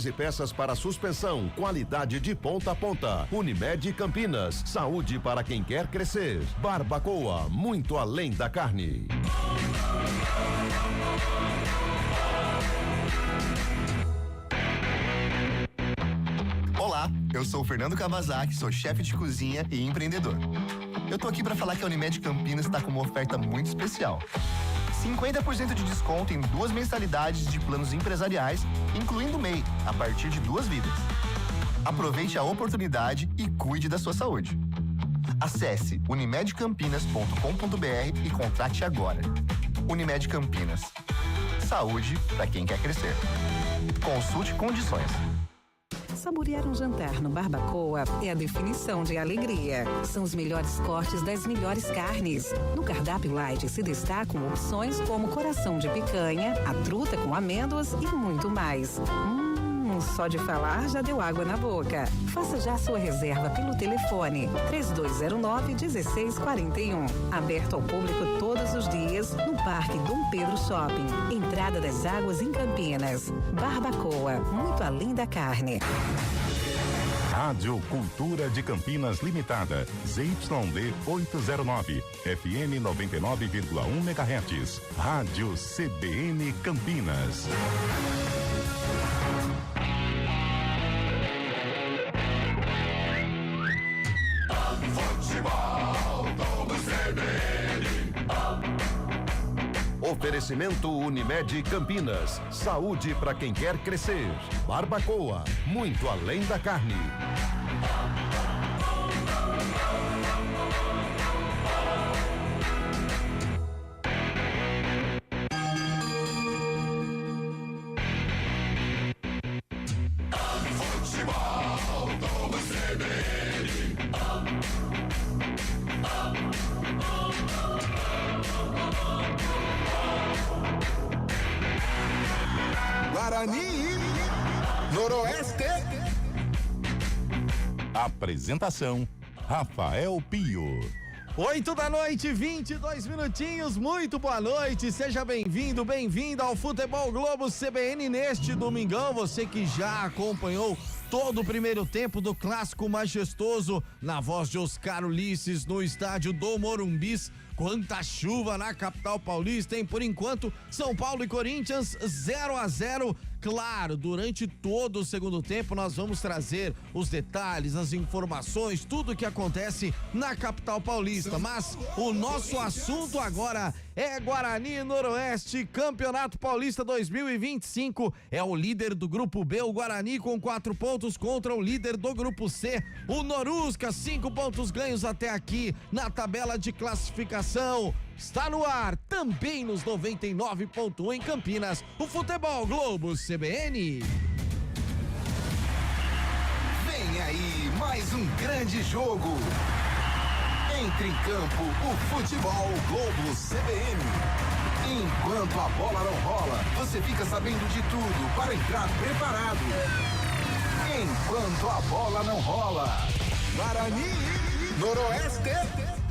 E peças para suspensão, qualidade de ponta a ponta. Unimed Campinas, saúde para quem quer crescer. Barbacoa, muito além da carne. Olá, eu sou o Fernando Kawasaki, sou chefe de cozinha e empreendedor. Eu tô aqui para falar que a Unimed Campinas está com uma oferta muito especial. 50% de desconto em 2 mensalidades de planos empresariais, incluindo MEI, a partir de 2 vidas. Aproveite a oportunidade e cuide da sua saúde. Acesse unimedcampinas.com.br e contrate agora. Unimed Campinas. Saúde para quem quer crescer. Consulte condições. Saborear um jantar no Barbacoa é a definição de alegria. São os melhores cortes das melhores carnes. No cardápio light se destacam opções como coração de picanha, a truta com amêndoas e muito mais. Só de falar já deu água na boca. Faça já sua reserva pelo telefone 3209-1641. Aberto ao público todos os dias no Parque Dom Pedro Shopping. Entrada das Águas em Campinas. Barbacoa, muito além da carne. Rádio Cultura de Campinas Limitada, ZYD 809, FM 99,1 MHz. Rádio CBN Campinas. Oferecimento Unimed Campinas. Saúde para quem quer crescer. Barbacoa, muito além da carne. Guarani, Noroeste. Apresentação: Rafael Pio. 8 da noite, 22 minutinhos, muito boa noite, seja bem-vindo, bem-vinda ao Futebol Globo CBN neste domingão, você que já acompanhou todo o primeiro tempo do clássico majestoso, na voz de Oscar Ulisses, no estádio do Morumbis. Quanta chuva na capital paulista, hein? Por enquanto, São Paulo e Corinthians 0-0. Claro, durante todo o segundo tempo nós vamos trazer os detalhes, as informações, tudo o que acontece na capital paulista. Mas o nosso assunto agora é Guarani Noroeste, Campeonato Paulista 2025. É o líder do grupo B, o Guarani, com 4 pontos contra o líder do grupo C, o Norusca, 5 pontos ganhos até aqui na tabela de classificação. Está no ar, também nos 99.1 em Campinas, o Futebol Globo CBN. Vem aí mais um grande jogo. Entre em campo o Futebol Globo CBN. Enquanto a bola não rola, você fica sabendo de tudo para entrar preparado. Enquanto a bola não rola, Guarani, Noroeste.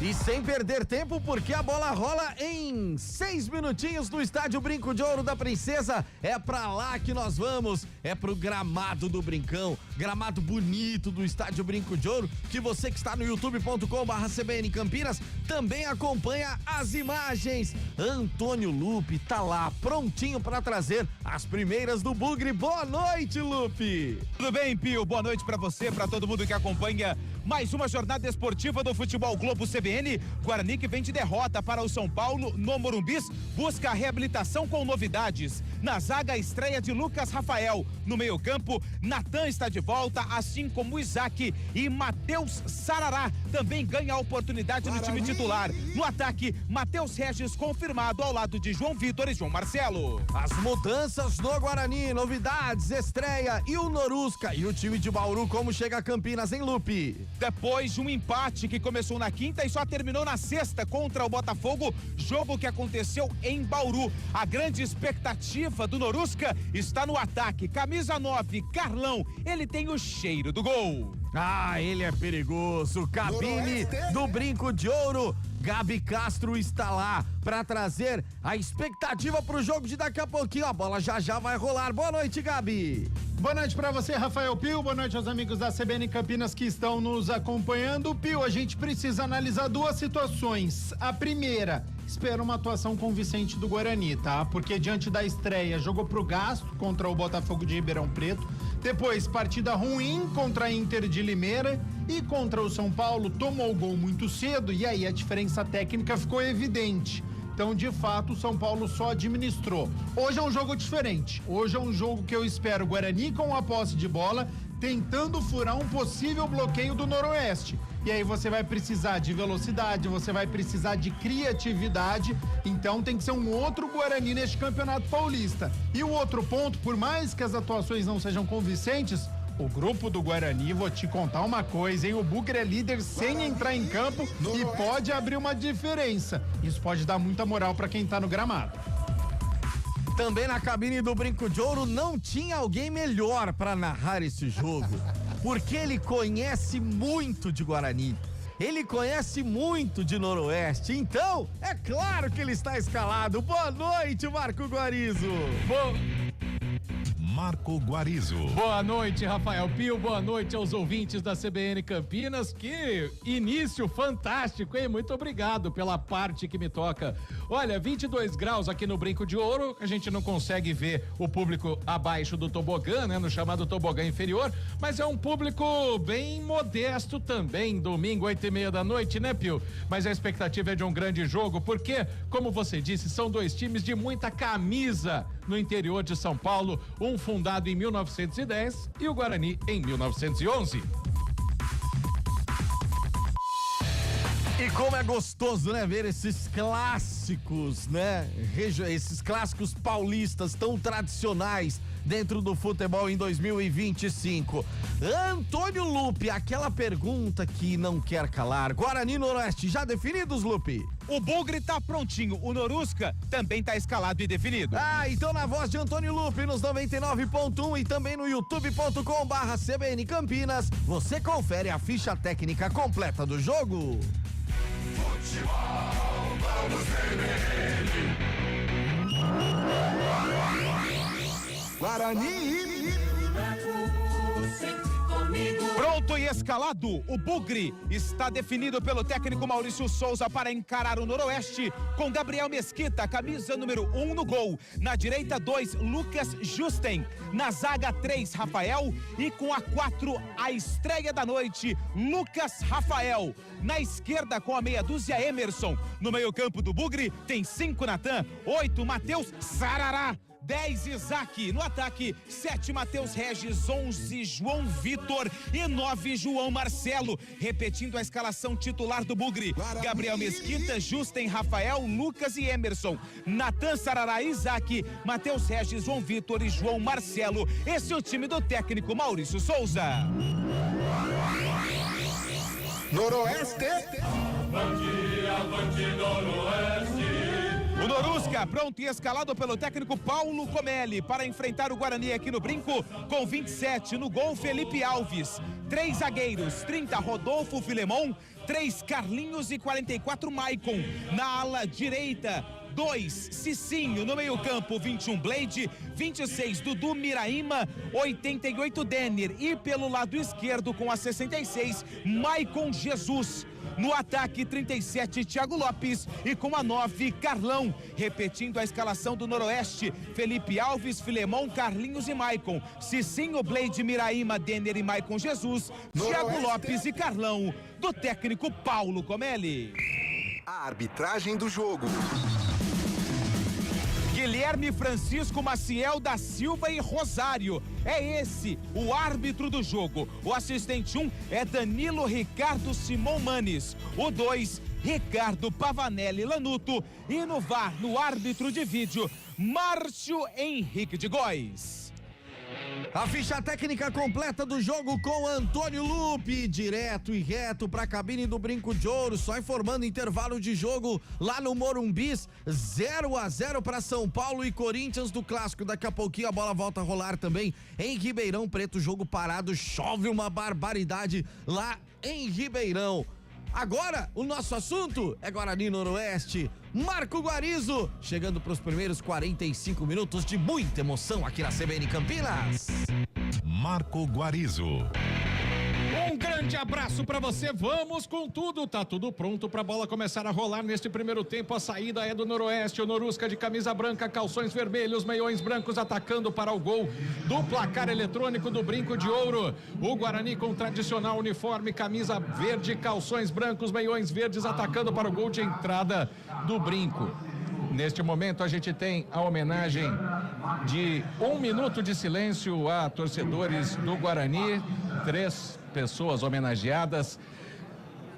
E sem perder tempo, porque a bola rola em 6 minutinhos no estádio Brinco de Ouro da Princesa. É pra lá que nós vamos, é pro gramado do Brincão, gramado bonito do estádio Brinco de Ouro, que você que está no youtube.com/CBN Campinas também acompanha as imagens. Antônio Lupe tá lá, prontinho pra trazer as primeiras do Bugre. Boa noite, Lupe! Tudo bem, Pio? Boa noite pra você, pra todo mundo que acompanha mais uma jornada esportiva do Futebol Globo CBN. Guarani, que vem de derrota para o São Paulo no Morumbis, busca a reabilitação com novidades. Na zaga, a estreia de Lucas Rafael. No meio-campo, Natan está de volta, assim como Isaac, e Matheus Sarará também ganha a oportunidade no time titular. No ataque, Matheus Regis confirmado ao lado de João Vitor e João Marcelo. As mudanças no Guarani, novidades, estreia e o Norusca. E o time de Bauru, como chega a Campinas, em Lupe? Depois de um empate que começou na quinta e só terminou na sexta contra o Botafogo, jogo que aconteceu em Bauru. A grande expectativa do Norusca está no ataque. Camisa 9, Carlão, ele tem o cheiro do gol. Ah, ele é perigoso. Cabine do Brinco de Ouro. Gabi Castro está lá para trazer a expectativa pro jogo de daqui a pouquinho. A bola já vai rolar. Boa noite, Gabi. Boa noite para você, Rafael Pio. Boa noite aos amigos da CBN Campinas que estão nos acompanhando. Pio, a gente precisa analisar duas situações. A primeira, espera uma atuação convincente do Guarani, tá? Porque diante da estreia, jogou pro gasto contra o Botafogo de Ribeirão Preto. Depois, partida ruim contra a Inter de Limeira e contra o São Paulo, tomou o gol muito cedo e aí a diferença técnica ficou evidente. Então, de fato, o São Paulo só administrou. Hoje é um jogo diferente. Hoje é um jogo que eu espero o Guarani com a posse de bola, tentando furar um possível bloqueio do Noroeste. E aí você vai precisar de velocidade, você vai precisar de criatividade. Então tem que ser um outro Guarani neste Campeonato Paulista. E o outro ponto, por mais que as atuações não sejam convincentes, o grupo do Guarani, vou te contar uma coisa, hein? O Bugre é líder sem entrar em campo e pode abrir uma diferença. Isso pode dar muita moral para quem tá no gramado. Também na cabine do Brinco de Ouro não tinha alguém melhor para narrar esse jogo, porque ele conhece muito de Guarani. Ele conhece muito de Noroeste, então é claro que ele está escalado. Boa noite, Marco Guarizo. Marco Guarizo. Boa noite, Rafael Pio, boa noite aos ouvintes da CBN Campinas, que início fantástico, hein? Muito obrigado pela parte que me toca. Olha, 22 graus aqui no Brinco de Ouro, a gente não consegue ver o público abaixo do tobogã, né? No chamado tobogã inferior, mas é um público bem modesto também, domingo, 8:30 da noite, né, Pio? Mas a expectativa é de um grande jogo, porque, como você disse, são dois times de muita camisa no interior de São Paulo, um fundado em 1910 e o Guarani em 1911. E como é gostoso, né, ver esses clássicos, né, esses clássicos paulistas tão tradicionais dentro do futebol em 2025. Antônio Lupe, aquela pergunta que não quer calar. Guarani e Noroeste já definidos, Lupe? O Bugre tá prontinho, o Norusca também tá escalado e definido. Ah, então na voz de Antônio Lupe, nos 99.1 e também no youtube.com/CBN Campinas, você confere a ficha técnica completa do jogo. Futebol, vamos CBN. Guarani. Pronto e escalado, o Bugre está definido pelo técnico Maurício Souza para encarar o Noroeste com Gabriel Mesquita, camisa número 1 no gol. Na direita 2, Lucas Justen. Na zaga 3, Rafael. E com a 4, a estreia da noite, Lucas Rafael. Na esquerda com a meia dúzia, Emerson. No meio campo do Bugre tem 5, Natan. 8, Matheus Sarará. 10, Isaac. No ataque, 7, Matheus Regis. 11, João Vitor. E 9, João Marcelo. Repetindo a escalação titular do Bugre: Gabriel Mesquita, Justen, Rafael, Lucas e Emerson. Natan, Sarará, Isaac, Matheus Regis, João Vitor e João Marcelo. Esse é o time do técnico Maurício Souza. Noroeste. Avante, Noroeste. O Norusca, pronto e escalado pelo técnico Paulo Comelli para enfrentar o Guarani aqui no Brinco, com 27 no gol, Felipe Alves. 3 zagueiros, 30, Rodolfo Filemon. 3, Carlinhos e 44, Maicon. Na ala direita, 2, Cicinho. No meio campo, 21, Blade. 26, Dudu Miraíma. 88, Denner. E pelo lado esquerdo, com a 66, Maicon Jesus. No ataque, 37, Thiago Lopes. E com a 9, Carlão. Repetindo a escalação do Noroeste: Felipe Alves, Filemon, Carlinhos e Maicon. Cicinho, Blade, Miraíma, Denner e Maicon Jesus. Thiago Lopes e Carlão, do técnico Paulo Comelli. A arbitragem do jogo. Guilherme Francisco Maciel da Silva e Rosário. É esse o árbitro do jogo. O assistente 1 é Danilo Ricardo Simão Manes. O 2, Ricardo Pavanelli Lanuto. E no VAR, no árbitro de vídeo, Márcio Henrique de Góes. A ficha técnica completa do jogo com Antônio Lupe, direto e reto para a cabine do Brinco de Ouro, só informando intervalo de jogo lá no Morumbis, 0-0 para São Paulo e Corinthians do clássico. Daqui a pouquinho a bola volta a rolar também em Ribeirão Preto, jogo parado, chove uma barbaridade lá em Ribeirão. Agora, o nosso assunto é Guarani Noroeste. Marco Guarizo, chegando para os primeiros 45 minutos de muita emoção aqui na CBN Campinas. Marco Guarizo. Um grande abraço pra você, vamos com tudo, tá tudo pronto pra bola começar a rolar neste primeiro tempo, a saída é do Noroeste, o Norusca de camisa branca, calções vermelhos, meiões brancos atacando para o gol do placar eletrônico do Brinco de Ouro, o Guarani com tradicional uniforme, camisa verde, calções brancos, meiões verdes atacando para o gol de entrada do Brinco. Neste momento a gente tem a homenagem de 1 minuto de silêncio a torcedores do Guarani, 3 pessoas homenageadas.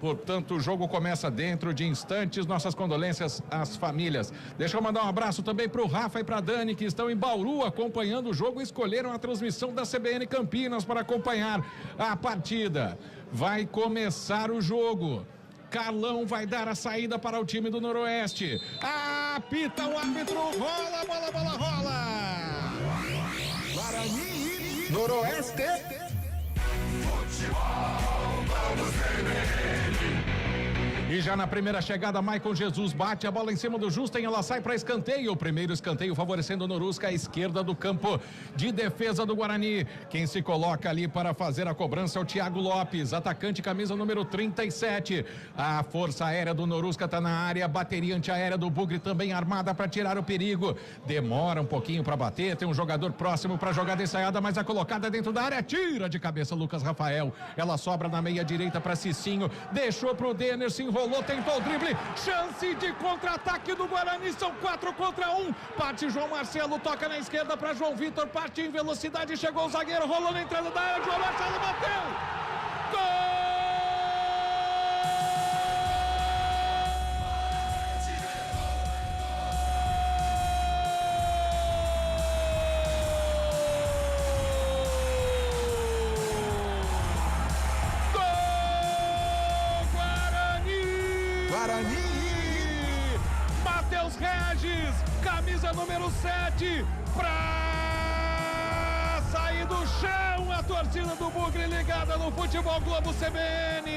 Portanto, o jogo começa dentro de instantes. Nossas condolências às famílias. Deixa eu mandar um abraço também para o Rafa e para a Dani, que estão em Bauru acompanhando o jogo e escolheram a transmissão da CBN Campinas para acompanhar a partida. Vai começar o jogo. Carlão vai dar a saída para o time do Noroeste. Apita o árbitro, rola, bola, rola! Guarani Noroeste. Futebol, vamos E já na primeira chegada, Maicon Jesus bate a bola em cima do Justen, ela sai para escanteio. O primeiro escanteio favorecendo o Norusca à esquerda do campo de defesa do Guarani. Quem se coloca ali para fazer a cobrança é o Thiago Lopes, atacante camisa número 37. A força aérea do Norusca está na área, bateria antiaérea do Bugre também armada para tirar o perigo. Demora um pouquinho para bater, tem um jogador próximo para jogada ensaiada, mas a colocada dentro da área, tira de cabeça Lucas Rafael. Ela sobra na meia direita para Cicinho, deixou pro Denner, se enrolou, tentou o drible, chance de contra-ataque do Guarani, são 4 contra 1, parte João Marcelo, toca na esquerda para João Vitor, parte em velocidade, chegou o zagueiro, rolou na entrada da área, João Marcelo bateu, gol! Matheus Regis, camisa número 7, pra sair do chão, a torcida do Bugre ligada no Futebol Globo CBN.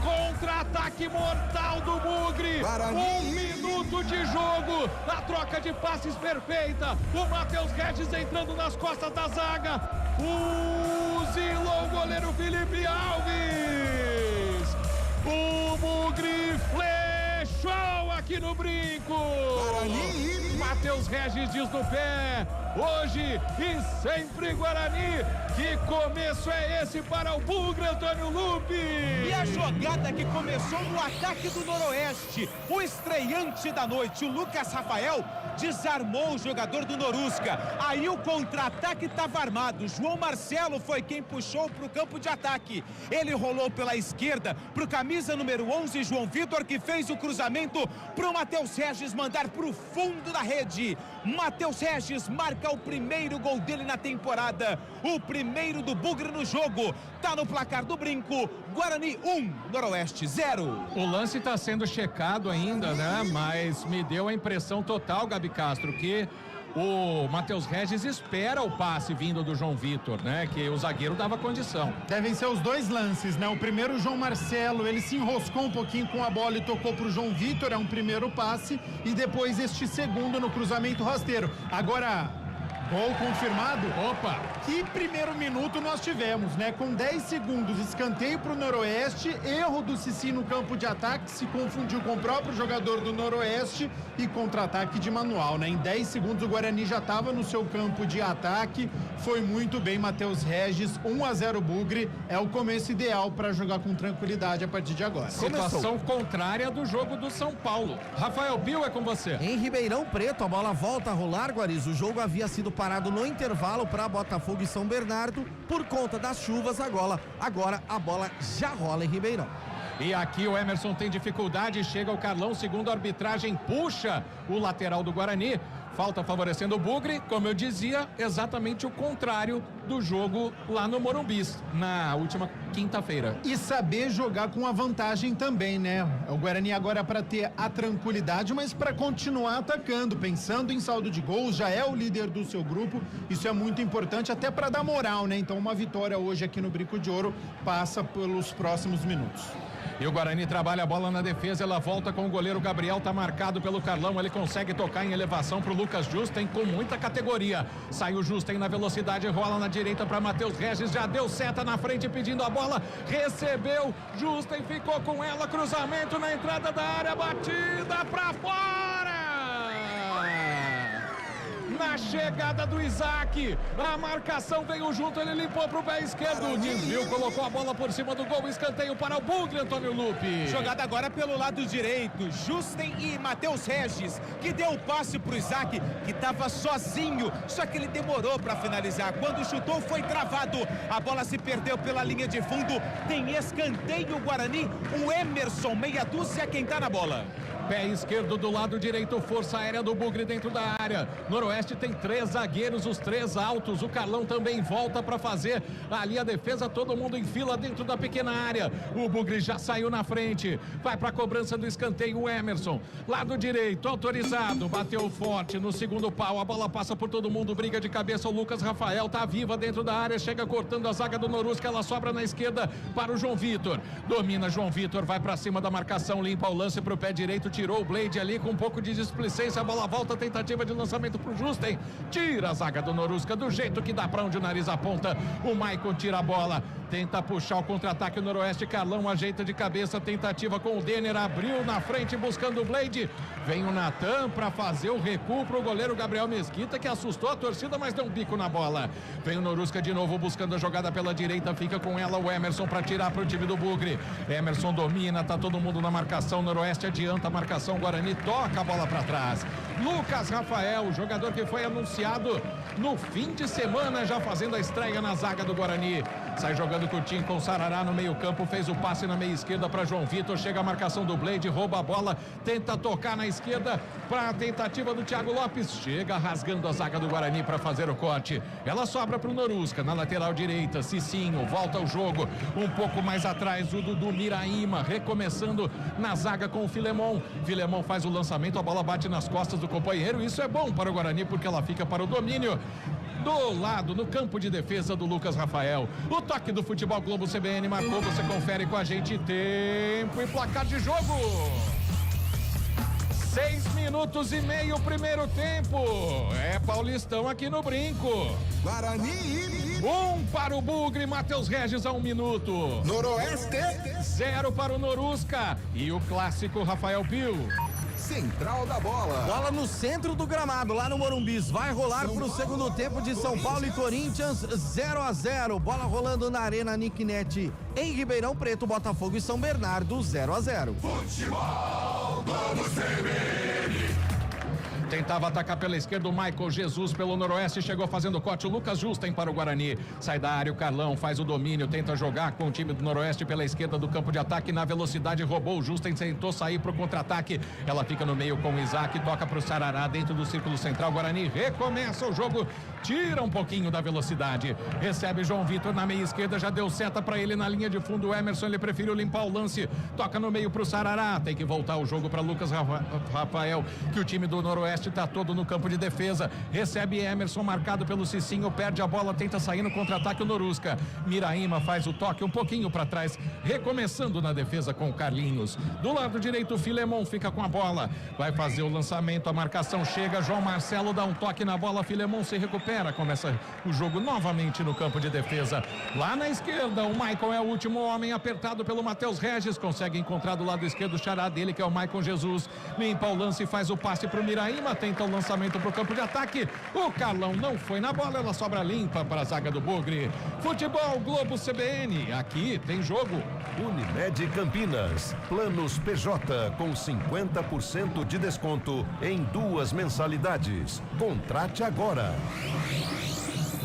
Contra-ataque mortal do Bugre. Guarani. 1 minuto de jogo. A troca de passes perfeita. O Matheus Regis entrando nas costas da zaga. Fuzilou o goleiro Felipe Alves. O Bugre flechou aqui no Brinco. Guarani. Matheus Regis diz no pé. Hoje e sempre Guarani. Que começo é esse para o Bugre, Antônio Lupe? E a jogada que começou no ataque do Noroeste. O estreante da noite, o Lucas Rafael, desarmou o jogador do Norusca. Aí o contra-ataque estava armado. João Marcelo foi quem puxou para o campo de ataque. Ele rolou pela esquerda para o camisa número 11, João Vitor, que fez o cruzamento para o Matheus Regis mandar para o fundo da rede. Matheus Regis marca o primeiro gol dele na temporada. O primeiro do Bugre no jogo. Tá no placar do Brinco. Guarani 1, Noroeste 0. O lance está sendo checado ainda, né? Mas me deu a impressão total, Gabi Castro, que o Matheus Regis espera o passe vindo do João Vitor, né? Que o zagueiro dava condição. Devem ser os dois lances, né? O primeiro, o João Marcelo, ele se enroscou um pouquinho com a bola e tocou pro João Vitor, é um primeiro passe, e depois este segundo no cruzamento rasteiro. Agora, gol confirmado. Opa! Que primeiro minuto nós tivemos, né? Com 10 segundos, escanteio pro Noroeste, erro do Cici no campo de ataque, se confundiu com o próprio jogador do Noroeste e contra-ataque de manual, né? Em 10 segundos o Guarani já estava no seu campo de ataque, foi muito bem Matheus Regis, 1-0 Bugre, é o começo ideal para jogar com tranquilidade a partir de agora. Situação contrária do jogo do São Paulo. Rafael Pio, é com você. Em Ribeirão Preto, a bola volta a rolar, Guarizo. O jogo havia sido parado no intervalo para Botafogo e São Bernardo por conta das chuvas. Agora a bola já rola em Ribeirão. E aqui o Emerson tem dificuldade, chega o Carlão, segundo a arbitragem, puxa o lateral do Guarani, falta favorecendo o Bugre, como eu dizia, exatamente o contrário do jogo lá no Morumbi, na última quinta-feira. E saber jogar com a vantagem também, né? O Guarani agora para ter a tranquilidade, mas para continuar atacando, pensando em saldo de gols, já é o líder do seu grupo, isso é muito importante até para dar moral, né? Então uma vitória hoje aqui no Brinco de Ouro passa pelos próximos minutos. E o Guarani trabalha a bola na defesa, ela volta com o goleiro Gabriel, tá marcado pelo Carlão, ele consegue tocar em elevação pro Lucas Justen com muita categoria. Sai o Justen na velocidade, rola na direita para Matheus Regis, já deu seta na frente pedindo a bola, recebeu, Justen ficou com ela, cruzamento na entrada da área, batida para fora! Na chegada do Isaac, a marcação veio junto, ele limpou pro pé esquerdo, o Nizil colocou a bola por cima do gol, escanteio para o Bugre, Antônio Lupe. Jogada agora pelo lado direito, Justen e Matheus Regis, que deu o passe pro Isaac, que estava sozinho, só que ele demorou para finalizar, quando chutou foi travado, a bola se perdeu pela linha de fundo, tem escanteio Guarani, o Emerson, meia dúzia, quem tá na bola. Pé esquerdo do lado direito, força aérea do Bugre dentro da área. Noroeste tem 3 zagueiros, os 3 altos. O Carlão também volta para fazer ali a defesa, todo mundo em fila dentro da pequena área. O Bugre já saiu na frente, vai para a cobrança do escanteio, o Emerson. Lado direito, autorizado, bateu forte no segundo pau, a bola passa por todo mundo, briga de cabeça, o Lucas Rafael tá viva dentro da área, chega cortando a zaga do Norusca, ela sobra na esquerda para o João Vitor. Domina João Vitor, vai para cima da marcação, limpa o lance pro pé direito, tirou o Blade ali com um pouco de displicência, a bola volta, tentativa de lançamento pro Justen, tira a zaga do Norusca do jeito que dá pra onde o nariz aponta, o Maicon tira a bola, tenta puxar o contra-ataque, o Noroeste, Carlão ajeita de cabeça, tentativa com o Denner, abriu na frente buscando o Blade, vem o Natan pra fazer o recuo pro goleiro Gabriel Mesquita, que assustou a torcida, mas deu um bico na bola, vem o Norusca de novo buscando a jogada pela direita, fica com ela o Emerson pra tirar pro time do Bugre, Emerson domina, tá todo mundo na marcação, Noroeste adianta a marcação, Guarani toca a bola pra trás, Lucas Rafael, jogador que foi anunciado no fim de semana, já fazendo a estreia na zaga do Guarani, sai jogando curtinho com o Sarará no meio campo, fez o passe na meia esquerda para João Vitor, chega a marcação do Blade, rouba a bola, tenta tocar na esquerda para a tentativa do Thiago Lopes, chega rasgando a zaga do Guarani para fazer o corte, ela sobra para o Norusca, na lateral direita, Cicinho, volta ao jogo, um pouco mais atrás o Dudu Miraíma, recomeçando na zaga com o Filemon faz o lançamento, a bola bate nas costas do companheiro, isso é bom para o Guarani porque ela fica para o domínio do lado, no campo de defesa do Lucas Rafael. O toque do Futebol Globo CBN marcou, você confere com a gente tempo e placar de jogo. 6 minutos e meio, primeiro tempo. É Paulistão aqui no Brinco. Guarani. 1 para o Bugre, Matheus Regis a 1 minuto. Noroeste. 0 para o Norusca. E o clássico Rafael Pio. Central da bola. Bola no centro do gramado, lá no Morumbi. Vai rolar pro segundo tempo de São Paulo e Corinthians, 0-0. Bola rolando na Arena Nicknet em Ribeirão Preto, Botafogo e São Bernardo, 0-0. Futebol Globo CBN. Tentava atacar pela esquerda o Michael Jesus pelo Noroeste, chegou fazendo corte o Lucas Justen para o Guarani, sai da área o Carlão, faz o domínio, tenta jogar com o time do Noroeste pela esquerda do campo de ataque, na velocidade roubou o Justen, tentou sair para o contra-ataque, ela fica no meio com o Isaac, toca para o Sarará dentro do círculo central, Guarani recomeça o jogo, tira um pouquinho da velocidade, recebe João Vitor na meia esquerda, já deu seta para ele na linha de fundo, o Emerson ele preferiu limpar o lance, toca no meio para o Sarará, tem que voltar o jogo para Lucas Rafael, que o time do Noroeste está todo no campo de defesa, recebe Emerson marcado pelo Cicinho, perde a bola, tenta sair no contra-ataque o Norusca, Miraíma faz o toque um pouquinho para trás, recomeçando na defesa com o Carlinhos, do lado direito o Filemon fica com a bola, vai fazer o lançamento, a marcação chega, João Marcelo dá um toque na bola, Filemon se recupera, começa o jogo novamente no campo de defesa, lá na esquerda o Maicon é o último homem apertado pelo Matheus Regis, consegue encontrar do lado esquerdo o xará dele que é o Maicon Jesus, limpa o lance e faz o passe pro Miraíma, tenta o lançamento pro campo de ataque, o Carlão não foi na bola, ela sobra limpa para a zaga do Bugre. Futebol Globo CBN, aqui tem jogo. Unimed Campinas, planos PJ com 50% de desconto em 2 mensalidades. Contrate agora.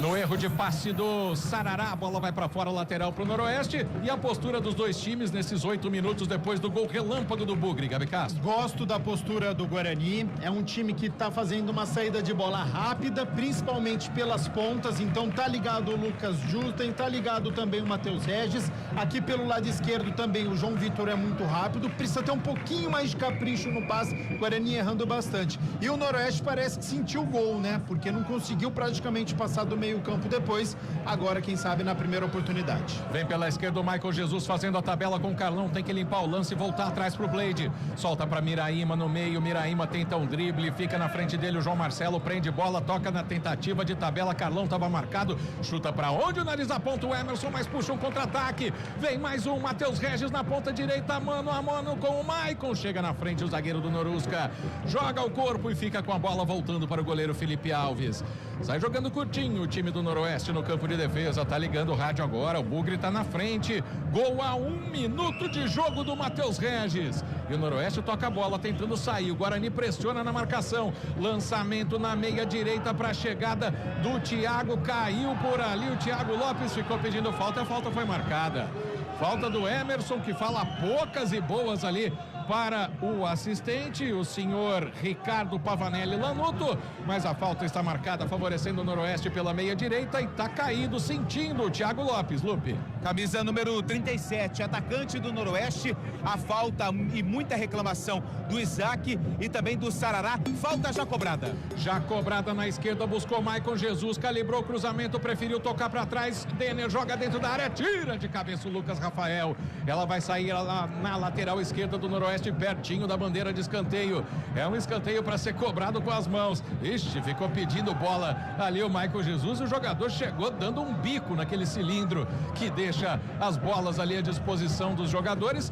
No erro de passe do Sarará, a bola vai para fora, lateral pro Noroeste. E a postura dos dois times nesses 8 minutos depois do gol relâmpago do Bugre, Gabi Castro. Gosto da postura do Guarani. É um time que tá fazendo uma saída de bola rápida, principalmente pelas pontas. Então tá ligado o Lucas Justen, tá ligado também o Matheus Regis. Aqui pelo lado esquerdo também o João Vitor é muito rápido. Precisa ter um pouquinho mais de capricho no passe. O Guarani errando bastante. E o Noroeste parece que sentiu o gol, né? Porque não conseguiu praticamente passar do meio campo depois, agora quem sabe na primeira oportunidade. Vem pela esquerda o Michael Jesus fazendo a tabela com o Carlão, tem que limpar o lance e voltar atrás pro Blade, solta pra Miraíma no meio, Miraíma tenta um drible, fica na frente dele o João Marcelo, prende bola, toca na tentativa de tabela, Carlão tava marcado, chuta pra onde o nariz aponta o Emerson, mas puxa um contra-ataque, vem mais um, Matheus Regis na ponta direita, mano a mano com o Maicon, chega na frente o zagueiro do Norusca, joga o corpo e fica com a bola voltando para o goleiro Felipe Alves, sai jogando curtinho o time do Noroeste no campo de defesa, tá ligando o rádio agora, o Bugre tá na frente, gol a 1 minuto de jogo do Matheus Regis, e o Noroeste toca a bola tentando sair, o Guarani pressiona na marcação, lançamento na meia direita para a chegada do Thiago, caiu por ali, o Thiago Lopes ficou pedindo falta, a falta foi marcada, falta do Emerson que fala poucas e boas ali para o assistente, o senhor Ricardo Pavanelli Lanuto, mas a falta está marcada favorecendo o Noroeste pela meia direita e tá caído, sentindo o Thiago Lopes, Lupe. Camisa número 37, atacante do Noroeste, a falta e muita reclamação do Isaac e também do Sarará, falta já cobrada. Já cobrada na esquerda, buscou Maicon Jesus, calibrou o cruzamento, preferiu tocar para trás, Denner joga dentro da área, tira de cabeça o Lucas Rafael, ela vai sair lá na lateral esquerda do Noroeste, pertinho da bandeira de escanteio, é um escanteio para ser cobrado com as mãos, ixi, ficou pedindo bola ali o Maicon Jesus, o jogador chegou dando um bico naquele cilindro que deixa as bolas ali à disposição dos jogadores,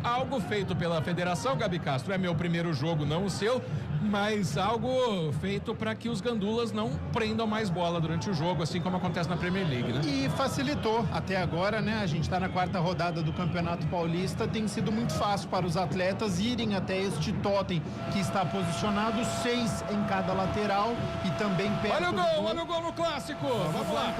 algo feito pela federação, Gabi Castro, é meu primeiro jogo, não o seu, mas algo feito para que os gandulas não prendam mais bola durante o jogo, assim como acontece na Premier League, né? E facilitou até agora, né? A gente está na 4ª rodada do Campeonato Paulista, tem sido muito fácil para os atletas irem até este totem que está posicionado, 6 em cada lateral e também perto. Olha o gol no clássico, vamos lá.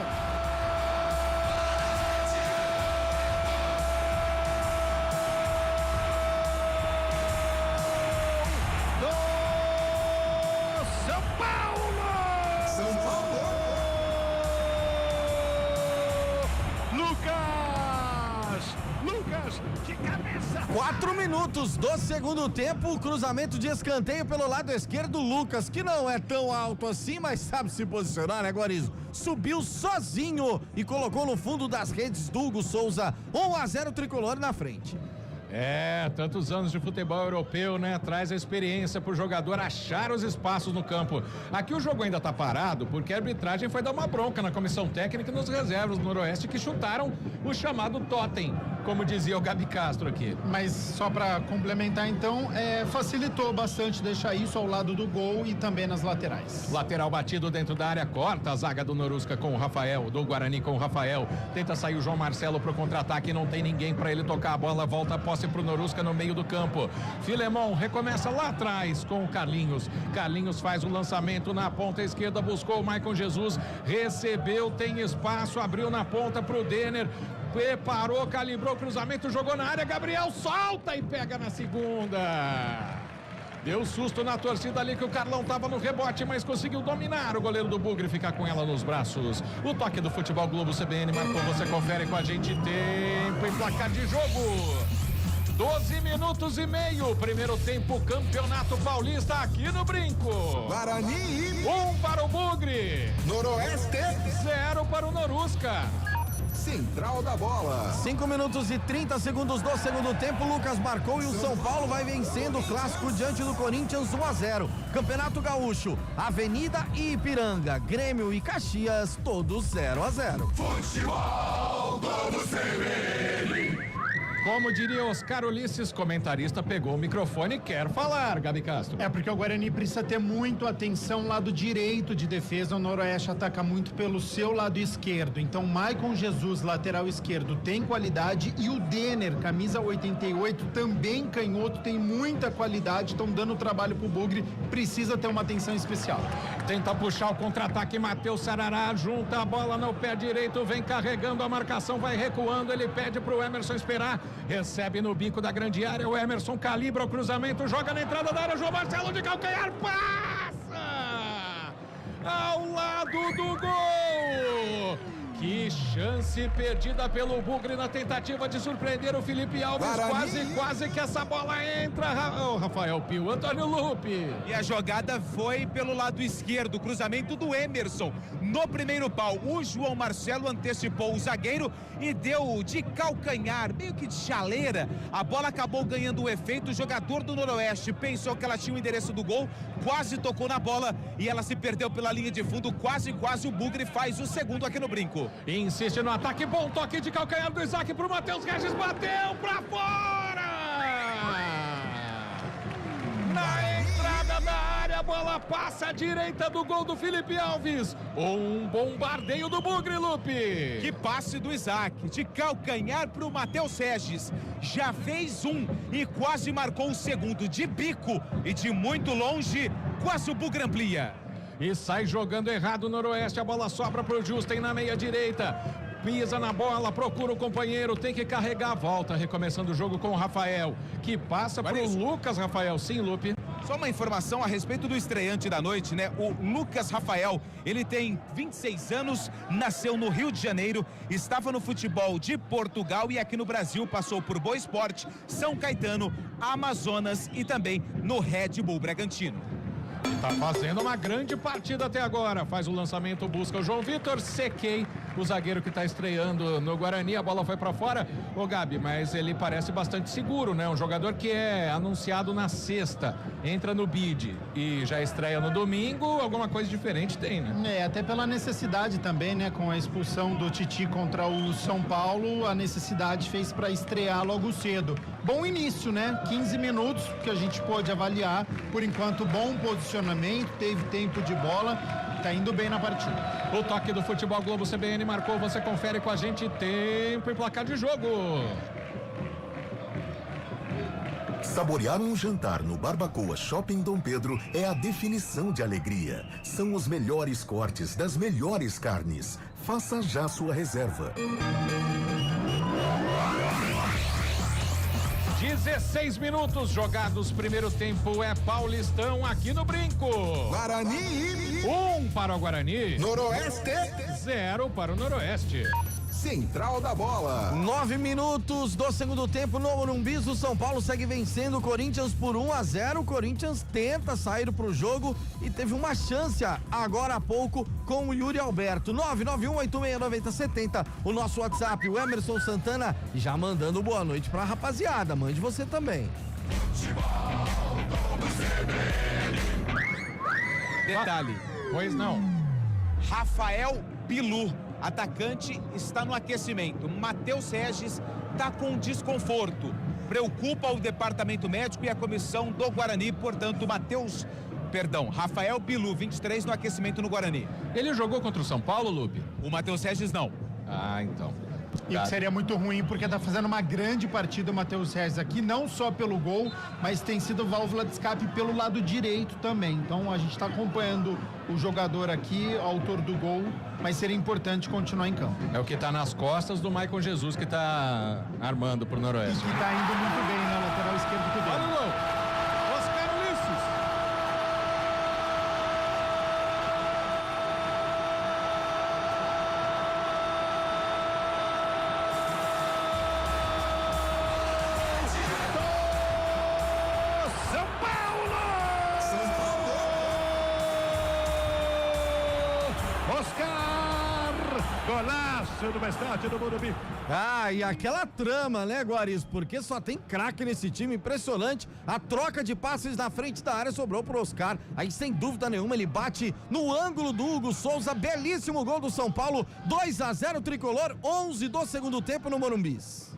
Lucas, de cabeça. 4 minutos do segundo tempo, o cruzamento de escanteio pelo lado esquerdo, Lucas, que não é tão alto assim, mas sabe se posicionar, né, Guarizo? Subiu sozinho e colocou no fundo das redes do Hugo Souza, 1-0 tricolor na frente. Tantos anos de futebol europeu, né? Traz a experiência pro jogador achar os espaços no campo. Aqui o jogo ainda tá parado porque a arbitragem foi dar uma bronca na comissão técnica e nos reservas do Noroeste que chutaram o chamado totem, como dizia o Gabi Castro aqui. Mas só para complementar então, facilitou bastante deixar isso ao lado do gol e também nas laterais. Lateral batido dentro da área, corta a zaga do Norusca com o Rafael, do Guarani com o Rafael, tenta sair o João Marcelo pro contra-ataque, não tem ninguém para ele tocar a bola, volta a posse pro Norusca no meio do campo. Filemon recomeça lá atrás com o Carlinhos. Carlinhos faz o lançamento na ponta esquerda, buscou o Maicon Jesus, recebeu, tem espaço, abriu na ponta pro Denner, preparou, calibrou o cruzamento, jogou na área, Gabriel solta e pega na segunda. Deu susto na torcida ali que o Carlão tava no rebote, mas conseguiu dominar o goleiro do Bugre, ficar com ela nos braços. O toque do Futebol Globo CBN marcou, você confere com a gente, tempo e placar de jogo. 12 minutos e meio, primeiro tempo, Campeonato Paulista aqui no Brinco. Guarani 1 para o Bugre. Noroeste 0 para o Norusca. Central da Bola. 5 minutos e 30 segundos do segundo tempo, Lucas marcou e o São Paulo vai vencendo o clássico diante do Corinthians 1-0. Campeonato Gaúcho, Avenida e Ipiranga, Grêmio e Caxias, todos 0-0. Futebol Globo CBN. Como diria Oscar Ulisses, comentarista pegou o microfone e quer falar, Gabi Castro. É porque o Guarani precisa ter muito atenção lado direito de defesa. O Noroeste ataca muito pelo seu lado esquerdo. Então, Maicon Jesus, lateral esquerdo, tem qualidade, e o Denner, camisa 88, também canhoto, tem muita qualidade. Estão dando trabalho pro Bugre, precisa ter uma atenção especial. Tenta puxar o contra-ataque, Matheus Sarará junta a bola no pé direito, vem carregando a marcação, vai recuando, ele pede pro Emerson esperar, recebe no bico da grande área, o Emerson calibra o cruzamento, joga na entrada da área, João Marcelo de calcanhar, passa ao lado do gol. Que chance perdida pelo Bugre na tentativa de surpreender o Felipe Alves. Quase que essa bola entra. Rafael Pio, Antônio Lupe. E a jogada foi pelo lado esquerdo, cruzamento do Emerson. No primeiro pau, o João Marcelo antecipou o zagueiro e deu de calcanhar, meio que de chaleira. A bola acabou ganhando o efeito. O jogador do Noroeste pensou que ela tinha o endereço do gol, quase tocou na bola e ela se perdeu pela linha de fundo. Quase o Bugre faz o segundo aqui no Brinco. Insiste no ataque, bom toque de calcanhar do Isaac pro Matheus Regis, bateu pra fora! Na entrada da área, a bola passa à direita do gol do Felipe Alves. Um bombardeio do Bugre, Lupe. Que passe do Isaac, de calcanhar pro Matheus Regis. Já fez um e quase marcou o segundo, de bico e de muito longe, quase o Bugre amplia. E sai jogando errado o Noroeste, a bola sobra pro Justen na meia direita, pisa na bola, procura o companheiro, tem que carregar a volta, recomeçando o jogo com o Rafael, que passa pro Lucas Rafael. Sim, Lupe. Só uma informação a respeito do estreante da noite, né? O Lucas Rafael, ele tem 26 anos, nasceu no Rio de Janeiro, estava no futebol de Portugal e aqui no Brasil passou por Boa Esporte, São Caetano, Amazonas e também no Red Bull Bragantino. Tá fazendo uma grande partida até agora. Faz o lançamento, busca o João Vitor. Sequei, o zagueiro que tá estreando no Guarani. A bola foi pra fora. Ô Gabi, mas ele parece bastante seguro, né? Um jogador que é anunciado na sexta, entra no bid e já estreia no domingo. Alguma coisa diferente tem, né? É, até pela necessidade também, né? Com a expulsão do Titi contra o São Paulo, a necessidade fez pra estrear logo cedo. Bom início, né? 15 minutos que a gente pôde avaliar. Por enquanto, bom posicionamento, teve tempo de bola, tá indo bem na partida. O toque do Futebol Globo CBN marcou, você confere com a gente tempo e placar de jogo. Saborear um jantar no Barbacoa Shopping Dom Pedro é a definição de alegria. São os melhores cortes das melhores carnes. Faça já sua reserva. 16 minutos jogados, primeiro tempo é Paulistão aqui no Brinco. Guarani. 1 para o Guarani. Noroeste. 0 para o Noroeste. Central da bola. 9 minutos do segundo tempo no Morumbi. O São Paulo segue vencendo o Corinthians por 1-0. O Corinthians tenta sair pro jogo e teve uma chance agora há pouco com o Yuri Alberto. 991869070. O nosso WhatsApp, o Emerson Santana, já mandando boa noite pra rapaziada. Mande você também. Detalhe. Pois não. Rafael Bilu, atacante, está no aquecimento. Matheus Regis está com desconforto. Preocupa o departamento médico e a comissão do Guarani, portanto, Rafael Bilu, 23, no aquecimento no Guarani. Ele jogou contra o São Paulo, Lupe? O Matheus Regis não. Ah, então. E o que seria muito ruim, porque tá fazendo uma grande partida o Matheus Regis aqui, não só pelo gol, mas tem sido válvula de escape pelo lado direito também. Então a gente tá acompanhando o jogador aqui, autor do gol, mas seria importante continuar em campo. É o que tá nas costas do Maicon Jesus, que tá armando pro E Noroeste. que tá indo muito bem na lateral esquerda do Olha o gol. gol. Oscar Ulisses. São Paulo! Oscar! Golaço do estádio do Morumbi. Ah, e aquela trama, né, Guaris? Porque só tem craque nesse time, impressionante. A troca de passes na frente da área sobrou pro Oscar. Aí, sem dúvida nenhuma, ele bate no ângulo do Hugo Souza. Belíssimo gol do São Paulo. 2-0 tricolor, 11 do segundo tempo no Morumbis.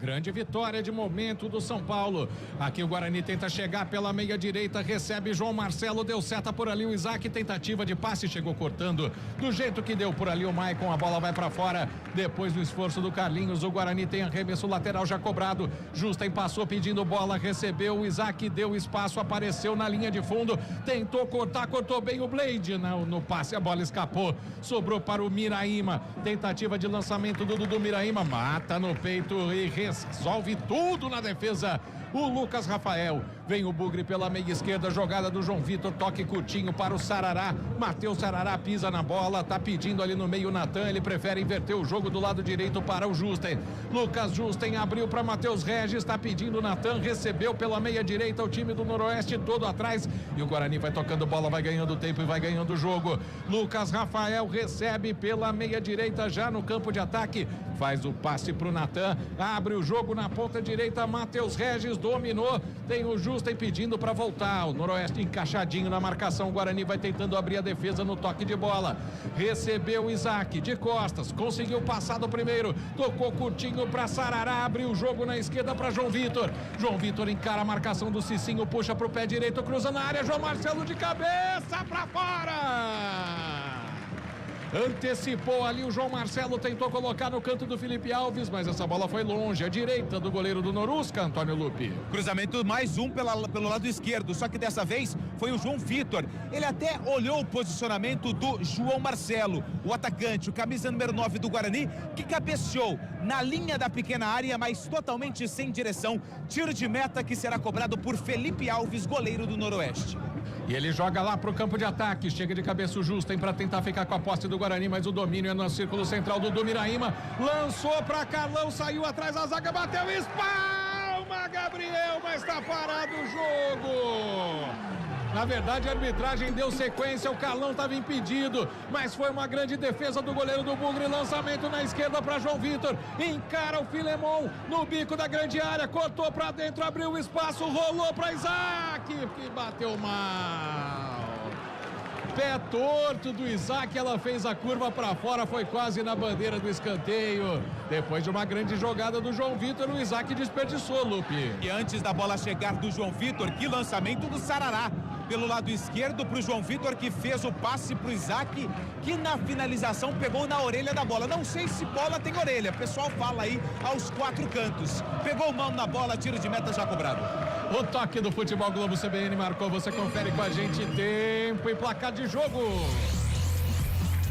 Grande vitória de momento do São Paulo. Aqui o Guarani tenta chegar pela meia direita, recebe João Marcelo, deu seta por ali o Isaac, tentativa de passe, chegou cortando do jeito que deu por ali o Maicon, a bola vai pra fora. Depois do esforço do Carlinhos, o Guarani tem arremesso lateral já cobrado. Justen passou pedindo bola, recebeu o Isaac, deu espaço, apareceu na linha de fundo, tentou cortar, cortou bem o Blade no passe, a bola escapou, sobrou para o Miraíma. Tentativa de lançamento do Dudu Miraíma, mata no peito e resolve tudo na defesa. O Lucas Rafael, vem o Bugre pela meia esquerda, jogada do João Vitor, toque curtinho para o Sarará. Matheus Sarará pisa na bola, tá pedindo ali no meio o Natan, ele prefere inverter o jogo do lado direito para o Justen. Lucas Justen abriu para Matheus Regis, tá pedindo o Natan, recebeu pela meia direita o time do Noroeste todo atrás e o Guarani vai tocando bola, vai ganhando tempo e vai ganhando o jogo. Lucas Rafael recebe pela meia direita já no campo de ataque, faz o passe pro Natan, abre o jogo na ponta direita, Matheus Regis dominou, tem o Justen pedindo para voltar, o Noroeste encaixadinho na marcação, o Guarani vai tentando abrir a defesa no toque de bola, recebeu o Isaac de costas, conseguiu passar do primeiro, tocou curtinho para Sarará, abriu o jogo na esquerda para João Vitor encara a marcação do Cicinho, puxa pro pé direito, cruza na área, João Marcelo de cabeça para fora. Antecipou ali o João Marcelo, tentou colocar no canto do Felipe Alves, mas essa bola foi longe, à direita do goleiro do Norusca, Antônio Lupi. Cruzamento mais um pelo lado esquerdo, só que dessa vez foi o João Vitor. Ele até olhou o posicionamento do João Marcelo, o atacante, o camisa número 9 do Guarani, que cabeceou na linha da pequena área, mas totalmente sem direção. Tiro de meta que será cobrado por Felipe Alves, goleiro do Noroeste. E ele joga lá pro campo de ataque, chega de cabeça o Justen para tentar ficar com a posse do Guarani, mas o domínio é no círculo central do Miraíma, lançou para Carlão, saiu atrás da zaga, bateu, espalma Gabriel, mas tá parado o jogo. Na verdade, a arbitragem deu sequência, o Carlão estava impedido, mas foi uma grande defesa do goleiro do Bugre, lançamento na esquerda para João Vitor, encara o Filemon no bico da grande área, cortou para dentro, abriu o espaço, rolou para Isaac, que bateu mal. Pé torto do Isaac, ela fez a curva para fora, foi quase na bandeira do escanteio. Depois de uma grande jogada do João Vitor, o Isaac desperdiçou, Lupe. E antes da bola chegar do João Vitor, que lançamento do Sarará. Pelo lado esquerdo pro João Vitor, que fez o passe pro Isaac, que na finalização pegou na orelha da bola. Não sei se bola tem orelha, o pessoal fala aí aos 4 cantos. Pegou mão na bola, tiro de meta já cobrado. O toque do Futebol Globo CBN marcou, você confere com a gente tempo e placar de jogo.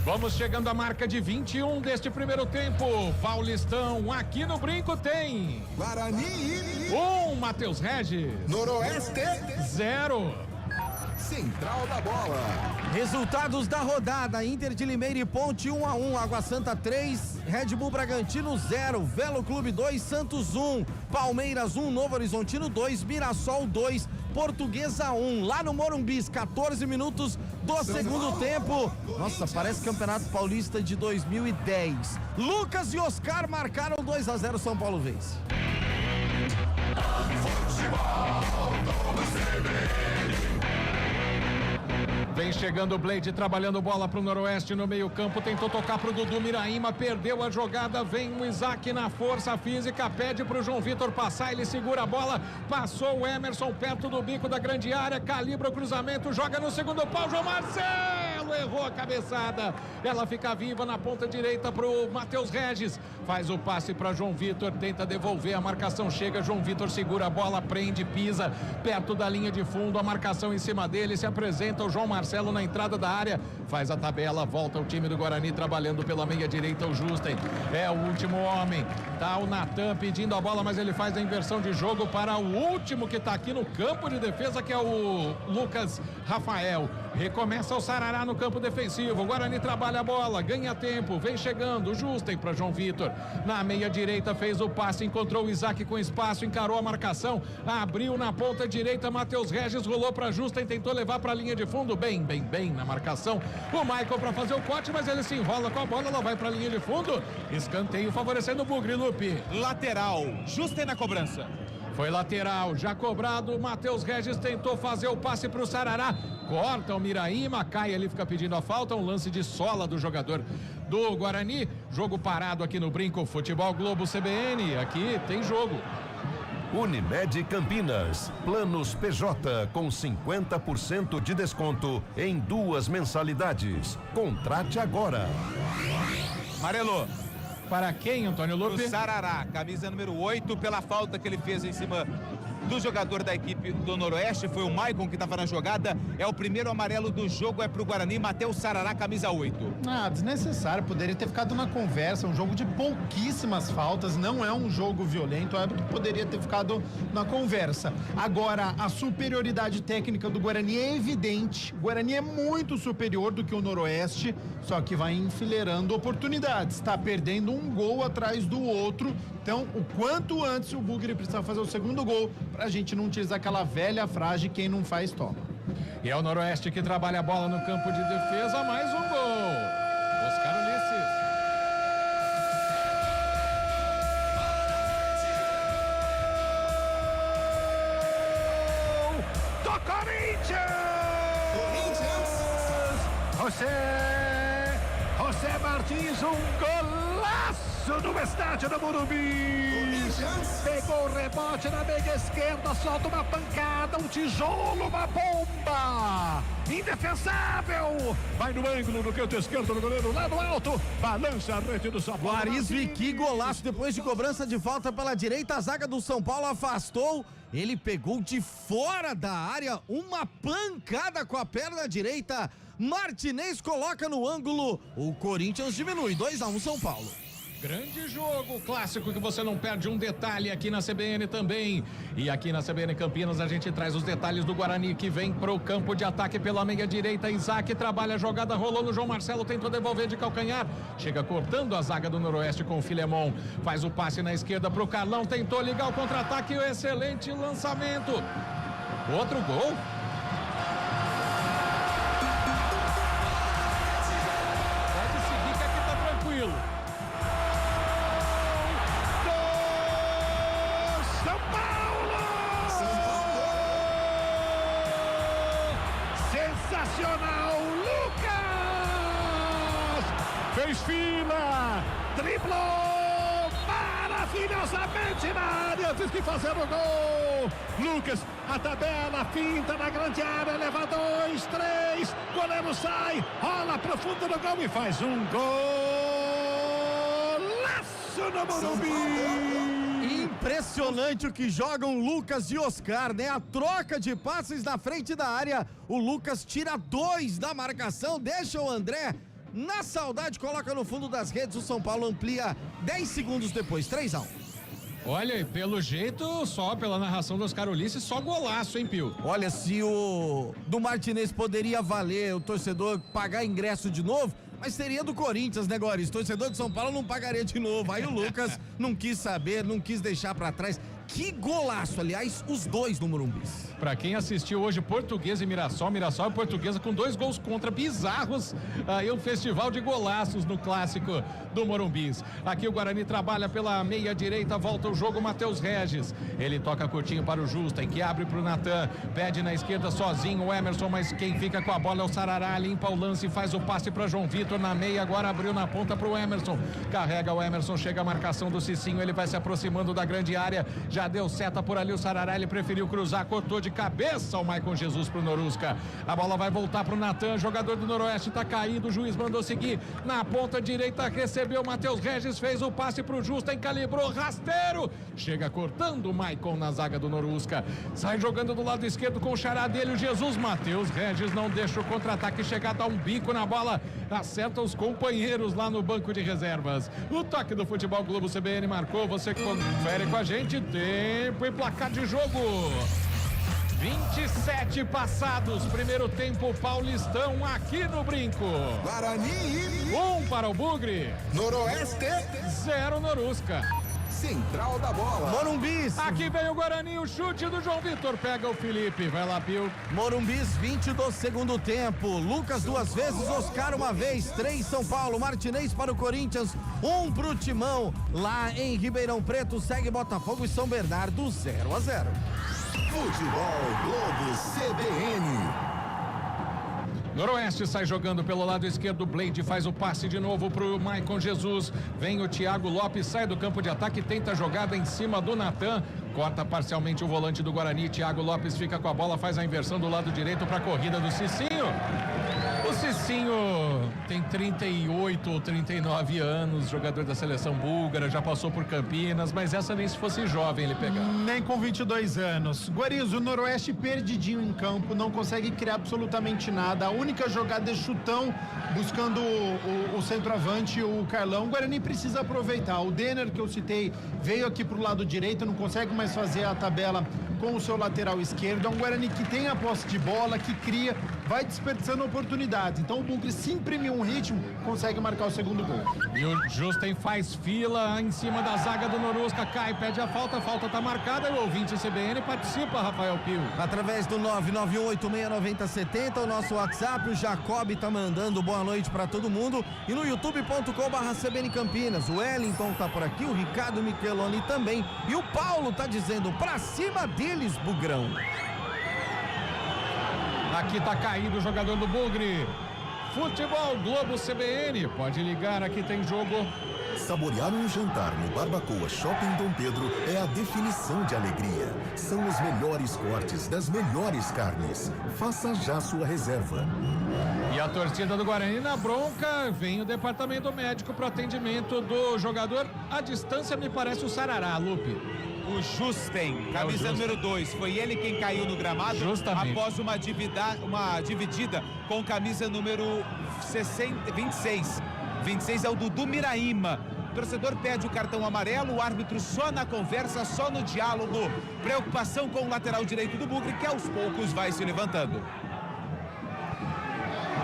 Vamos chegando à marca de 21 deste primeiro tempo. Paulistão, aqui no Brinco tem Guarani 1, Matheus Regis. Noroeste 0. Central da Bola. Resultados da rodada: Inter de Limeira e Ponte 1-1, Água Santa 3, Red Bull Bragantino 0, Velo Clube 2, Santos 1, Palmeiras 1, Novo Horizontino 2, Mirassol 2, Portuguesa 1. Lá no Morumbi, 14 minutos do segundo tempo. Nossa, parece Campeonato Paulista de 2010. Lucas e Oscar marcaram 2-0, São Paulo vence. Vem chegando o Blade, trabalhando bola pro Noroeste no meio campo, tentou tocar pro Dudu Miraíma, perdeu a jogada, vem o Isaac na força física, pede pro João Vitor passar, ele segura a bola, passou o Emerson perto do bico da grande área, calibra o cruzamento, joga no segundo pau, João Marcelo errou a cabeçada, ela fica viva na ponta direita pro Matheus Regis, faz o passe para João Vitor, tenta devolver, a marcação chega, João Vitor segura a bola, prende, pisa perto da linha de fundo, a marcação em cima dele, se apresenta o João Marcelo na entrada da área, faz a tabela, volta o time do Guarani trabalhando pela meia direita, o Justen é o último homem, tá o Natan pedindo a bola, mas ele faz a inversão de jogo para o último que tá aqui no campo de defesa, que é o Lucas Rafael. Recomeça o Sarará no campo defensivo, o Guarani trabalha a bola, ganha tempo, vem chegando o Justen para João Vitor, na meia direita fez o passe, encontrou o Isaac com espaço, encarou a marcação, abriu na ponta direita, Matheus Regis rolou para Justen, tentou levar para a linha de fundo, bem na marcação, o Michael para fazer o corte, mas ele se enrola com a bola, ela vai para a linha de fundo, escanteio favorecendo o Bugre, Lupe. Lateral, Justen na cobrança. Foi lateral, já cobrado, o Matheus Regis tentou fazer o passe pro Sarará, corta o Miraíma, cai ali, fica pedindo a falta, um lance de sola do jogador do Guarani, jogo parado aqui no Brinco Futebol Globo CBN, aqui tem jogo. Unimed Campinas, planos PJ com 50% de desconto em 2 mensalidades. Contrate agora. Amarelo. Para quem, Antônio Lupe? O Sarará, camisa número 8, pela falta que ele fez em cima do jogador da equipe do Noroeste, foi o Maicon que estava na jogada, é o primeiro amarelo do jogo, é pro Guarani, Matheus Sarará, camisa 8. Desnecessário, poderia ter ficado na conversa, um jogo de pouquíssimas faltas, não é um jogo violento, o árbitro poderia ter ficado na conversa. Agora, a superioridade técnica do Guarani é evidente, o Guarani é muito superior do que o Noroeste, só que vai enfileirando oportunidades, está perdendo um gol atrás do outro, então o quanto antes o Bugre precisa fazer o segundo gol, pra gente não utilizar aquela velha frase, quem não faz toma. E é o Noroeste que trabalha a bola no campo de defesa, mais um gol. Oscar Ulisses. Do Corinthians! José Martins, um golaço no estádio do Morumbi. Pegou o rebote na meia esquerda, solta uma pancada, um tijolo, uma bomba. Indefensável. Vai no ângulo, no canto esquerdo do goleiro, lá no alto. Balança a rede do São Paulo. Guarismo, que golaço. Depois de cobrança de falta pela direita, a zaga do São Paulo afastou. Ele pegou de fora da área uma pancada com a perna direita. Martinez coloca no ângulo. O Corinthians diminui 2-1 São Paulo. Grande jogo, clássico que você não perde um detalhe aqui na CBN também. E aqui na CBN Campinas a gente traz os detalhes do Guarani que vem pro campo de ataque pela meia direita. Isaac trabalha a jogada, rolou no João Marcelo, tentou devolver de calcanhar. Chega cortando a zaga do Noroeste com o Filemon. Faz o passe na esquerda pro Carlão, tentou ligar o contra-ataque, o excelente lançamento. Outro gol. Pode seguir que aqui tá tranquilo. Sensacional, Lucas! Fez fila, driblou maravilhosamente na área antes de fazer o gol. Lucas, a tabela, finta na grande área, leva 2, 3, goleiro sai, rola pro fundo do gol e faz um golaço no Morumbi. Impressionante o que jogam Lucas e Oscar, né? A troca de passes na frente da área. O Lucas tira 2 da marcação, deixa o André na saudade, coloca no fundo das redes. O São Paulo amplia 10 segundos depois, 3-1. Olha, e pelo jeito, só pela narração do Oscar Ulisses, só golaço, hein, Pio? Olha, se o do Martinez poderia valer o torcedor pagar ingresso de novo, mas seria do Corinthians, né, Góris? Torcedor de São Paulo não pagaria de novo. Aí o Lucas não quis saber, não quis deixar pra trás. Que golaço, aliás, os dois no Morumbis. Pra quem assistiu hoje Portuguesa e Mirassol e Portuguesa com 2 gols contra bizarros, aí um festival de golaços no clássico do Morumbis. Aqui o Guarani trabalha pela meia direita, volta o jogo, Matheus Regis. Ele toca curtinho para o Justa, que abre pro Natan, pede na esquerda sozinho o Emerson, mas quem fica com a bola é o Sarará, limpa o lance, faz o passe para João Vitor na meia, agora abriu na ponta pro Emerson. Carrega o Emerson, chega a marcação do Cicinho, ele vai se aproximando da grande área, já deu seta por ali o Sarará, ele preferiu cruzar, cortou de cabeça o Maicon Jesus pro Norusca. A bola vai voltar pro Natan, jogador do Noroeste tá caindo, o juiz mandou seguir na ponta direita, recebeu o Matheus Regis, fez o passe pro Justa, encalibrou, rasteiro, chega cortando o Maicon na zaga do Norusca, sai jogando do lado esquerdo com o xará dele, o Jesus. Matheus Regis não deixa o contra-ataque chegar, dá um bico na bola, acerta os companheiros lá no banco de reservas. O toque do Futebol Globo CBN marcou, você confere com a gente, tempo e placar de jogo. 27 passados, primeiro tempo Paulistão aqui no Brinco. Guarani 1 para o Bugre. Noroeste 0 Norusca. Central da Bola. Morumbis. Aqui vem o Guarani, o chute do João Vitor. Pega o Felipe. Vai lá, Pio. Morumbis, 20 do segundo tempo. Lucas 2 vezes, Oscar 1 vez. 3 São Paulo. Martinez para o Corinthians. 1 pro Timão. Lá em Ribeirão Preto, segue Botafogo e São Bernardo 0-0. Futebol Globo CBN. Noroeste sai jogando pelo lado esquerdo, Blade faz o passe de novo pro Maicon Jesus, vem o Thiago Lopes, sai do campo de ataque, tenta a jogada em cima do Natan, corta parcialmente o volante do Guarani, Thiago Lopes fica com a bola, faz a inversão do lado direito para a corrida do Cicinho. O Cicinho tem 38 ou 39 anos, jogador da seleção búlgara, já passou por Campinas, mas essa nem se fosse jovem ele pegava. Nem com 22 anos. Guarizo, o Noroeste perdidinho em campo, não consegue criar absolutamente nada. A única jogada é chutão, buscando o centroavante, o Carlão. O Guarani precisa aproveitar. O Denner, que eu citei, veio aqui pro lado direito, não consegue mais fazer a tabela com o seu lateral esquerdo. É um Guarani que tem a posse de bola, que cria, vai desperdiçando oportunidades. Então o Bugre, se imprimir um ritmo, consegue marcar o segundo gol. E o Justen faz fila em cima da zaga do Norusca, cai, pede a falta tá marcada, e o ouvinte CBN participa, Rafael Pio. Através do 991869070, o nosso WhatsApp, o Jacob tá mandando boa noite pra todo mundo, e no youtube.com/CBN Campinas, o Wellington tá por aqui, o Ricardo Micheloni também, e o Paulo tá dizendo, pra cima deles, Bugrão. Aqui tá caído o jogador do Bugre. Futebol Globo CBN, pode ligar, aqui tem jogo. Saborear um jantar no Barbacoa Shopping Dom Pedro é a definição de alegria. São os melhores cortes das melhores carnes. Faça já sua reserva. E a torcida do Guarani na bronca, vem o departamento médico para atendimento do jogador. À distância me parece o Sarará, Lupe. O Justen, camisa número 2, foi ele quem caiu no gramado. Justamente. Após uma dividida com camisa número 26. 26 é o Dudu Miraíma. O torcedor pede o cartão amarelo, o árbitro só na conversa, só no diálogo. Preocupação com o lateral direito do Bugre, que aos poucos vai se levantando.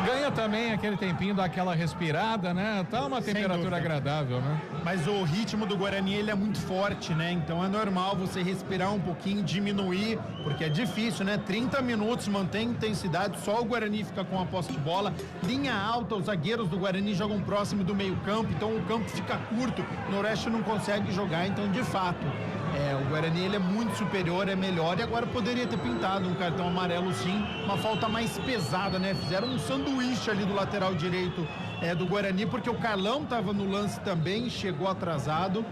Ganha também aquele tempinho daquela respirada, né? Tá uma temperatura agradável, né? Mas o ritmo do Guarani, ele é muito forte, né? Então é normal você respirar um pouquinho, diminuir, porque é difícil, né? 30 minutos, mantém intensidade, só o Guarani fica com a posse de bola. Linha alta, os zagueiros do Guarani jogam próximo do meio campo, então o campo fica curto, o Noroeste não consegue jogar, então de fato, o Guarani ele é muito superior, é melhor, e agora poderia ter pintado um cartão amarelo sim, uma falta mais pesada, né? Fizeram um sanduíche ali do lateral direito do Guarani, porque o Carlão estava no lance também, chegou atrasado.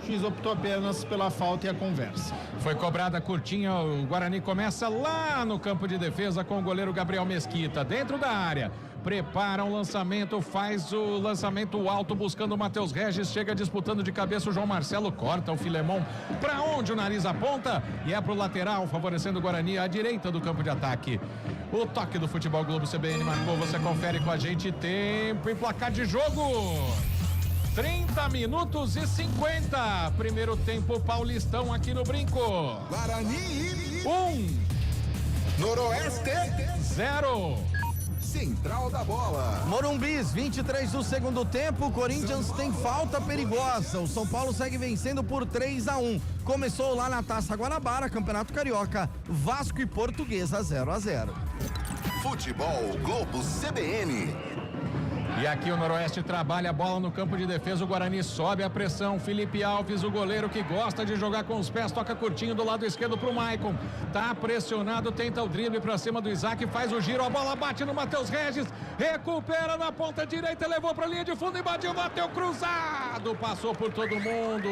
O juiz optou apenas pela falta e a conversa. Foi cobrada curtinha, o Guarani começa lá no campo de defesa com o goleiro Gabriel Mesquita, dentro da área. Prepara um lançamento, faz o lançamento alto buscando o Matheus Regis, chega disputando de cabeça o João Marcelo, corta o Filemon, pra onde o nariz aponta, e é pro lateral, favorecendo o Guarani à direita do campo de ataque. O toque do Futebol Globo CBN marcou, você confere com a gente, tempo e placar de jogo. 30 minutos e 50, primeiro tempo Paulistão aqui no Brinco. Guarani 1, Noroeste 0. Central da Bola. Morumbis, 23 do segundo tempo, o Corinthians tem falta perigosa, o São Paulo segue vencendo por 3-1. Começou lá na Taça Guanabara, Campeonato Carioca, Vasco e Portuguesa 0-0. Futebol Globo CBN. E aqui o Noroeste trabalha a bola no campo de defesa, o Guarani sobe a pressão, Felipe Alves, o goleiro que gosta de jogar com os pés, toca curtinho do lado esquerdo pro Maicon, tá pressionado, tenta o drible pra cima do Isaac, faz o giro, a bola bate no Matheus Regis, recupera na ponta direita, levou pra linha de fundo e bateu cruzado, passou por todo mundo,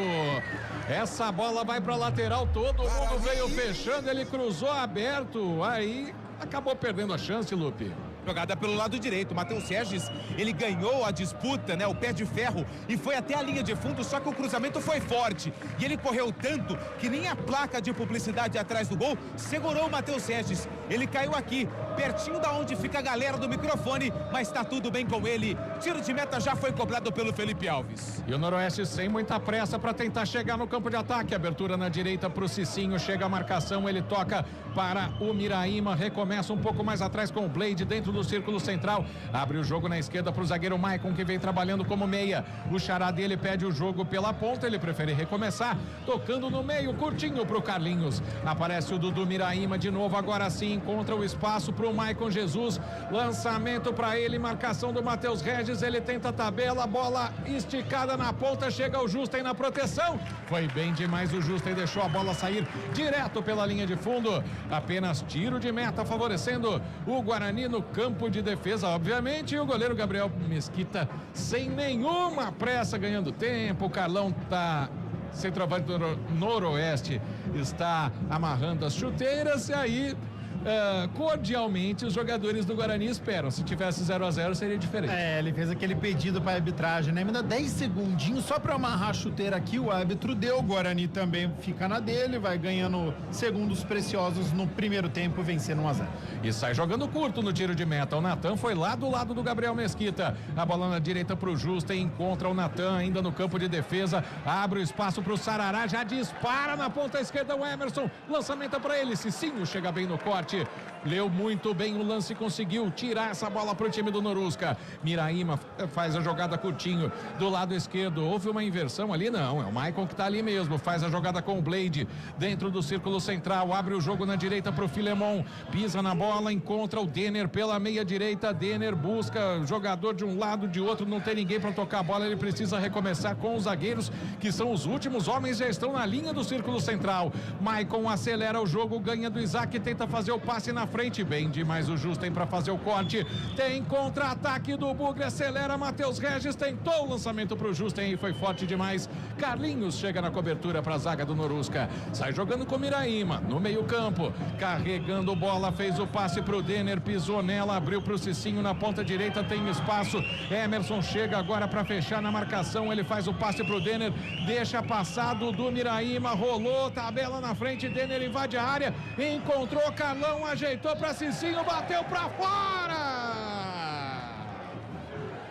essa bola vai pra lateral, todo mundo veio fechando, ele cruzou aberto, aí acabou perdendo a chance, Lupe. Jogada pelo lado direito, Matheus Regis, ele ganhou a disputa, né, o pé de ferro, e foi até a linha de fundo, só que o cruzamento foi forte, e ele correu tanto que nem a placa de publicidade atrás do gol segurou o Matheus Regis, ele caiu aqui, pertinho da onde fica a galera do microfone, mas tá tudo bem com ele. Tiro de meta já foi cobrado pelo Felipe Alves. E o Noroeste sem muita pressa para tentar chegar no campo de ataque. Abertura na direita pro Cicinho, chega a marcação, ele toca para o Miraíma, recomeça um pouco mais atrás com o Blade dentro do círculo central, abre o jogo na esquerda pro zagueiro Maicon, que vem trabalhando como meia. O xará dele pede o jogo pela ponta, ele prefere recomeçar, tocando no meio, curtinho pro Carlinhos. Aparece o Dudu Miraíma de novo, agora sim encontra o espaço pro Maicon Jesus, lançamento para ele, marcação do Matheus Regis, ele tenta a tabela, bola esticada na ponta, chega o Justen na proteção, foi bem demais o Justen, deixou a bola sair direto pela linha de fundo, apenas tiro de meta favorecendo o Guarani no campo de defesa, obviamente, e o goleiro Gabriel Mesquita sem nenhuma pressa, ganhando tempo. O Carlão tá centroavante do Noroeste, está amarrando as chuteiras e aí cordialmente os jogadores do Guarani esperam. Se tivesse 0-0 seria diferente. Ele fez aquele pedido para a arbitragem, né? Me dá 10 segundinhos só para amarrar a chuteira aqui. O árbitro deu, o Guarani também fica na dele, vai ganhando segundos preciosos no primeiro tempo, vencendo 1-0. E sai jogando curto no tiro de meta. O Natan foi lá do lado do Gabriel Mesquita. A bola na direita pro Justen, encontra o Natan ainda no campo de defesa, abre o espaço pro Sarará, já dispara na ponta esquerda o Emerson, lançamento para ele, Cicinho chega bem no corte. Leu muito bem o lance, conseguiu tirar essa bola pro time do Norusca. Miraíma faz a jogada curtinho do lado esquerdo. Houve uma inversão ali? Não, é o Maicon que tá ali mesmo. Faz a jogada com o Blade dentro do círculo central. Abre o jogo na direita pro Filemon. Pisa na bola, encontra o Denner pela meia direita. Denner busca jogador de um lado, de outro. Não tem ninguém para tocar a bola. Ele precisa recomeçar com os zagueiros, que são os últimos homens, já estão na linha do círculo central. Maicon acelera o jogo, ganha do Isaac, tenta fazer o passe na frente, bem demais o Justen para fazer o corte, tem contra-ataque do Bugre, acelera, Matheus Regis tentou o lançamento pro Justen e foi forte demais. Carlinhos chega na cobertura para a zaga do Norusca, sai jogando com Miraíma no meio campo, carregando bola, fez o passe pro Denner, pisou nela, abriu pro Cicinho na ponta direita, tem espaço, Emerson chega agora para fechar na marcação, ele faz o passe pro Denner, deixa passado do Miraíma, rolou, tabela na frente, Denner invade a área, encontrou Carlão, ajeitou para Cicinho, bateu para fora.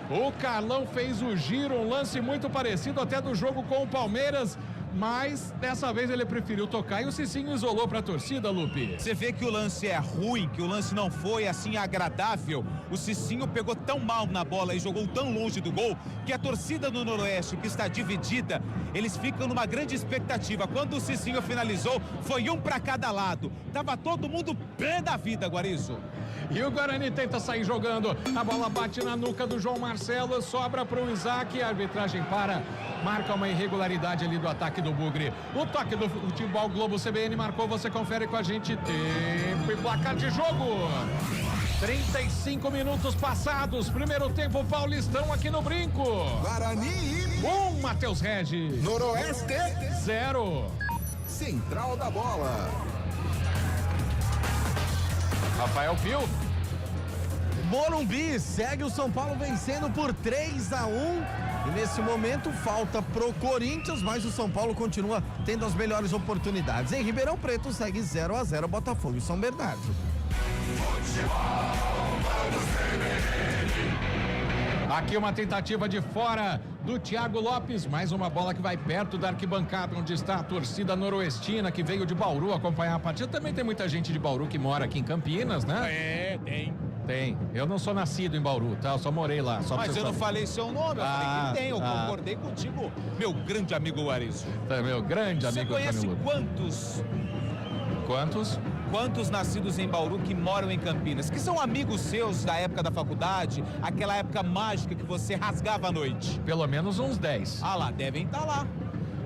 O Carlão fez o giro, um lance muito parecido até do jogo com o Palmeiras, mas dessa vez ele preferiu tocar e o Cicinho isolou para a torcida, Lupe. Você vê que o lance é ruim, que o lance não foi assim agradável. O Cicinho pegou tão mal na bola e jogou tão longe do gol que a torcida do Noroeste, que está dividida, eles ficam numa grande expectativa. Quando o Cicinho finalizou, foi um para cada lado. Tava todo mundo pé da vida, Guarizo. E o Guarani tenta sair jogando, a bola bate na nuca do João Marcelo, sobra para o Isaac, a arbitragem marca uma irregularidade ali do ataque do Bugre. O toque do Futebol Globo CBN marcou, você confere com a gente, tempo e placar de jogo. 35 minutos passados, primeiro tempo Paulistão aqui no Brinco. Guarani 1, Matheus Regis. Noroeste 0. Central da bola. Rafael Pio. Morumbi segue o São Paulo vencendo por 3-1 e nesse momento falta pro Corinthians, mas o São Paulo continua tendo as melhores oportunidades. Em Ribeirão Preto segue 0-0 Botafogo e São Bernardo. Aqui uma tentativa de fora do Thiago Lopes, mais uma bola que vai perto da arquibancada onde está a torcida noroestina que veio de Bauru acompanhar a partida. Também tem muita gente de Bauru que mora aqui em Campinas, né? Tem. Eu não sou nascido em Bauru, tá? Eu só morei lá. Mas eu não falei seu nome, eu falei que tem. Eu concordei contigo, meu grande amigo Guarizo. Meu grande amigo. Você conhece Quantos nascidos em Bauru que moram em Campinas, que são amigos seus da época da faculdade, aquela época mágica que você rasgava a noite? Pelo menos uns 10. Ah lá, devem estar lá.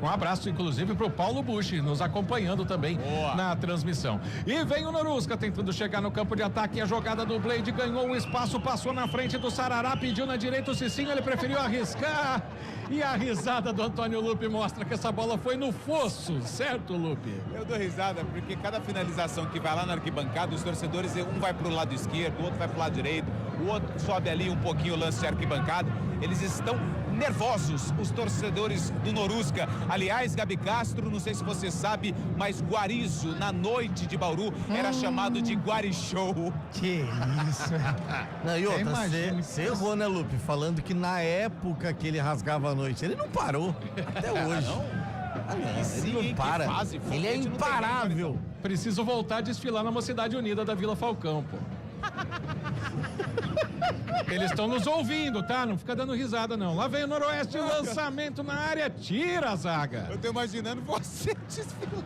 Um abraço, inclusive, pro Paulo Busch, nos acompanhando também na transmissão. E vem o Norusca tentando chegar no campo de ataque. A jogada do Blade ganhou um espaço, passou na frente do Sarará, pediu na direita o Cicinho, ele preferiu arriscar. E a risada do Antônio Lupe mostra que essa bola foi no fosso, certo, Lupe? Eu dou risada porque cada finalização que vai lá na arquibancada, os torcedores, um vai pro lado esquerdo, o outro vai pro lado direito, o outro sobe ali um pouquinho o lance de arquibancada. Eles estão nervosos os torcedores do Norusca. Aliás, Gabi Castro, não sei se você sabe, mas Guarizo, na noite de Bauru, era chamado de Guarichou. Que isso. Não, e outra, você errou, né, Lupe? Falando que na época que ele rasgava a noite, ele não parou. Até hoje. Ele não para. Ele é imparável. Preciso voltar a desfilar na Mocidade Unida da Vila Falcão, pô. Eles estão nos ouvindo, tá? Não fica dando risada, não. Lá vem o Noroeste, lançamento na área, tira a zaga. Eu tô imaginando você desfilando.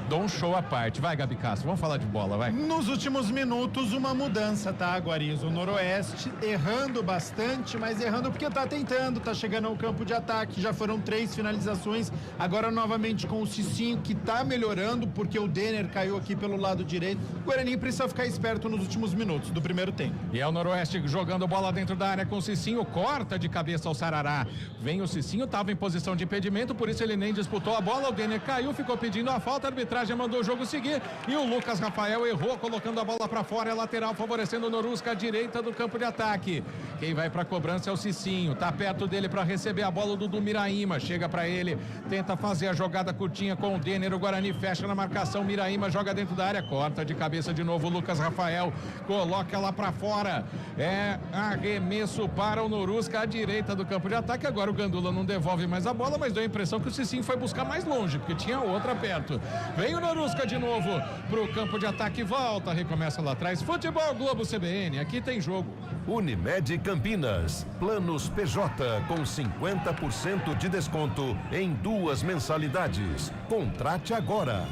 Dou um show à parte. Vai, Gabi Castro, vamos falar de bola, vai. Nos últimos minutos, uma mudança, tá, Guarizo? O Noroeste errando bastante, mas errando porque tá tentando, tá chegando ao campo de ataque. Já foram 3 finalizações. Agora novamente com o Cicinho, que tá melhorando, porque o Denner caiu aqui pelo lado direito. O Guarani precisa ficar esperto nos últimos minutos do primeiro tempo. E é o Noroeste jogando bola dentro da área com o Cicinho, corta de cabeça ao Sarará. Vem o Cicinho, tava em posição de impedimento, por isso ele nem disputou a bola. O Denner caiu, ficou pedindo a falta, a arbitragem mandou o jogo seguir e o Lucas Rafael errou, colocando a bola para fora, é lateral, favorecendo o Norusca à direita do campo de ataque. Quem vai para a cobrança é o Cicinho, tá perto dele para receber a bola, o Dudu Miraíma chega para ele, tenta fazer a jogada curtinha com o Denner, o Guarani fecha na marcação, Miraíma joga dentro da área, corta de cabeça de novo o Lucas Rafael, coloca lá para fora, é arremesso para o Norusca à direita do campo de ataque. Agora o Gandula não devolve mais a bola, mas deu a impressão que o Cicinho foi buscar mais longe, porque tinha outra perto. Vem o Norusca de novo pro campo de ataque, volta, recomeça lá atrás. Futebol Globo CBN, aqui tem jogo. Unimed Campinas, planos PJ com 50% de desconto em 2 mensalidades. Contrate agora.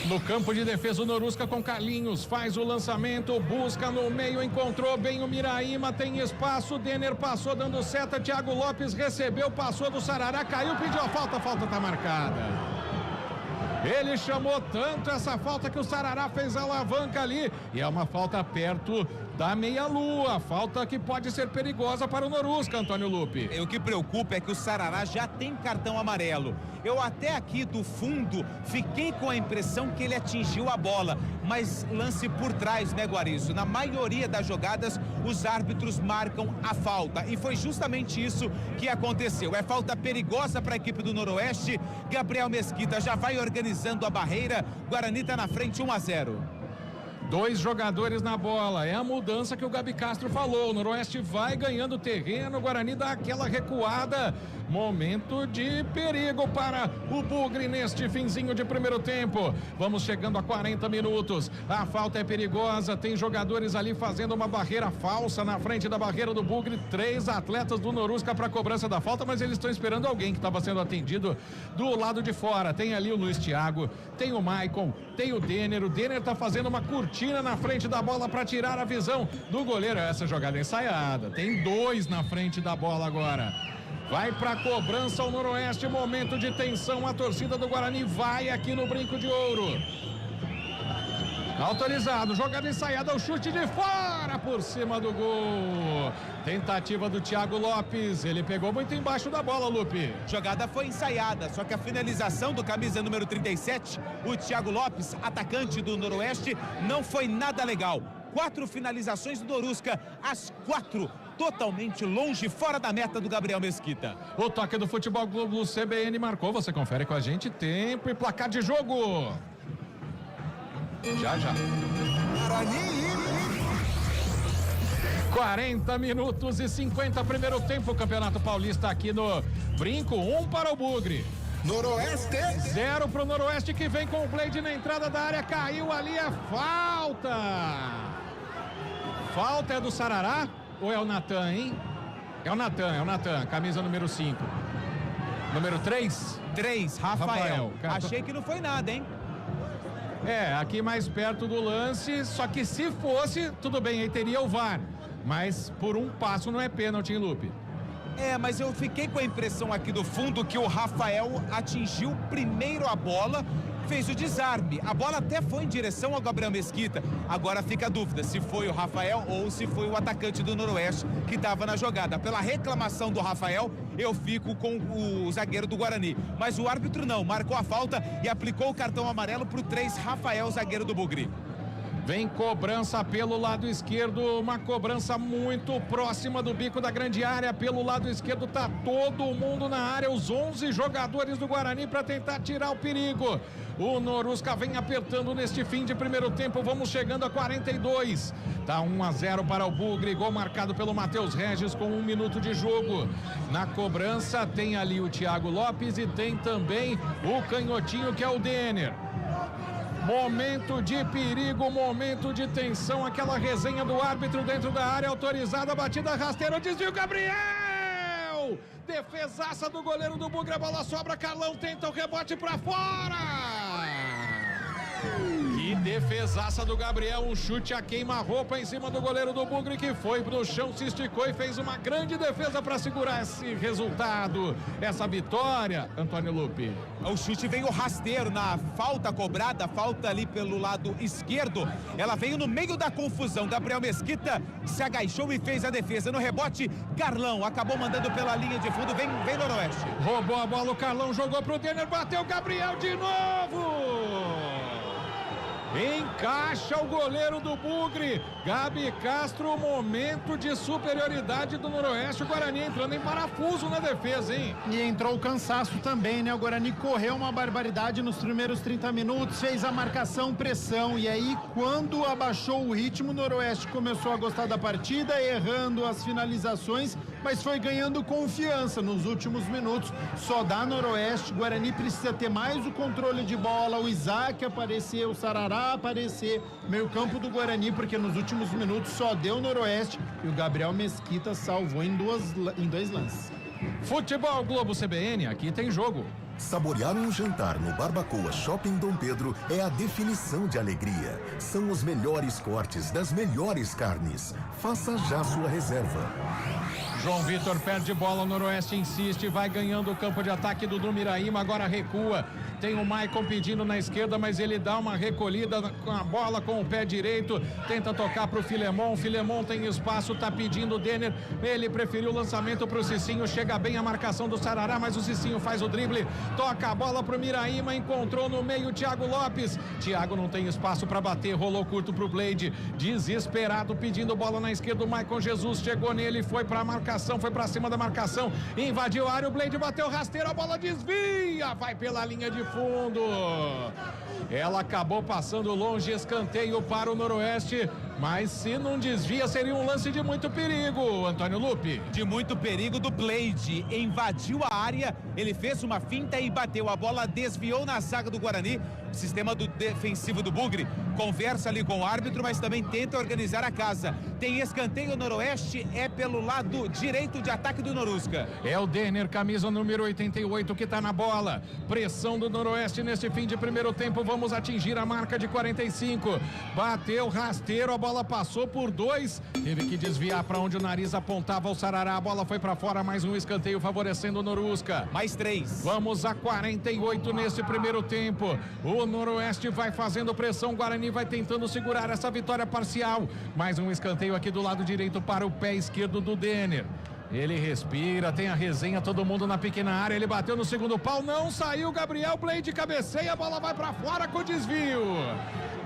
No campo de defesa, o Norusca com Carlinhos, faz o lançamento, busca no meio, encontrou bem o Miraíma, tem espaço, Denner passou dando seta, Thiago Lopes recebeu, passou do Sarará, caiu, pediu a falta tá marcada. Ele chamou tanto essa falta que o Sarará fez a alavanca ali. E é uma falta perto da meia-lua. Falta que pode ser perigosa para o Norusca, Antônio Lupe. O que preocupa é que o Sarará já tem cartão amarelo. Eu até aqui do fundo fiquei com a impressão que ele atingiu a bola. Mas lance por trás, né, Guarizo? Na maioria das jogadas, os árbitros marcam a falta. E foi justamente isso que aconteceu. É falta perigosa para a equipe do Noroeste. Gabriel Mesquita já vai organizando a barreira. Guarani está na frente 1-0. 2 jogadores na bola, é a mudança que o Gabi Castro falou. O Noroeste vai ganhando terreno, o Guarani dá aquela recuada. Momento de perigo para o Bugre neste finzinho de primeiro tempo. Vamos chegando a 40 minutos. A falta é perigosa, tem jogadores ali fazendo uma barreira falsa na frente da barreira do Bugre. 3 atletas do Norusca para cobrança da falta, mas eles estão esperando alguém que estava sendo atendido do lado de fora. Tem ali o Luiz Thiago, tem o Maicon, tem o Denner. O Denner está fazendo uma curtina na frente da bola para tirar a visão do goleiro. Essa jogada é ensaiada. Tem 2 na frente da bola agora. Vai para cobrança o Noroeste, momento de tensão, a torcida do Guarani vai aqui no Brinco de Ouro. Autorizado, jogada ensaiada, o chute de fora por cima do gol. Tentativa do Thiago Lopes, ele pegou muito embaixo da bola, Lupe. Jogada foi ensaiada, só que a finalização do camisa número 37, o Thiago Lopes, atacante do Noroeste, não foi nada legal. 4 finalizações do Norusca, as 4 totalmente longe, fora da meta do Gabriel Mesquita. O toque do Futebol Globo CBN marcou, você confere com a gente, tempo e placar de jogo. Já. 40 minutos e 50 primeiro tempo, Campeonato Paulista aqui no Brinco, 1 para o Bugre. Noroeste. 0 para o Noroeste, que vem com o Blade na entrada da área, caiu ali, é falta. Falta é do Sarará ou é o Natan, hein? É o Natan, camisa número 5. Número 3? 3, Rafael. Achei que não foi nada, hein? É, aqui mais perto do lance, só que se fosse, tudo bem, aí teria o VAR. Mas por um passo não é pênalti, hein, Lupe? É, mas eu fiquei com a impressão aqui do fundo que o Rafael atingiu primeiro a bola, fez o desarme. A bola até foi em direção ao Gabriel Mesquita. Agora fica a dúvida se foi o Rafael ou se foi o atacante do Noroeste que estava na jogada. Pela reclamação do Rafael, eu fico com o zagueiro do Guarani. Mas o árbitro não, marcou a falta e aplicou o cartão amarelo para o 3, Rafael, zagueiro do Bugre. Vem cobrança pelo lado esquerdo, uma cobrança muito próxima do bico da grande área. Pelo lado esquerdo tá todo mundo na área, os 11 jogadores do Guarani para tentar tirar o perigo. O Norusca vem apertando neste fim de primeiro tempo, vamos chegando a 42. Tá 1-0 para o Bugre, gol marcado pelo Matheus Regis com 1 minuto de jogo. Na cobrança tem ali o Thiago Lopes e tem também o canhotinho que é o Denner. Momento de perigo, momento de tensão, aquela resenha do árbitro dentro da área, autorizada, batida rasteira, desvio, Gabriel! Defesaça do goleiro do Bugre, a bola sobra, Carlão tenta o rebote pra fora! Que defesaça do Gabriel, um chute a queima-roupa em cima do goleiro do Bugre, que foi no chão, se esticou e fez uma grande defesa para segurar esse resultado, essa vitória, Antônio Lupe. O chute veio rasteiro na falta cobrada, falta ali pelo lado esquerdo, ela veio no meio da confusão, Gabriel Mesquita se agachou e fez a defesa, no rebote, Carlão acabou mandando pela linha de fundo, vem Noroeste. Roubou a bola, o Carlão jogou pro Denner, bateu Gabriel de novo! Encaixa o goleiro do Bugre, Gabi Castro, momento de superioridade do Noroeste, o Guarani entrando em parafuso na defesa, hein? E entrou o cansaço também, né? O Guarani correu uma barbaridade nos primeiros 30 minutos, fez a marcação, pressão, e aí quando abaixou o ritmo, o Noroeste começou a gostar da partida, errando as finalizações, mas foi ganhando confiança nos últimos minutos. Só dá Noroeste, o Guarani precisa ter mais o controle de bola, o Isaac aparecer, o Sarará aparecer, meio campo do Guarani, porque nos últimos minutos só deu Noroeste e o Gabriel Mesquita salvou em dois lances. Futebol Globo CBN, aqui tem jogo. Saborear um jantar no Barbacoa Shopping Dom Pedro é a definição de alegria. São os melhores cortes das melhores carnes. Faça já sua reserva. João Vitor perde bola, o Noroeste insiste, vai ganhando o campo de ataque do Miraíma, agora recua. Tem o Maicon pedindo na esquerda, mas ele dá uma recolhida com a bola com o pé direito, tenta tocar pro Filemon, Filemon tem espaço, tá pedindo o Denner, ele preferiu o lançamento pro Cicinho, chega bem a marcação do Sarará, mas o Cicinho faz o drible, toca a bola pro Miraíma, encontrou no meio o Thiago Lopes, Thiago não tem espaço para bater, rolou curto pro Blade, desesperado pedindo bola na esquerda, o Maicon Jesus chegou nele, foi pra marcação, foi pra cima da marcação, invadiu a área, o Blade bateu rasteiro, a bola desvia, vai pela linha de fundo, ela acabou passando longe, escanteio para o Noroeste, mas se não desvia seria um lance de muito perigo, Antônio Lupe. De muito perigo do Blade, invadiu a área, ele fez uma finta e bateu, a bola desviou na zaga do Guarani, sistema do defensivo do Bugre, conversa ali com o árbitro, mas também tenta organizar a casa, tem escanteio Noroeste, é pelo lado direito de ataque do Norusca. É o Denner, camisa número 88 que tá na bola, pressão do Noroeste neste fim de primeiro tempo, vamos atingir a marca de 45, bateu rasteiro, a bola passou por 2, teve que desviar para onde o nariz apontava o Sarará, a bola foi para fora, mais um escanteio favorecendo o Norusca. Mais 3. Vamos a 48 nesse primeiro tempo, o Noroeste vai fazendo pressão, o Guarani vai tentando segurar essa vitória parcial, mais um escanteio aqui do lado direito para o pé esquerdo do Denner. Ele respira, tem a resenha, todo mundo na pequena área, ele bateu no segundo pau, não saiu, Gabriel, Blade cabeceia, a bola vai pra fora com desvio.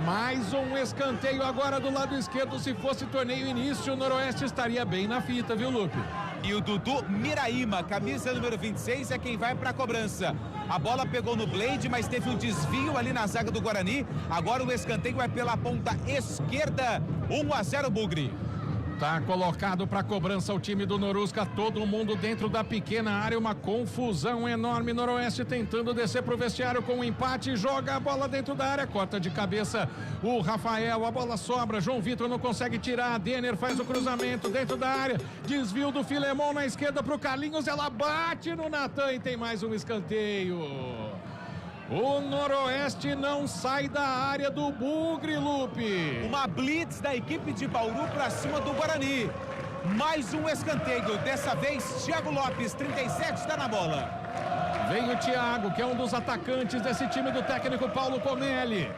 Mais um escanteio agora do lado esquerdo, se fosse torneio início, o Noroeste estaria bem na fita, viu, Lupe? E o Dudu Miraíma, camisa número 26, é quem vai pra cobrança. A bola pegou no Blade, mas teve um desvio ali na zaga do Guarani, agora o escanteio é pela ponta esquerda, 1-0 Bugre. Tá colocado para cobrança o time do Norusca, todo mundo dentro da pequena área, uma confusão enorme, Noroeste tentando descer pro vestiário com um empate, joga a bola dentro da área, corta de cabeça o Rafael, a bola sobra, João Vitor não consegue tirar, Denner faz o cruzamento dentro da área, desvio do Filemon na esquerda pro Carlinhos, ela bate no Natan e tem mais um escanteio. O Noroeste não sai da área do Bugre, Lupe. Uma blitz da equipe de Bauru para cima do Guarani. Mais um escanteio, dessa vez Thiago Lopes, 37, está na bola. Vem o Thiago, que é um dos atacantes desse time do técnico Paulo Comelli.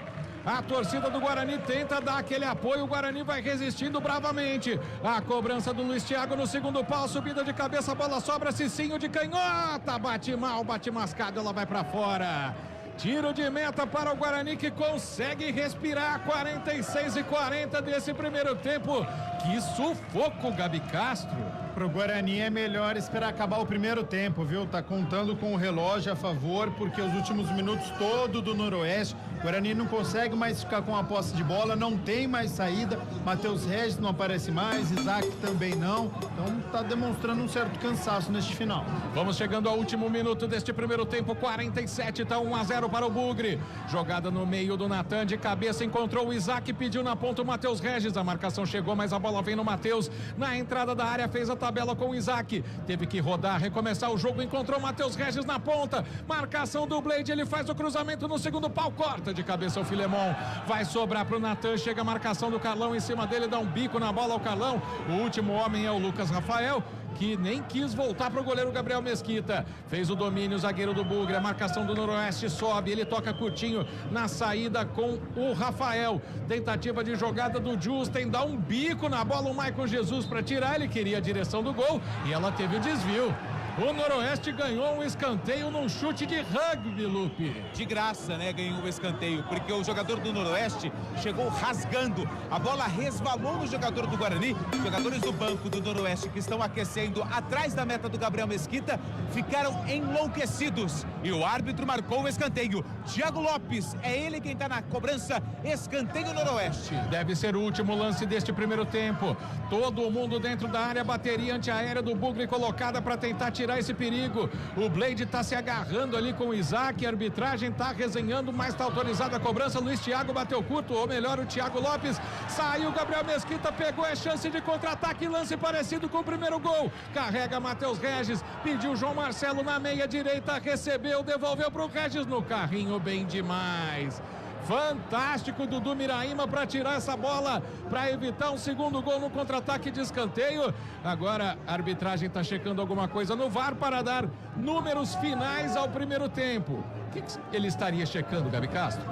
A torcida do Guarani tenta dar aquele apoio, o Guarani vai resistindo bravamente. A cobrança do Luiz Thiago no segundo pau, subida de cabeça, a bola sobra, Cicinho de canhota, bate mal, bate mascado, ela vai pra fora. Tiro de meta para o Guarani, que consegue respirar. 46-40 desse primeiro tempo. Que sufoco, Gabi Castro. Pro Guarani é melhor esperar acabar o primeiro tempo, viu? Tá contando com o relógio a favor, porque os últimos minutos todo do Noroeste, o Guarani não consegue mais ficar com a posse de bola, não tem mais saída. Matheus Regis não aparece mais, Isaac também não. Então tá demonstrando um certo cansaço neste final. Vamos chegando ao último minuto deste primeiro tempo, 47, tá 1-0 para o Bugre. Jogada no meio do Natan, de cabeça, encontrou o Isaac, pediu na ponta o Matheus Regis. A marcação chegou, mas a bola vem no Matheus. Na entrada da área, fez a tabela com o Isaac. Teve que rodar, recomeçar o jogo, encontrou o Matheus Regis na ponta. Marcação do Blade, ele faz o cruzamento no segundo pau, corta de cabeça o Filemon. Vai sobrar pro Natan, chega a marcação do Carlão em cima dele, dá um bico na bola ao Carlão. O último homem é o Lucas Rafael, que nem quis voltar pro goleiro Gabriel Mesquita. Fez o domínio, o zagueiro do Bugre. A marcação do Noroeste sobe, ele toca curtinho na saída com o Rafael. Tentativa de jogada do Justen, dá um bico na bola o Maicon Jesus para tirar. Ele queria a direção do gol e ela teve o desvio. O Noroeste ganhou um escanteio num chute de rugby, Lupe. De graça, né? Ganhou um escanteio, porque o jogador do Noroeste chegou rasgando. A bola resvalou no jogador do Guarani. Jogadores do banco do Noroeste que estão aquecendo atrás da meta do Gabriel Mesquita ficaram enlouquecidos. E o árbitro marcou o escanteio. Thiago Lopes, é ele quem está na cobrança. Escanteio Noroeste. Deve ser o último lance deste primeiro tempo. Todo mundo dentro da área, bateria antiaérea do Bugre colocada para tentar tirar esse perigo. O Blade tá se agarrando ali com o Isaac, a arbitragem tá resenhando, mas tá autorizada a cobrança. Luiz Thiago bateu curto, ou melhor, o Thiago Lopes. Saiu, Gabriel Mesquita pegou, é chance de contra-ataque, lance parecido com o primeiro gol. Carrega Matheus Regis, pediu João Marcelo na meia direita, recebeu, devolveu pro Regis no carrinho, bem demais. Fantástico Dudu Miraíma para tirar essa bola, para evitar um segundo gol no contra-ataque de escanteio. Agora a arbitragem está checando alguma coisa no VAR para dar números finais ao primeiro tempo. O que ele estaria checando, Gabi Castro?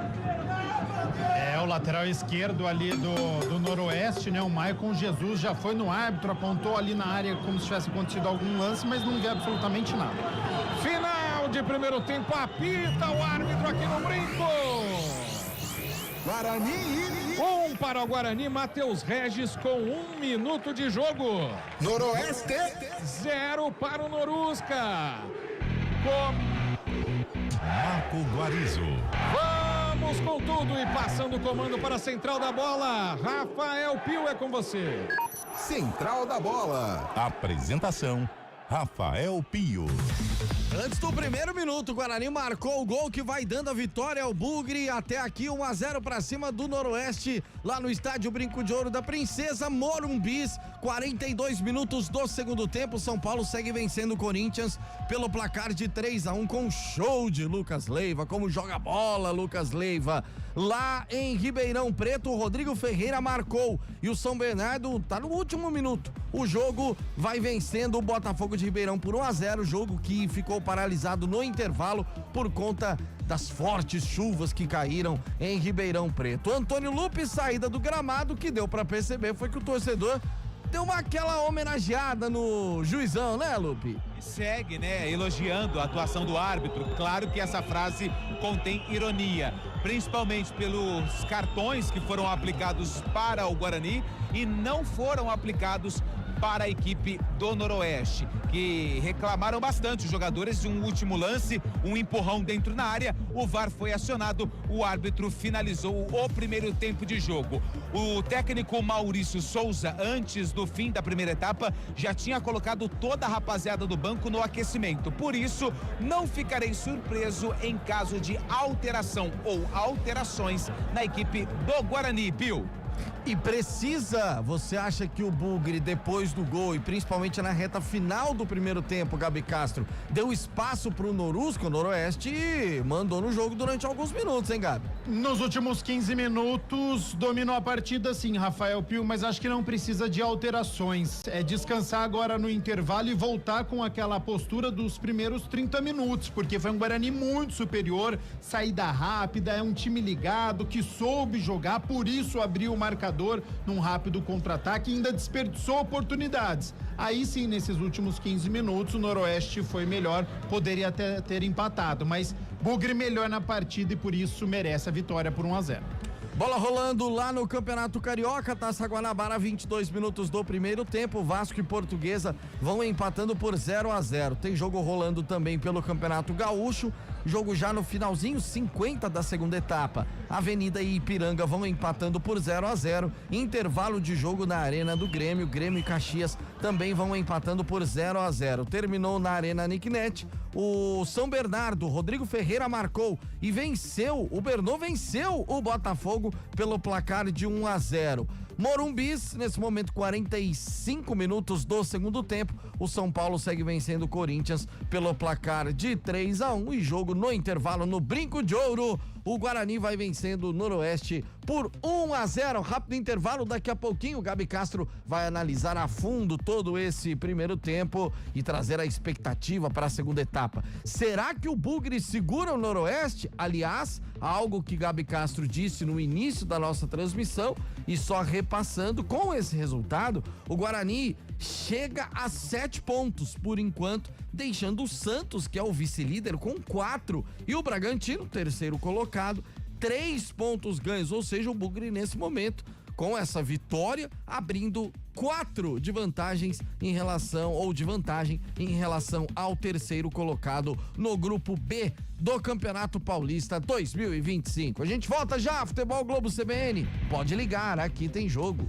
É o lateral esquerdo ali do Noroeste, né? O Maicon Jesus já foi no árbitro, apontou ali na área como se tivesse acontecido algum lance, mas não vê absolutamente nada. Final de primeiro tempo, apita o árbitro aqui no Brinco. Guarani. 1 para o Guarani, Matheus Regis com 1 minuto de jogo. Noroeste. 0 para o Norusca. Marco Guarizo. Vamos com tudo e passando o comando para a central da bola. Rafael Pio, é com você. Central da bola. Apresentação: Rafael Pio. Antes do primeiro minuto, o Guarani marcou o gol que vai dando a vitória ao Bugre. Até aqui 1-0 para cima do Noroeste, lá no estádio Brinco de Ouro da Princesa, Morumbis. 42 minutos do segundo tempo, São Paulo segue vencendo o Corinthians pelo placar de 3-1 com show de Lucas Leiva. Como joga bola Lucas Leiva. Lá em Ribeirão Preto, o Rodrigo Ferreira marcou e o São Bernardo tá no último minuto. O jogo vai vencendo o Botafogo de Ribeirão por 1-0, jogo que ficou paralisado no intervalo por conta das fortes chuvas que caíram em Ribeirão Preto. Antônio Lupe, saída do gramado, que deu para perceber foi que o torcedor deu aquela homenageada no juizão, né, Lupe? E segue, né, elogiando a atuação do árbitro. Claro que essa frase contém ironia, principalmente pelos cartões que foram aplicados para o Guarani e não foram aplicados para a equipe do Noroeste, que reclamaram bastante os jogadores de um último lance, um empurrão dentro na área. O VAR foi acionado, o árbitro finalizou o primeiro tempo de jogo. O técnico Maurício Souza, antes do fim da primeira etapa, já tinha colocado toda a rapaziada do banco no aquecimento. Por isso, não ficarei surpreso em caso de alteração ou alterações na equipe do Guarani, Pio. E precisa, você acha que o Bugre, depois do gol e principalmente na reta final do primeiro tempo, Gabi Castro, deu espaço pro Norusca? O Noroeste mandou no jogo durante alguns minutos, hein, Gabi? Nos últimos 15 minutos, dominou a partida sim, Rafael Pio, mas acho que não precisa de alterações. É descansar agora no intervalo e voltar com aquela postura dos primeiros 30 minutos, porque foi um Guarani muito superior, saída rápida, é um time ligado, que soube jogar, por isso abriu o marcador num rápido contra-ataque e ainda desperdiçou oportunidades. Aí sim, nesses últimos 15 minutos, o Noroeste foi melhor, poderia até ter empatado, mas Bugre melhor na partida e por isso merece a vitória por 1-0. Bola rolando lá no Campeonato Carioca, Taça Guanabara, 22 minutos do primeiro tempo. Vasco e Portuguesa vão empatando por 0-0. Tem jogo rolando também pelo Campeonato Gaúcho, jogo já no finalzinho, 50 da segunda etapa. Avenida e Ipiranga vão empatando por 0-0. Intervalo de jogo na Arena do Grêmio. Grêmio e Caxias também vão empatando por 0-0. Terminou na Arena Nicknet. O São Bernardo, Rodrigo Ferreira marcou e venceu. O Bernô venceu o Botafogo pelo placar de 1-0. Morumbis, nesse momento 45 minutos do segundo tempo, o São Paulo segue vencendo o Corinthians pelo placar de 3-1 e jogo no intervalo no Brinco de Ouro. O Guarani vai vencendo o Noroeste por 1-0. Rápido intervalo, daqui a pouquinho o Gabi Castro vai analisar a fundo todo esse primeiro tempo e trazer a expectativa para a segunda etapa. Será que o Bugre segura o Noroeste? Aliás, algo que Gabi Castro disse no início da nossa transmissão, e só repassando, com esse resultado, o Guarani chega a 7 pontos por enquanto, deixando o Santos, que é o vice-líder, com 4, e o Bragantino, terceiro colocado, 3 pontos ganhos, ou seja, o Bugre nesse momento, com essa vitória, abrindo 4 de vantagens em relação ao terceiro colocado no grupo B do Campeonato Paulista 2025. A gente volta já, Futebol Globo CBN. Pode ligar, aqui tem jogo.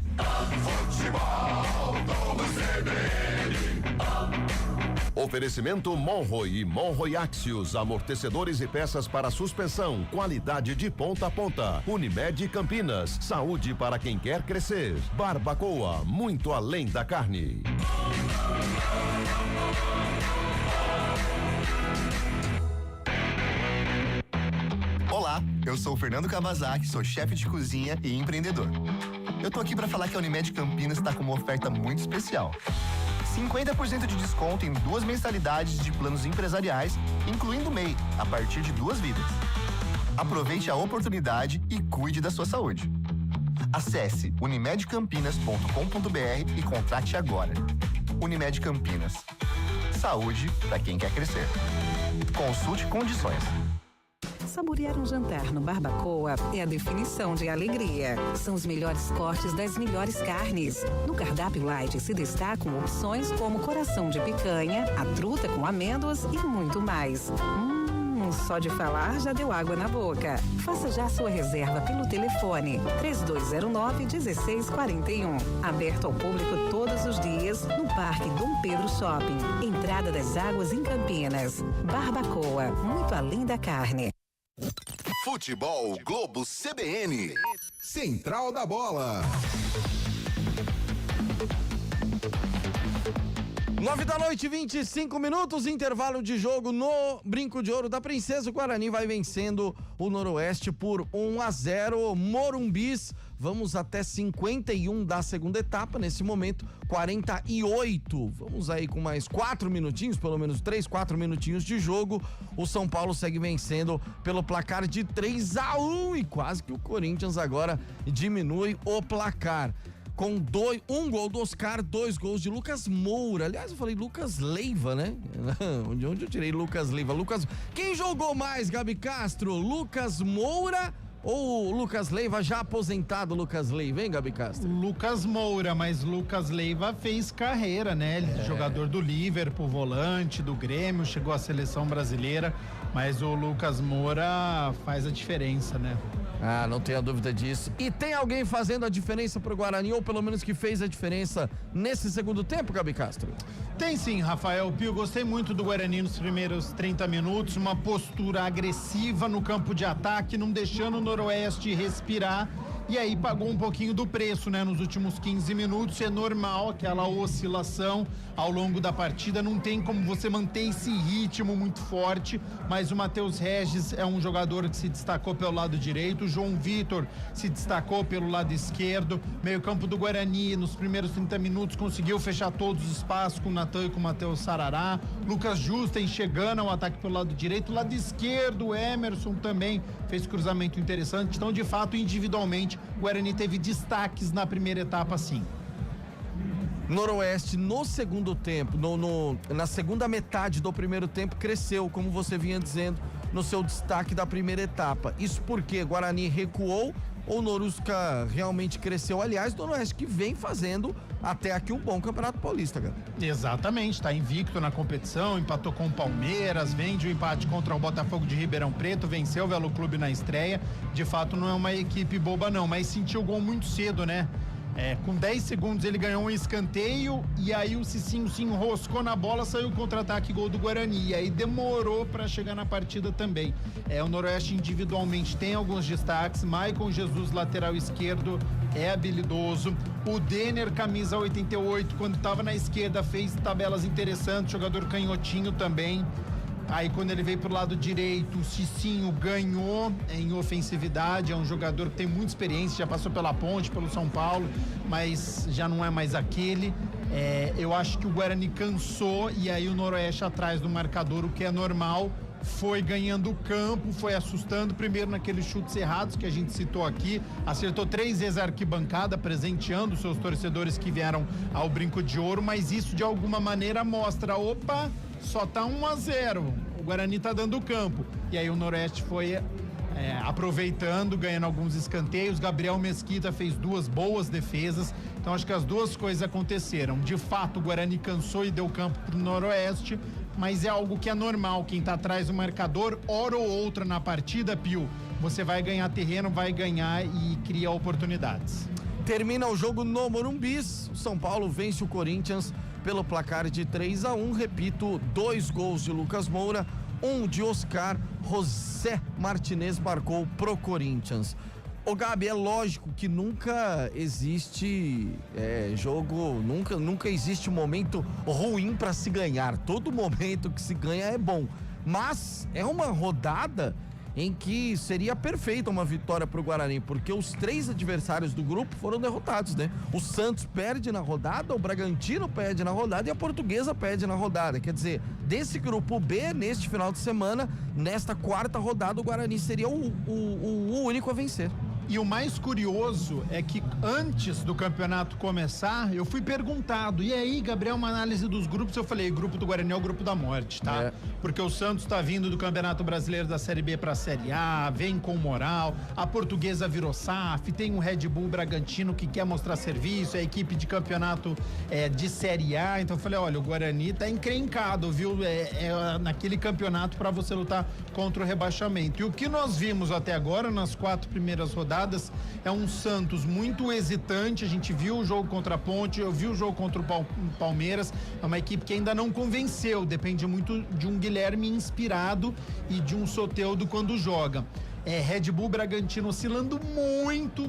Futebol Globo CBN. Oferecimento Monroe e Monroe Axios, amortecedores e peças para suspensão, qualidade de ponta a ponta. Unimed Campinas, saúde para quem quer crescer. Barbacoa, muito além da carne. Olá, eu sou o Fernando Kawasaki, sou chefe de cozinha e empreendedor. Eu tô aqui para falar que a Unimed Campinas está com uma oferta muito especial. 50% de desconto em 2 mensalidades de planos empresariais, incluindo MEI, a partir de 2 vidas. Aproveite a oportunidade e cuide da sua saúde. Acesse unimedcampinas.com.br e contrate agora. Unimed Campinas. Saúde para quem quer crescer. Consulte condições. Saborear um jantar no Barbacoa é a definição de alegria. São os melhores cortes das melhores carnes. No cardápio light se destacam opções como coração de picanha, a truta com amêndoas e muito mais. Só de falar já deu água na boca. Faça já sua reserva pelo telefone 3209-1641. Aberto ao público todos os dias no Parque Dom Pedro Shopping. Entrada das Águas em Campinas. Barbacoa, muito além da carne. Futebol Globo CBN. Central da Bola. 9h, 25 minutos, intervalo de jogo no Brinco de Ouro da Princesa. O Guarani vai vencendo o Noroeste por 1-0. Morumbis, vamos até 51 da segunda etapa, nesse momento 48. Vamos aí com mais 4 minutinhos, pelo menos 3-4 minutinhos de jogo. O São Paulo segue vencendo pelo placar de 3-1 e quase que o Corinthians agora diminui o placar. Com um gol do Oscar, 2 gols de Lucas Moura. Aliás, eu falei Lucas Leiva, né? Onde eu tirei Lucas Leiva? Quem jogou mais, Gabi Castro? Lucas Moura ou Lucas Leiva, já aposentado Lucas Leiva, hein, Gabi Castro? Lucas Moura, mas Lucas Leiva fez carreira, né? Ele é jogador do Liverpool, volante, do Grêmio, chegou à seleção brasileira, mas o Lucas Moura faz a diferença, né? Ah, não tenha dúvida disso. E tem alguém fazendo a diferença pro Guarani, ou pelo menos que fez a diferença nesse segundo tempo, Gabi Castro? Tem sim, Rafael Pio. Gostei muito do Guarani nos primeiros 30 minutos, uma postura agressiva no campo de ataque, não deixando o Noroeste respirar. E aí pagou um pouquinho do preço, né? Nos últimos 15 minutos, é normal aquela oscilação ao longo da partida, não tem como você manter esse ritmo muito forte, mas o Matheus Regis é um jogador que se destacou pelo lado direito, o João Vitor se destacou pelo lado esquerdo, meio campo do Guarani nos primeiros 30 minutos conseguiu fechar todos os espaços com o Natan e com o Matheus Sarará, Lucas Justen chegando ao ataque pelo lado direito, lado esquerdo, o Emerson também fez cruzamento interessante, então de fato individualmente o Guarani teve destaques na primeira etapa, sim. Noroeste no segundo tempo, na segunda metade do primeiro tempo cresceu, como você vinha dizendo, no seu destaque da primeira etapa. Isso porque Guarani recuou ou Norusca realmente cresceu? Aliás, do Noroeste que vem fazendo até aqui um bom Campeonato Paulista, cara. Exatamente, tá invicto na competição, empatou com o Palmeiras, vem de um empate contra o Botafogo de Ribeirão Preto, venceu o Velo Clube na estreia. De fato, não é uma equipe boba não, mas sentiu o gol muito cedo, né? Com 10 segundos ele ganhou um escanteio e aí o Cicinho se enroscou na bola, saiu o contra-ataque, gol do Guarani, e aí demorou para chegar na partida também. O Noroeste individualmente tem alguns destaques. Maicon Jesus, lateral esquerdo, é habilidoso. O Denner, camisa 88, quando estava na esquerda fez tabelas interessantes, jogador canhotinho também. Aí quando ele veio pro lado direito, o Cicinho ganhou em ofensividade, é um jogador que tem muita experiência, já passou pela Ponte, pelo São Paulo, mas já não é mais aquele. Eu acho que o Guarani cansou e aí o Noroeste atrás do marcador, o que é normal, foi ganhando o campo, foi assustando, primeiro naqueles chutes errados que a gente citou aqui, acertou 3 vezes a arquibancada, presenteando os seus torcedores que vieram ao Brinco de Ouro, mas isso de alguma maneira mostra, opa, só tá 1-0, o Guarani tá dando o campo, e aí o Noroeste foi aproveitando, ganhando alguns escanteios. Gabriel Mesquita fez 2 boas defesas, então acho que as duas coisas aconteceram. De fato, o Guarani cansou e deu campo pro Noroeste, mas é algo que é normal, quem tá atrás do marcador, hora ou outra na partida, Pio, você vai ganhar terreno, vai ganhar e cria oportunidades. Termina o jogo no Morumbis, o São Paulo vence o Corinthians pelo placar de 3-1, repito, 2 gols de Lucas Moura, 1 de Oscar, José Martinez marcou pro Corinthians. Ô Gabi, é lógico que nunca existe jogo, nunca existe momento ruim para se ganhar, todo momento que se ganha é bom, mas é uma rodada em que seria perfeita uma vitória pro Guarani, porque os 3 adversários do grupo foram derrotados, né? O Santos perde na rodada, o Bragantino perde na rodada e a Portuguesa perde na rodada. Quer dizer, desse grupo B, neste final de semana, nesta 4ª rodada, o Guarani seria o único a vencer. E o mais curioso é que antes do campeonato começar, eu fui perguntado, e aí, Gabriel, uma análise dos grupos, eu falei, grupo do Guarani é o grupo da morte, tá? Porque o Santos tá vindo do Campeonato Brasileiro da Série B pra Série A, vem com moral, a Portuguesa virou SAF, tem um Red Bull Bragantino que quer mostrar serviço, é a equipe de campeonato de Série A, então eu falei, olha, o Guarani tá encrencado, viu? Naquele campeonato pra você lutar contra o rebaixamento. E o que nós vimos até agora, nas 4 primeiras rodadas, é um Santos muito hesitante. A gente viu o jogo contra a Ponte, eu vi o jogo contra o Palmeiras, é uma equipe que ainda não convenceu, depende muito de um Guilherme inspirado e de um Soteldo quando joga. Red Bull Bragantino oscilando muito,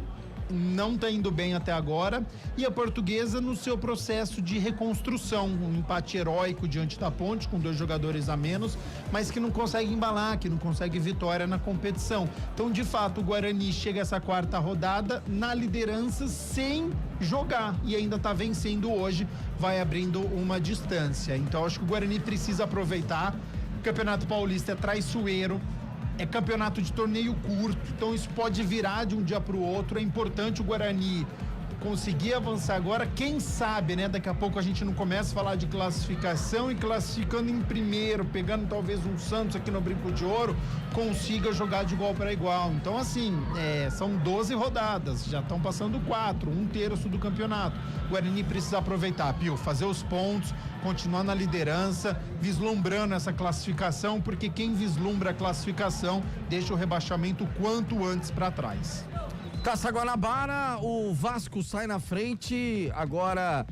não tá indo bem até agora, e a Portuguesa no seu processo de reconstrução, um empate heróico diante da Ponte, com 2 jogadores a menos, mas que não consegue embalar, que não consegue vitória na competição. Então, de fato, o Guarani chega a essa 4ª rodada na liderança sem jogar, e ainda tá vencendo hoje, vai abrindo uma distância. Então, acho que o Guarani precisa aproveitar. O Campeonato Paulista é traiçoeiro, é campeonato de torneio curto, então isso pode virar de um dia para o outro. É importante o Guarani conseguir avançar agora, quem sabe, né? Daqui a pouco a gente não começa a falar de classificação e classificando em primeiro, pegando talvez um Santos aqui no Brinco de Ouro, consiga jogar de igual para igual. Então, assim, são 12 rodadas, já estão passando 4, 1/3 do campeonato. O Guarani precisa aproveitar, Pio, fazer os pontos, continuar na liderança, vislumbrando essa classificação, porque quem vislumbra a classificação deixa o rebaixamento quanto antes para trás. Taça Guanabara, o Vasco sai na frente, agora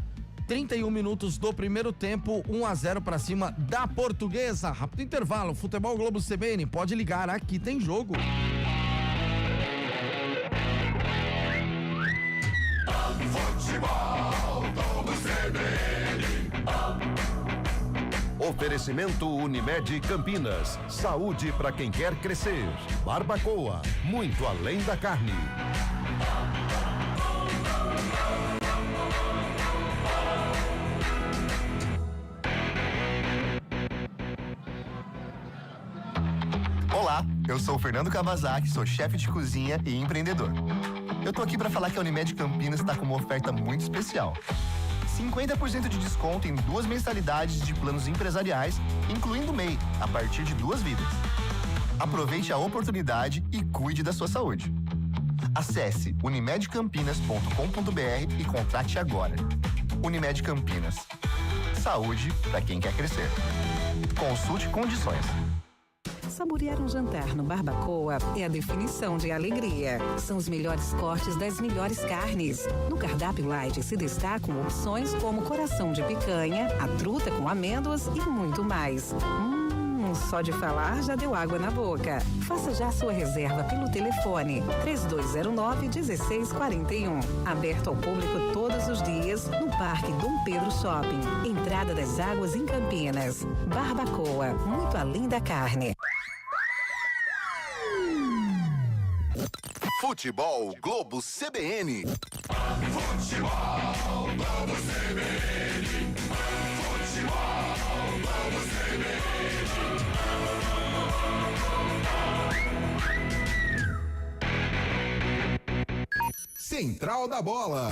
31 minutos do primeiro tempo, 1-0 para cima da Portuguesa. Rápido intervalo, Futebol Globo CBN, pode ligar, aqui tem jogo. Futebol Globo CBN. Oferecimento Unimed Campinas. Saúde para quem quer crescer. Barbacoa, muito além da carne. Olá, eu sou o Fernando Kawasaki, sou chefe de cozinha e empreendedor. Eu tô aqui para falar que a Unimed Campinas está com uma oferta muito especial. 50% de desconto em 2 mensalidades de planos empresariais, incluindo MEI, a partir de 2 vidas. Aproveite a oportunidade e cuide da sua saúde. Acesse unimedcampinas.com.br e contrate agora. Unimed Campinas. Saúde para quem quer crescer. Consulte condições. Saborear um jantar no Barbacoa é a definição de alegria. São os melhores cortes das melhores carnes. No cardápio light se destacam opções como coração de picanha, a truta com amêndoas e muito mais. Só de falar já deu água na boca. Faça já sua reserva pelo telefone 3209-1641. Aberto ao público todos os dias no Parque Dom Pedro Shopping. Entrada das Águas em Campinas. Barbacoa, muito além da carne. Futebol Globo CBN. Futebol Globo CBN. Futebol Globo CBN. Central da Bola.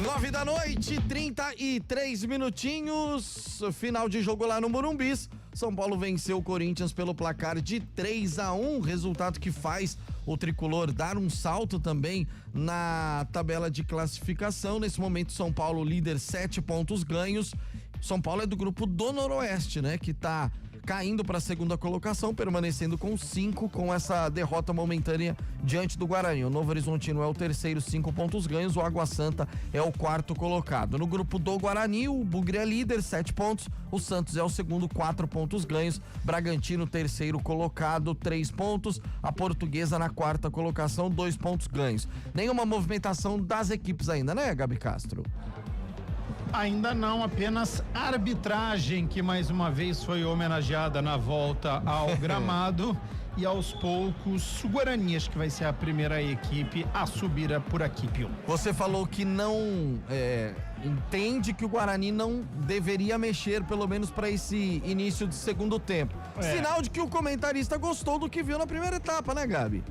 9 da noite, 33 minutinhos. Final de jogo lá no Morumbis. São Paulo venceu o Corinthians pelo placar de 3-1, resultado que faz o tricolor dar um salto também na tabela de classificação. Nesse momento, São Paulo líder, 7 pontos ganhos. São Paulo é do grupo do Noroeste, né? Que tá caindo para a segunda colocação, permanecendo com 5, com essa derrota momentânea diante do Guarani. O Novo Horizontino é o terceiro, 5 pontos ganhos. O Água Santa é o quarto colocado. No grupo do Guarani, o Bugre é líder, 7 pontos. O Santos é o segundo, 4 pontos ganhos. Bragantino, terceiro colocado, 3 pontos. A Portuguesa na quarta colocação, 2 pontos ganhos. Nenhuma movimentação das equipes ainda, né, Gabi Castro? Ainda não, apenas arbitragem que mais uma vez foi homenageada na volta ao gramado. E aos poucos, o Guarani acho que vai ser a primeira equipe a subir por aqui, Pio. Você falou que não entende que o Guarani não deveria mexer, pelo menos para esse início de segundo tempo. Sinal de que o comentarista gostou do que viu na primeira etapa, né, Gabi?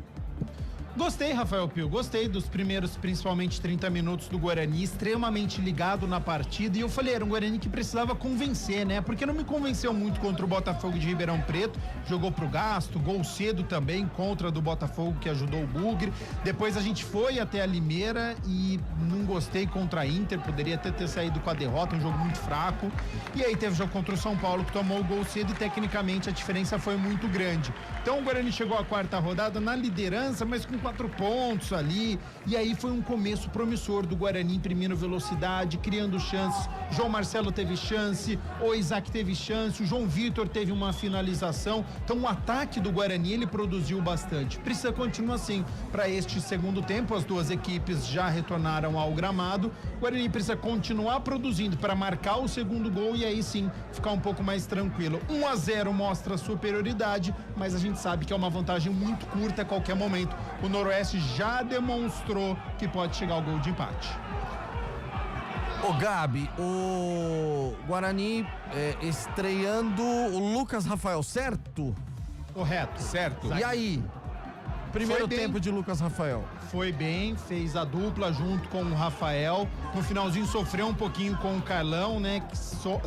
Gostei, Rafael Pio, gostei dos primeiros, principalmente 30 minutos do Guarani, extremamente ligado na partida, e eu falei, era um Guarani que precisava convencer, né, porque não me convenceu muito contra o Botafogo de Ribeirão Preto, jogou pro gasto, gol cedo também contra do Botafogo que ajudou o Bugre, depois a gente foi até a Limeira e não gostei contra a Inter, poderia ter saído com a derrota, um jogo muito fraco, e aí teve jogo contra o São Paulo que tomou o gol cedo e tecnicamente a diferença foi muito grande. Então o Guarani chegou à quarta rodada na liderança, mas com 4 pontos ali, e aí foi um começo promissor do Guarani, imprimindo velocidade, criando chances. João Marcelo teve chance, o Isaac teve chance, o João Vitor teve uma finalização. Então o ataque do Guarani ele produziu bastante. Precisa continuar assim para este segundo tempo. As duas equipes já retornaram ao gramado. O Guarani precisa continuar produzindo para marcar o segundo gol e aí sim ficar um pouco mais tranquilo. 1-0 mostra a superioridade, mas a gente sabe que é uma vantagem muito curta a qualquer momento. O Noroeste já demonstrou que pode chegar ao gol de empate. Ô Gabi, o Guarani estreando o Lucas Rafael, certo? Correto. Certo. E aí? Primeiro tempo de Lucas Rafael. Foi bem, fez a dupla junto com o Rafael. No finalzinho sofreu um pouquinho com o Carlão, né? Que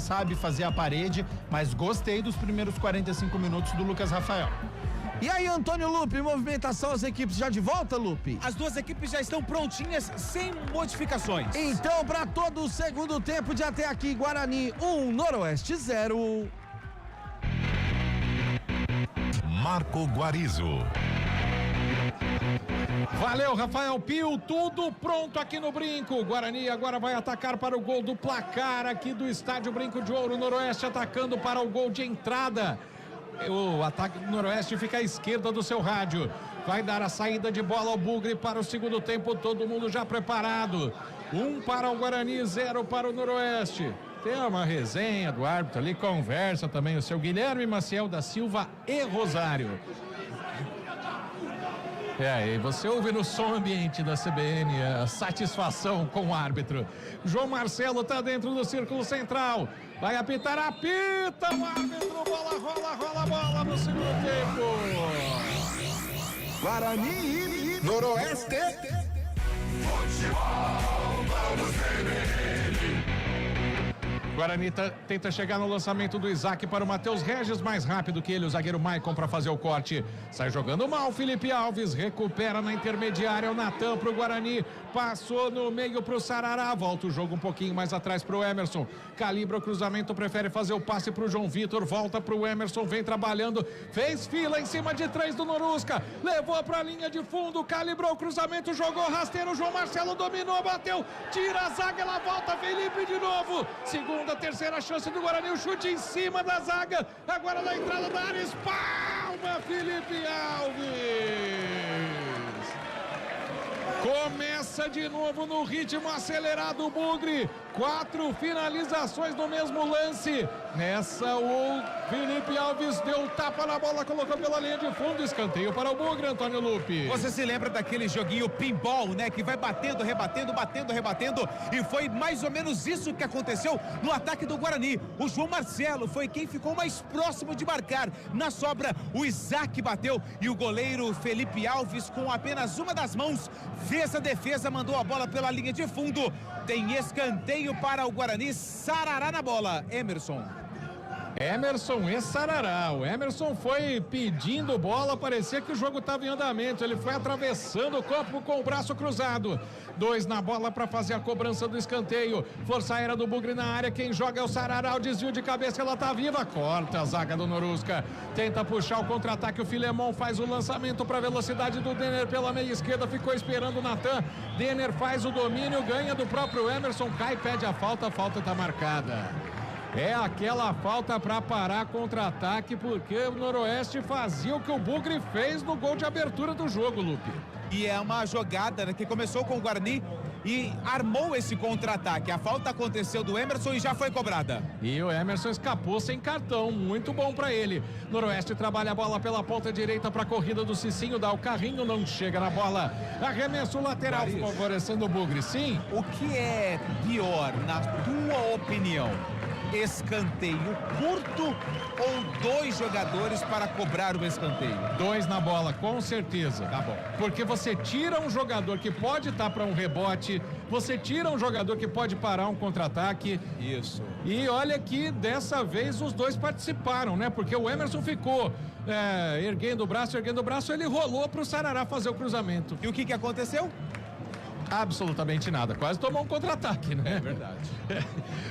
sabe fazer a parede, mas gostei dos primeiros 45 minutos do Lucas Rafael. E aí, Antônio Lupe, movimentação, as equipes já de volta, Lupe? As duas equipes já estão prontinhas, sem modificações. Então, para todo o segundo tempo de até aqui, Guarani 1, Noroeste 0. Marco Guarizo. Valeu, Rafael Pio, tudo pronto aqui no Brinco. Guarani agora vai atacar para o gol do placar aqui do estádio Brinco de Ouro. Noroeste atacando para o gol de entrada. O ataque do Noroeste fica à esquerda do seu rádio. Vai dar a saída de bola ao Bugre para o segundo tempo, todo mundo já preparado. 1 para o Guarani, 0 para o Noroeste. Tem uma resenha do árbitro ali, conversa também o seu Guilherme Maciel da Silva e Rosário. E você ouve no som ambiente da CBN a satisfação com o árbitro. João Marcelo tá dentro do círculo central. Vai apitar, apita o árbitro, rola a bola no segundo tempo. Guarani, Noroeste. Futebol Globo CBN. Guarani tenta chegar no lançamento do Isaac para o Matheus Regis, mais rápido que ele, o zagueiro Maicon para fazer o corte. Sai jogando mal, Felipe Alves recupera na intermediária, o Natan pro Guarani, passou no meio pro Sarará, volta o jogo um pouquinho mais atrás pro Emerson, calibra o cruzamento, prefere fazer o passe pro João Vitor, volta pro Emerson, vem trabalhando, fez fila em cima de 3 do Norusca, levou pra linha de fundo, calibrou o cruzamento, jogou rasteiro, João Marcelo dominou, bateu, tira a zaga, ela volta, Felipe de novo, segunda, terceira chance do Guarani, o chute em cima da zaga, agora na entrada da área, espalma Felipe Alves. Começa de novo no ritmo acelerado o Bugre, 4 finalizações no mesmo lance. Nessa o Felipe Alves deu tapa na bola, colocou pela linha de fundo, escanteio para o Bugre, Antônio Lupe. Você se lembra daquele joguinho pinball, né? Que vai batendo, rebatendo, e foi mais ou menos isso que aconteceu no ataque do Guarani. O João Marcelo foi quem ficou mais próximo de marcar. Na sobra, o Isaac bateu e o goleiro Felipe Alves, com apenas uma das mãos, fez a defesa, mandou a bola pela linha de fundo. Tem escanteio para o Guarani, Sarará na bola, Emerson e Sarará. O Emerson foi pedindo bola, parecia que o jogo estava em andamento. Ele foi atravessando o campo com o braço cruzado. 2 na bola para fazer a cobrança do escanteio. Força aérea do Bugre na área. Quem joga é o Sarará. O desvio de cabeça, ela tá viva. Corta a zaga do Norusca. Tenta puxar o contra-ataque. O Filemon faz o lançamento para a velocidade do Denner pela meia esquerda. Ficou esperando o Natan. Denner faz o domínio, ganha do próprio Emerson. Cai, pede a falta está marcada. É aquela falta para parar contra-ataque, porque o Noroeste fazia o que o Bugre fez no gol de abertura do jogo, Lupe. E é uma jogada, né, que começou com o Guarani e armou esse contra-ataque. A falta aconteceu do Emerson e já foi cobrada. E o Emerson escapou sem cartão, muito bom para ele. Noroeste trabalha a bola pela ponta direita para a corrida do Cicinho, dá o carrinho, não chega na bola. Arremesso lateral favorecendo o Bugre, sim. O que é pior, na tua opinião? Escanteio curto ou 2 jogadores para cobrar o escanteio? 2 na bola, com certeza. Tá bom. Porque você tira um jogador que pode estar para um rebote, você tira um jogador que pode parar um contra-ataque. Isso. E olha que dessa vez os 2 participaram, né? Porque o Emerson ficou erguendo o braço, ele rolou para o Sarará fazer o cruzamento. E o que aconteceu? Absolutamente nada, quase tomou um contra-ataque, né? É verdade.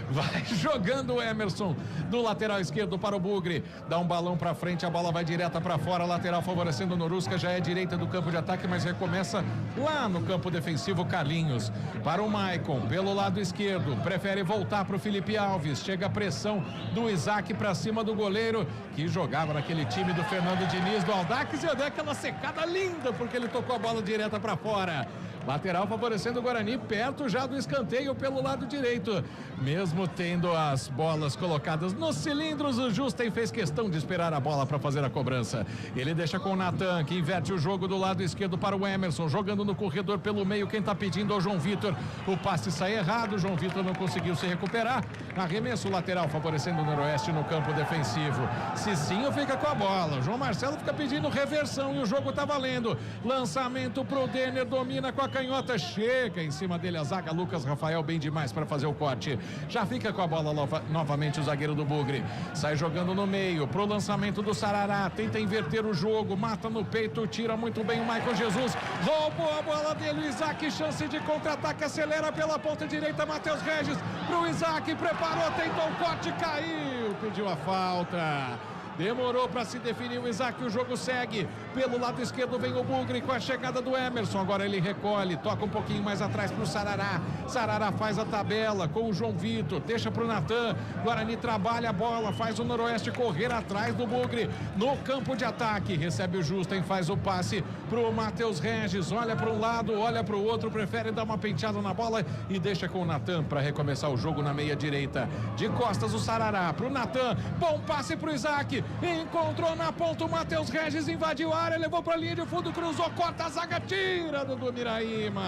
Vai jogando o Emerson do lateral esquerdo para o Bugre, dá um balão para frente, a bola vai direta para fora, lateral favorecendo o Norusca, já é direita do campo de ataque, mas recomeça lá no campo defensivo. Carlinhos para o Maicon, pelo lado esquerdo, prefere voltar para o Felipe Alves, chega a pressão do Isaac para cima do goleiro, que jogava naquele time do Fernando Diniz, do Aldax, e deu aquela secada linda, porque ele tocou a bola direta para fora. Lateral favorecendo o Guarani, perto já do escanteio pelo lado direito. Mesmo tendo as bolas colocadas nos cilindros, o Justen fez questão de esperar a bola para fazer a cobrança. Ele deixa com o Natan, que inverte o jogo do lado esquerdo para o Emerson, jogando no corredor pelo meio. Quem tá pedindo é o João Vitor. O passe sai errado, o João Vitor não conseguiu se recuperar. Arremesso lateral favorecendo o Noroeste no campo defensivo. Cicinho fica com a bola. O João Marcelo fica pedindo reversão e o jogo tá valendo. Lançamento pro Denner, domina com a canhota, chega em cima dele a zaga. Lucas Rafael bem demais para fazer o corte. Já fica com a bola novamente o zagueiro do Bugre. Sai jogando no meio pro lançamento do Sarará. Tenta inverter o jogo, mata no peito, tira muito bem o Maicon Jesus. Roubou a bola dele, o Isaac, chance de contra-ataque, acelera pela ponta direita, Matheus Regis pro Isaac, preparou, tentou o corte, caiu, pediu a falta. Demorou para se definir o Isaac, o jogo segue. Pelo lado esquerdo vem o Bugre com a chegada do Emerson. Agora ele recolhe, toca um pouquinho mais atrás para o Sarará. Sarará faz a tabela com o João Vitor, deixa para o Natan. Guarani trabalha a bola, faz o Noroeste correr atrás do Bugre. No campo de ataque, recebe o Justen, faz o passe para o Matheus Regis. Olha para um lado, olha para o outro, prefere dar uma penteada na bola e deixa com o Natan para recomeçar o jogo na meia direita. De costas o Sarará para o Natan. Bom passe para o Isaac. Encontrou na ponta o Matheus Regis, invadiu a área, levou para a linha de fundo, cruzou, corta a zaga, tira do Miraíma.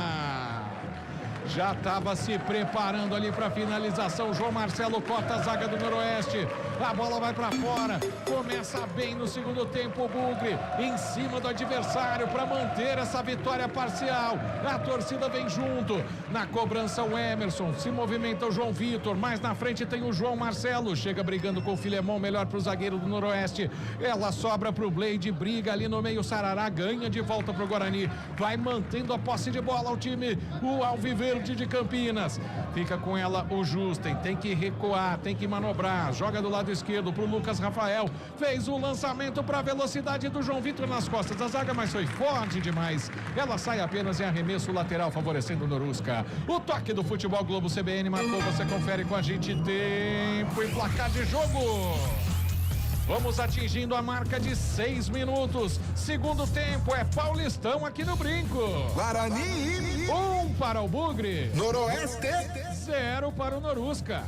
Já estava se preparando ali para finalização. João Marcelo corta a zaga do Noroeste. a bola vai pra fora, começa bem no segundo tempo o Bugre, em cima do adversário para manter essa vitória parcial, a torcida vem junto, na cobrança o Emerson, se movimenta o João Vitor, mais na frente tem o João Marcelo, chega brigando com o Filemon, melhor pro zagueiro do Noroeste, ela sobra pro Blade, briga ali no meio, Sarará ganha de volta pro Guarani, vai mantendo a posse de bola ao time, o Alviverde de Campinas, fica com ela o Justen, tem que recuar, tem que manobrar, joga do lado esquerdo pro Lucas Rafael, fez o lançamento para a velocidade do João Vitor nas costas da zaga, mas foi forte demais, ela sai apenas em arremesso lateral favorecendo o Norusca. O toque do Futebol Globo CBN marcou, você confere com a gente, tempo e placar de jogo. Vamos atingindo a marca de 6 minutos. Segundo tempo é Paulistão aqui no Brinco. Guarani. 1 para o Bugre. Noroeste. 0 para o Norusca.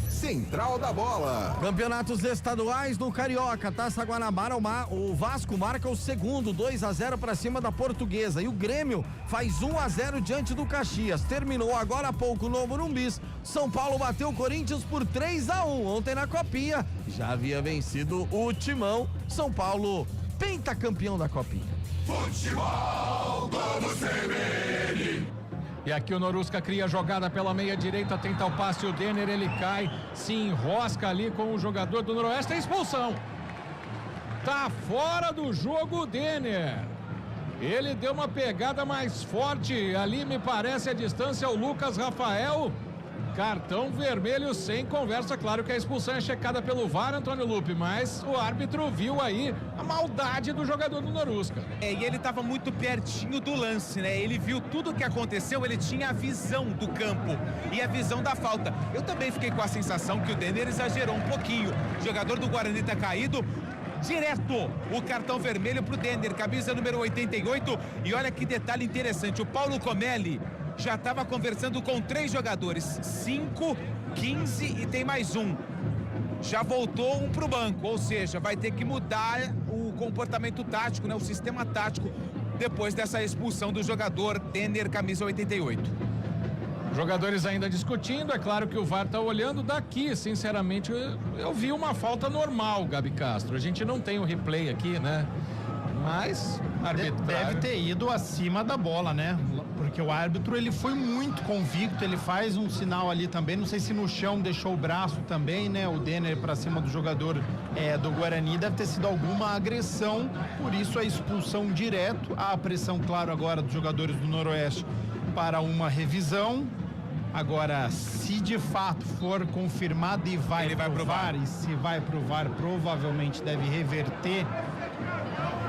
Central da Bola. Campeonatos estaduais no Carioca, Taça Guanabara, o Vasco marca o segundo, 2-0 para cima da Portuguesa, e o Grêmio faz 1-0 diante do Caxias. Terminou agora há pouco no Morumbis. São Paulo bateu o Corinthians por 3-1 ontem na Copinha. Já havia vencido o Timão. São Paulo pentacampeão da Copinha. Futebol Globo CBN. E aqui o Norusca cria a jogada pela meia direita, tenta o passe, o Denner, ele cai, se enrosca ali com o jogador do Noroeste, é expulsão. Tá fora do jogo o Denner. Ele deu uma pegada mais forte, ali me parece a distância, o Lucas Rafael. Cartão vermelho sem conversa, claro que a expulsão é checada pelo VAR, Antônio Lupe, mas o árbitro viu aí a maldade do jogador do Norusca. E ele estava muito pertinho do lance, né? Ele viu tudo o que aconteceu, ele tinha a visão do campo e a visão da falta. Eu também fiquei com a sensação que o Denner exagerou um pouquinho. O jogador do Guarani tá caído. Direto o cartão vermelho pro Denner, camisa número 88. E olha que detalhe interessante, o Paulo Comelli já estava conversando com 3 jogadores, 5, 15 e tem mais um. Já voltou um pro banco, ou seja, vai ter que mudar o comportamento tático, né? O sistema tático depois dessa expulsão do jogador Denner, camisa 88. Jogadores ainda discutindo, é claro que o VAR tá olhando daqui, sinceramente, eu vi uma falta normal, Gabi Castro. A gente não tem o replay aqui, né? Mas deve ter ido acima da bola, né? Porque o árbitro, ele foi muito convicto, ele faz um sinal ali também, não sei se no chão deixou o braço também, né? O Denner pra cima do jogador do Guarani, deve ter sido alguma agressão, por isso a expulsão direto, a pressão, claro, agora dos jogadores do Noroeste para uma revisão. Agora, se de fato for confirmado e vai pro VAR, e se vai pro VAR, provavelmente deve reverter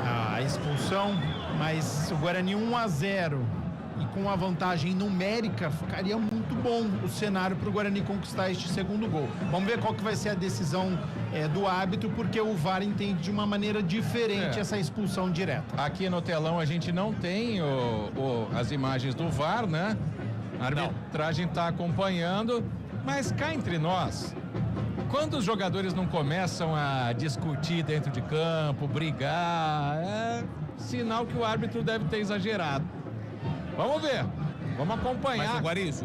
a expulsão, mas o Guarani 1-0 e com a vantagem numérica, ficaria muito bom o cenário para o Guarani conquistar este segundo gol. Vamos ver qual que vai ser a decisão do árbitro, porque o VAR entende de uma maneira diferente essa expulsão direta. Aqui no telão a gente não tem as imagens do VAR, né? A arbitragem está acompanhando, mas cá entre nós, quando os jogadores não começam a discutir dentro de campo, brigar, é sinal que o árbitro deve ter exagerado. Vamos ver, vamos acompanhar. Mas o Guarizo,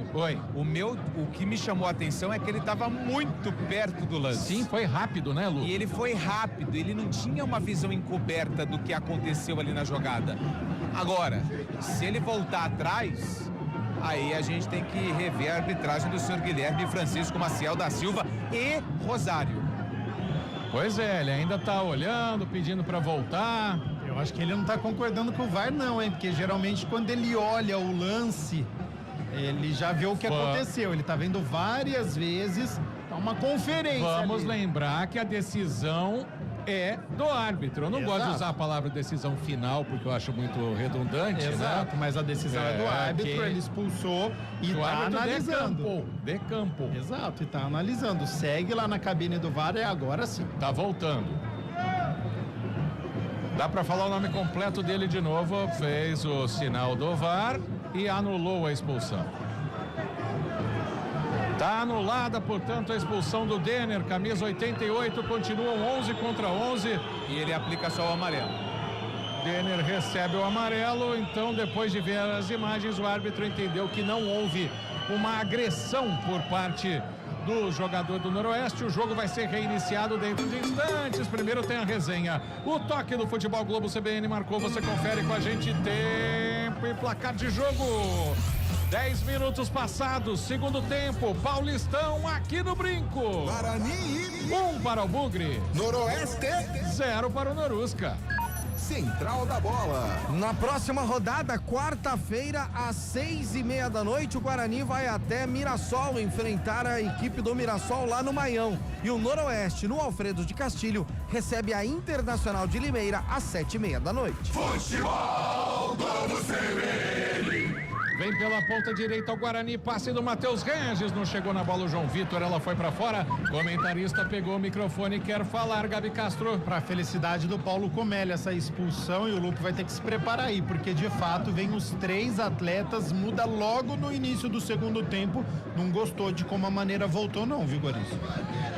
o que me chamou a atenção é que ele estava muito perto do lance. Sim, foi rápido, né, Lu? E ele foi rápido, ele não tinha uma visão encoberta do que aconteceu ali na jogada. Agora, se ele voltar atrás, aí a gente tem que rever a arbitragem do senhor Guilherme Francisco Maciel da Silva e Rosário. Pois é, ele ainda tá olhando, pedindo para voltar. Eu acho que ele não tá concordando com o VAR não, hein? Porque geralmente quando ele olha o lance, ele já vê o que aconteceu. Ele tá vendo várias vezes, tá uma conferência. Vamos ali. Lembrar que a decisão é do árbitro. Eu não gosto de usar a palavra decisão final, porque eu acho muito redundante. Exato, né? Mas a decisão é do árbitro, ele expulsou e tá analisando. De campo. Exato, e tá analisando. Segue lá na cabine do VAR e agora sim. Tá voltando. Dá pra falar o nome completo dele de novo. Fez o sinal do VAR e anulou a expulsão. Tá anulada, portanto, a expulsão do Denner, camisa 88, continuam 11 contra 11. E ele aplica só o amarelo. Denner recebe o amarelo, então depois de ver as imagens, o árbitro entendeu que não houve uma agressão por parte do jogador do Noroeste. O jogo vai ser reiniciado dentro de instantes. Primeiro tem a resenha. O toque do Futebol Globo CBN marcou, você confere com a gente tempo e placar de jogo. 10 minutos passados, segundo tempo, Paulistão aqui no Brinco. Guarani. 1 para o Bugre. Noroeste. 0 para o Norusca. Central da Bola. Na próxima rodada, quarta-feira, às 6:30 da noite, o Guarani vai até Mirassol enfrentar a equipe do Mirassol lá no Maião. E o Noroeste, no Alfredo de Castilho, recebe a Internacional de Limeira às 7:30 da noite. Futebol Globo CBN. Vem pela ponta direita o Guarani, passe do Matheus Regis, não chegou na bola o João Vitor, ela foi pra fora. Comentarista pegou o microfone e quer falar, Gabi Castro. Pra felicidade do Paulo Comelli, essa expulsão, e o Lupo vai ter que se preparar aí, porque de fato vem os 3 atletas, muda logo no início do segundo tempo. Não gostou de como a maneira voltou não, viu, Guarizo?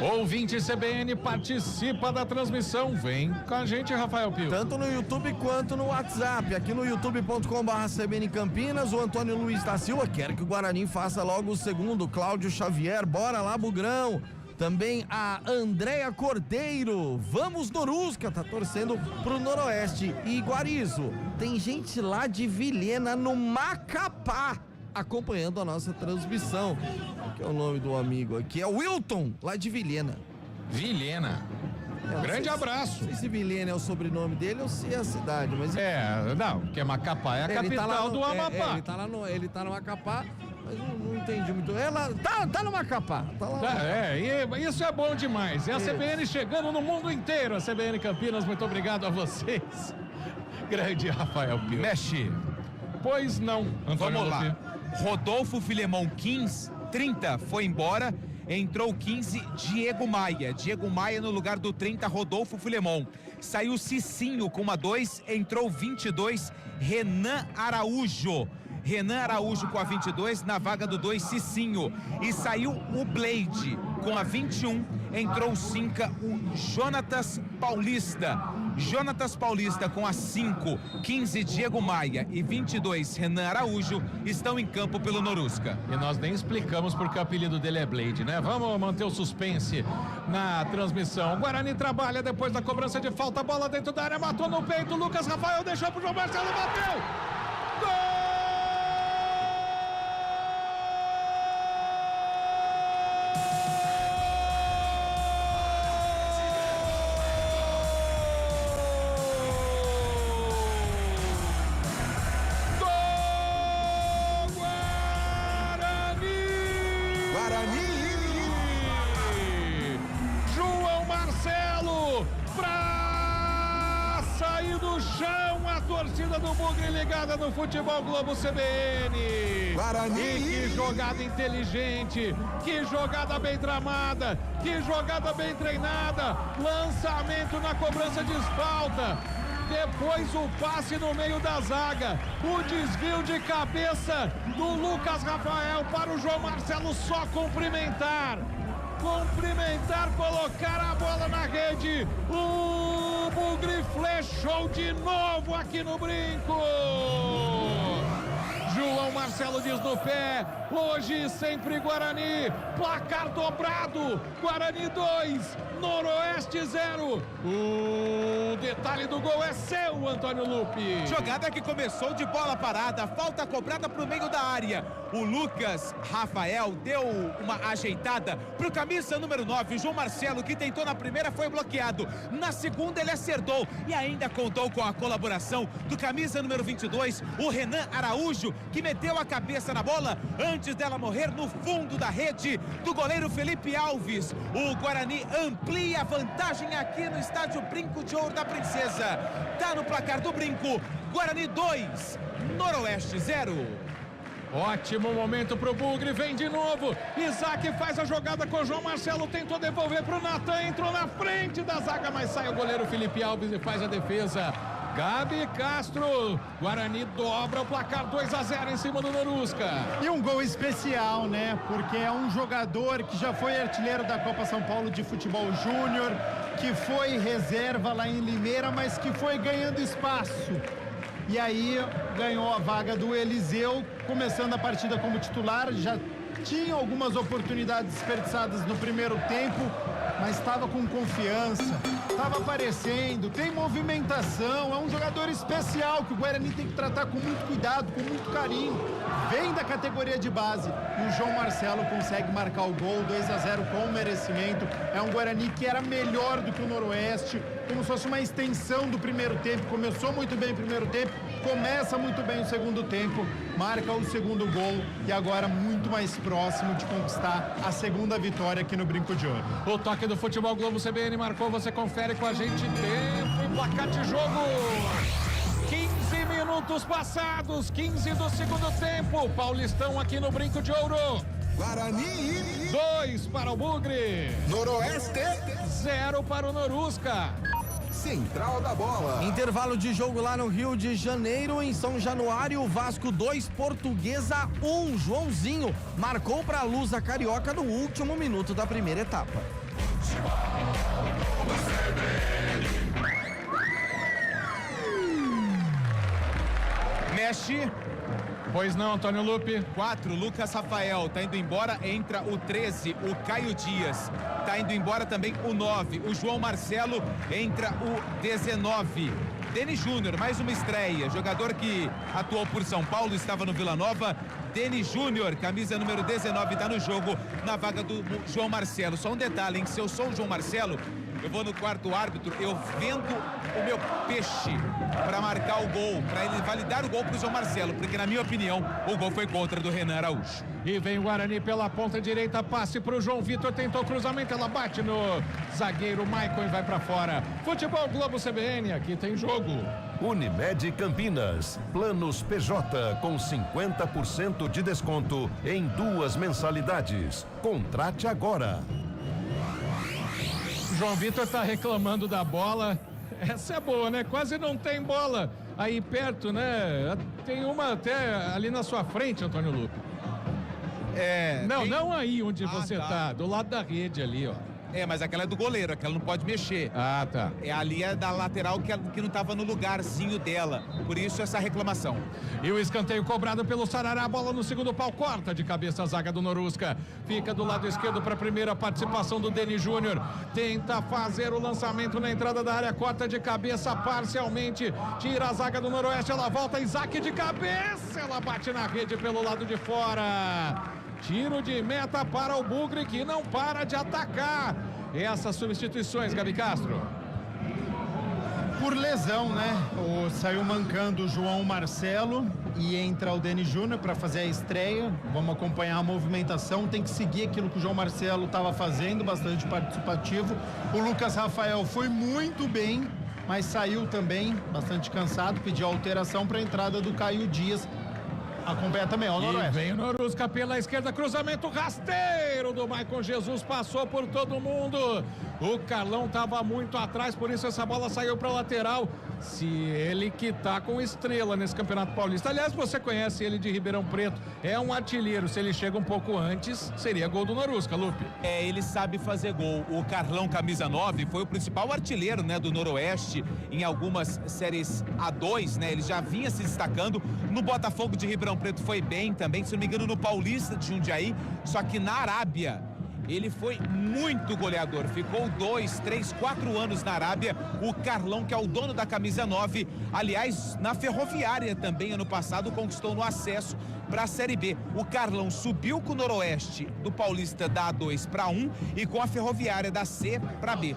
Ouvinte CBN, participa da transmissão, vem com a gente, Rafael Pio. Tanto no YouTube quanto no WhatsApp, aqui no youtube.com/CBN Campinas, o Antônio Luiz da Silva quer que o Guarani faça logo o segundo. Cláudio Xavier, bora lá, Bugrão. Também a Andréia Cordeiro, vamos Norusca, tá torcendo pro Noroeste. E Guarizo, tem gente lá de Vilhena, no Macapá, acompanhando a nossa transmissão. Qual que é o nome do amigo aqui? É o Wilton, lá de Vilhena. Vilhena. Grande abraço. Não sei se Vilhena é o sobrenome dele ou se é a cidade, mas... não, porque Macapá é a capital do Amapá. Ele tá no Macapá, mas não entendi muito. Ela tá no Macapá. Tá lá. Isso é bom demais. É a CBN chegando no mundo inteiro. A CBN Campinas, muito obrigado a vocês. Grande Rafael Pio. Mexe. Pois não, Antônio. Vamos lá. Rodolfo Filemon, 30, foi embora. Entrou 15, Diego Maia no lugar do 30, Rodolfo Filemon. Saiu Cicinho com uma 2, entrou 22, Renan Araújo com a 22, na vaga do 2, Cicinho. E saiu o Blade com a 21, entrou 5, o Jonatas Paulista com a 5, 15, Diego Maia e 22, Renan Araújo, estão em campo pelo Norusca. E nós nem explicamos porque o apelido dele é Blade, né? Vamos manter o suspense na transmissão. O Guarani trabalha depois da cobrança de falta, bola dentro da área, matou no peito, Lucas Rafael deixou pro João Marcelo, bateu! Gol! Torcida do Bugre ligada no Futebol Globo CBN. Guarani. E que jogada inteligente, que jogada bem tramada, que jogada bem treinada. Lançamento na cobrança de falta. Depois o passe no meio da zaga. O desvio de cabeça do Lucas Rafael para o João Marcelo só cumprimentar, colocar a bola na rede. O Bugre flechou de novo aqui no Brinco. João Marcelo diz no pé, hoje sempre Guarani, placar dobrado, Guarani 2, Noroeste 0. O detalhe do gol é seu, Antônio Lupe. Jogada que começou de bola parada, falta cobrada pro meio da área. O Lucas Rafael deu uma ajeitada pro camisa número 9, o João Marcelo, que tentou na primeira, foi bloqueado. Na segunda ele acertou e ainda contou com a colaboração do camisa número 22, o Renan Araújo, que meteu a cabeça na bola antes dela morrer no fundo da rede do goleiro Felipe Alves. O Guarani amplia a vantagem aqui no estádio Brinco de Ouro da Princesa. Tá no placar do Brinco, Guarani 2, Noroeste 0. Ótimo momento pro Bugre, vem de novo. Isaac faz a jogada com o João Marcelo, tentou devolver pro Natan, entrou na frente da zaga, mas sai o goleiro Felipe Alves e faz a defesa. Gabi Castro, Guarani dobra o placar 2-0 em cima do Norusca. E um gol especial, né? Porque é um jogador que já foi artilheiro da Copa São Paulo de Futebol Júnior, que foi reserva lá em Limeira, mas que foi ganhando espaço. E aí ganhou a vaga do Eliseu, começando a partida como titular, já Tinha algumas oportunidades desperdiçadas no primeiro tempo, mas estava com confiança, estava aparecendo, tem movimentação, é um jogador especial que o Guarani tem que tratar com muito cuidado, com muito carinho. Vem da categoria de base e o João Marcelo consegue marcar o gol, 2-0 com merecimento. É um Guarani que era melhor do que o Noroeste, como se fosse uma extensão do primeiro tempo. Começou muito bem o primeiro tempo, começa muito bem o segundo tempo, marca o segundo gol e agora muito mais próximo de conquistar a segunda vitória aqui no Brinco de Ouro. O toque do Futebol Globo CBN marcou, você confere com a gente, tempo e placar de jogo. 15 minutos passados, 15 do segundo tempo, Paulistão aqui no Brinco de Ouro. Guarani 2 para o Bugre. Noroeste 0 para o Norusca. Central da Bola. Intervalo de jogo lá no Rio de Janeiro, em São Januário, Vasco 2, Portuguesa 1. Joãozinho marcou para a Lusa Carioca no último minuto da primeira etapa. Mexe. Pois não, Antônio Lupe. 4, Lucas Rafael, tá indo embora, entra o 13, o Caio Dias, tá indo embora também o 9, o João Marcelo, entra o 19. Denis Júnior, mais uma estreia, jogador que atuou por São Paulo, estava no Vila Nova. Denis Júnior, camisa número 19, tá no jogo, na vaga do João Marcelo. Só um detalhe, hein? Se eu sou o João Marcelo, eu vou no quarto árbitro, eu vendo o meu peixe para marcar o gol, para ele validar o gol pro João Marcelo, porque na minha opinião, o gol foi contra do Renan Araújo. E vem o Guarani pela ponta direita, passe pro João Vitor, tentou cruzamento, ela bate no zagueiro Maicon e vai para fora. Futebol Globo CBN, aqui tem jogo. Unimed Campinas, planos PJ com 50% de desconto em 2 mensalidades. Contrate agora. João Vitor tá reclamando da bola. Essa é boa, né? Quase não tem bola aí perto, né? Tem uma até ali na sua frente, Antônio Lupe. Não aí onde você tá, do lado da rede ali, ó. Mas aquela é do goleiro, aquela não pode mexer. Ah, tá. Ali é da lateral que não estava no lugarzinho dela. Por isso essa reclamação. E o escanteio cobrado pelo Sarará, a bola no segundo pau, corta de cabeça a zaga do Norusca. Fica do lado esquerdo para a primeira participação do Denis Júnior. Tenta fazer o lançamento na entrada da área, corta de cabeça parcialmente. Tira a zaga do Noroeste, ela volta, Isaac de cabeça. Ela bate na rede pelo lado de fora. Tiro de meta para o Bugre, que não para de atacar. Essas substituições, Gabi Castro. Por lesão, né? Saiu mancando o João Marcelo e entra o Denis Júnior para fazer a estreia. Vamos acompanhar a movimentação. Tem que seguir aquilo que o João Marcelo estava fazendo, bastante participativo. O Lucas Rafael foi muito bem, mas saiu também bastante cansado. Pediu alteração para a entrada do Caio Dias. Acompanha também, ó, o Noroeste. Vem o Norusca pela esquerda, cruzamento rasteiro do Maicon Jesus, passou por todo mundo. O Carlão estava muito atrás, por isso essa bola saiu para lateral. Se ele que tá com estrela nesse Campeonato Paulista. Aliás, você conhece ele de Ribeirão Preto, é um artilheiro. Se ele chega um pouco antes, seria gol do Norusca, Lupe. Ele sabe fazer gol. O Carlão, camisa 9, foi o principal artilheiro, né, do Noroeste em algumas séries A2, né? Ele já vinha se destacando. No Botafogo de Ribeirão Preto foi bem também, se não me engano, no Paulista de Jundiaí. Só que na Arábia ele foi muito goleador, ficou 2, 3, 4 anos na Arábia. O Carlão, que é o dono da camisa 9, aliás, na Ferroviária também, ano passado, conquistou no acesso para a Série B. O Carlão subiu com o Noroeste do Paulista da A2 para 1 e com a Ferroviária da C para B.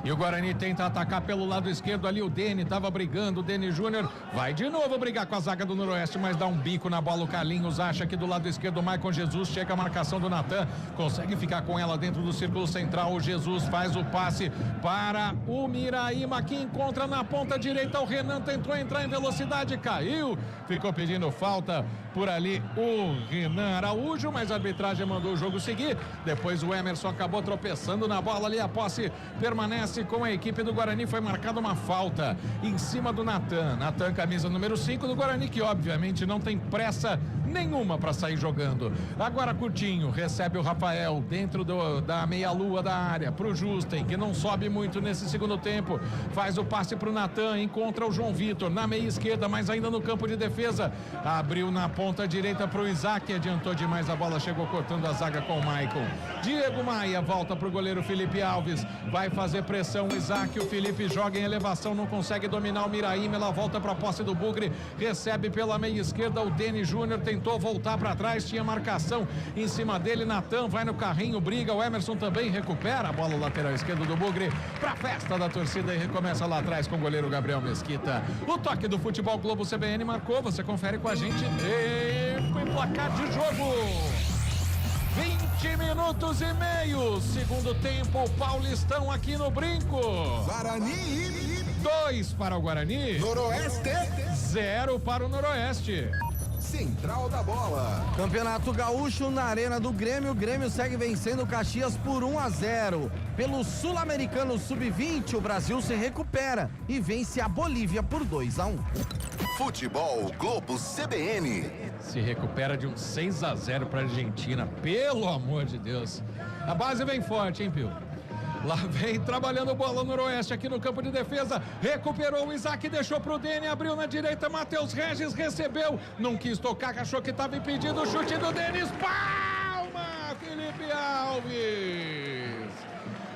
E o Guarani tenta atacar pelo lado esquerdo ali, o Deni estava brigando, o Denis Júnior vai de novo brigar com a zaga do Noroeste, mas dá um bico na bola, o Carlinhos acha que do lado esquerdo o Maicon Jesus, chega a marcação do Natan, consegue ficar com ela dentro do círculo central, o Jesus faz o passe para o Miraíma, que encontra na ponta direita, o Renan tentou entrar em velocidade, caiu, ficou pedindo falta por ali o Renan Araújo, mas a arbitragem mandou o jogo seguir, depois o Emerson acabou tropeçando na bola ali, a posse permanece passe com a equipe do Guarani, foi marcada uma falta em cima do Natan. Natan, camisa número 5 do Guarani, que obviamente não tem pressa nenhuma para sair jogando. Agora Coutinho recebe o Rafael dentro da meia-lua da área pro Justen, que não sobe muito nesse segundo tempo. Faz o passe pro Natan, encontra o João Vitor na meia esquerda, mas ainda no campo de defesa. Abriu na ponta direita pro Isaac, adiantou demais a bola, chegou cortando a zaga com o Maicon. Diego Maia volta pro goleiro Felipe Alves, vai fazer pressão o Isaac, o Felipe joga em elevação, não consegue dominar o Miraíma, ela volta pra posse do Bugre, recebe pela meia esquerda o Deni Júnior, tentou voltar para trás, tinha marcação em cima dele, Natan vai no carrinho, briga, o Emerson também recupera a bola lateral esquerdo do Bugre pra festa da torcida e recomeça lá atrás com o goleiro Gabriel Mesquita. O toque do Futebol Globo CBN marcou, você confere com a gente tempo e placar de jogo. 20 minutos e meio, segundo tempo, Paulistão aqui no Brinco. Guarani 2 para o Guarani. Noroeste 0 para o Noroeste. Central da Bola. Campeonato Gaúcho na Arena do Grêmio. O Grêmio segue vencendo o Caxias por 1-0. Pelo Sul-Americano Sub-20, o Brasil se recupera e vence a Bolívia por 2-1. Futebol Globo CBN. Se recupera de um 6-0 para a Argentina, pelo amor de Deus. A base vem forte, hein, Pio? Lá vem trabalhando bola no Noroeste aqui no campo de defesa. Recuperou o Isaac, deixou pro Deni, abriu na direita, Matheus Regis recebeu, não quis tocar, achou que estava impedido, o chute do Denis, palma, Felipe Alves.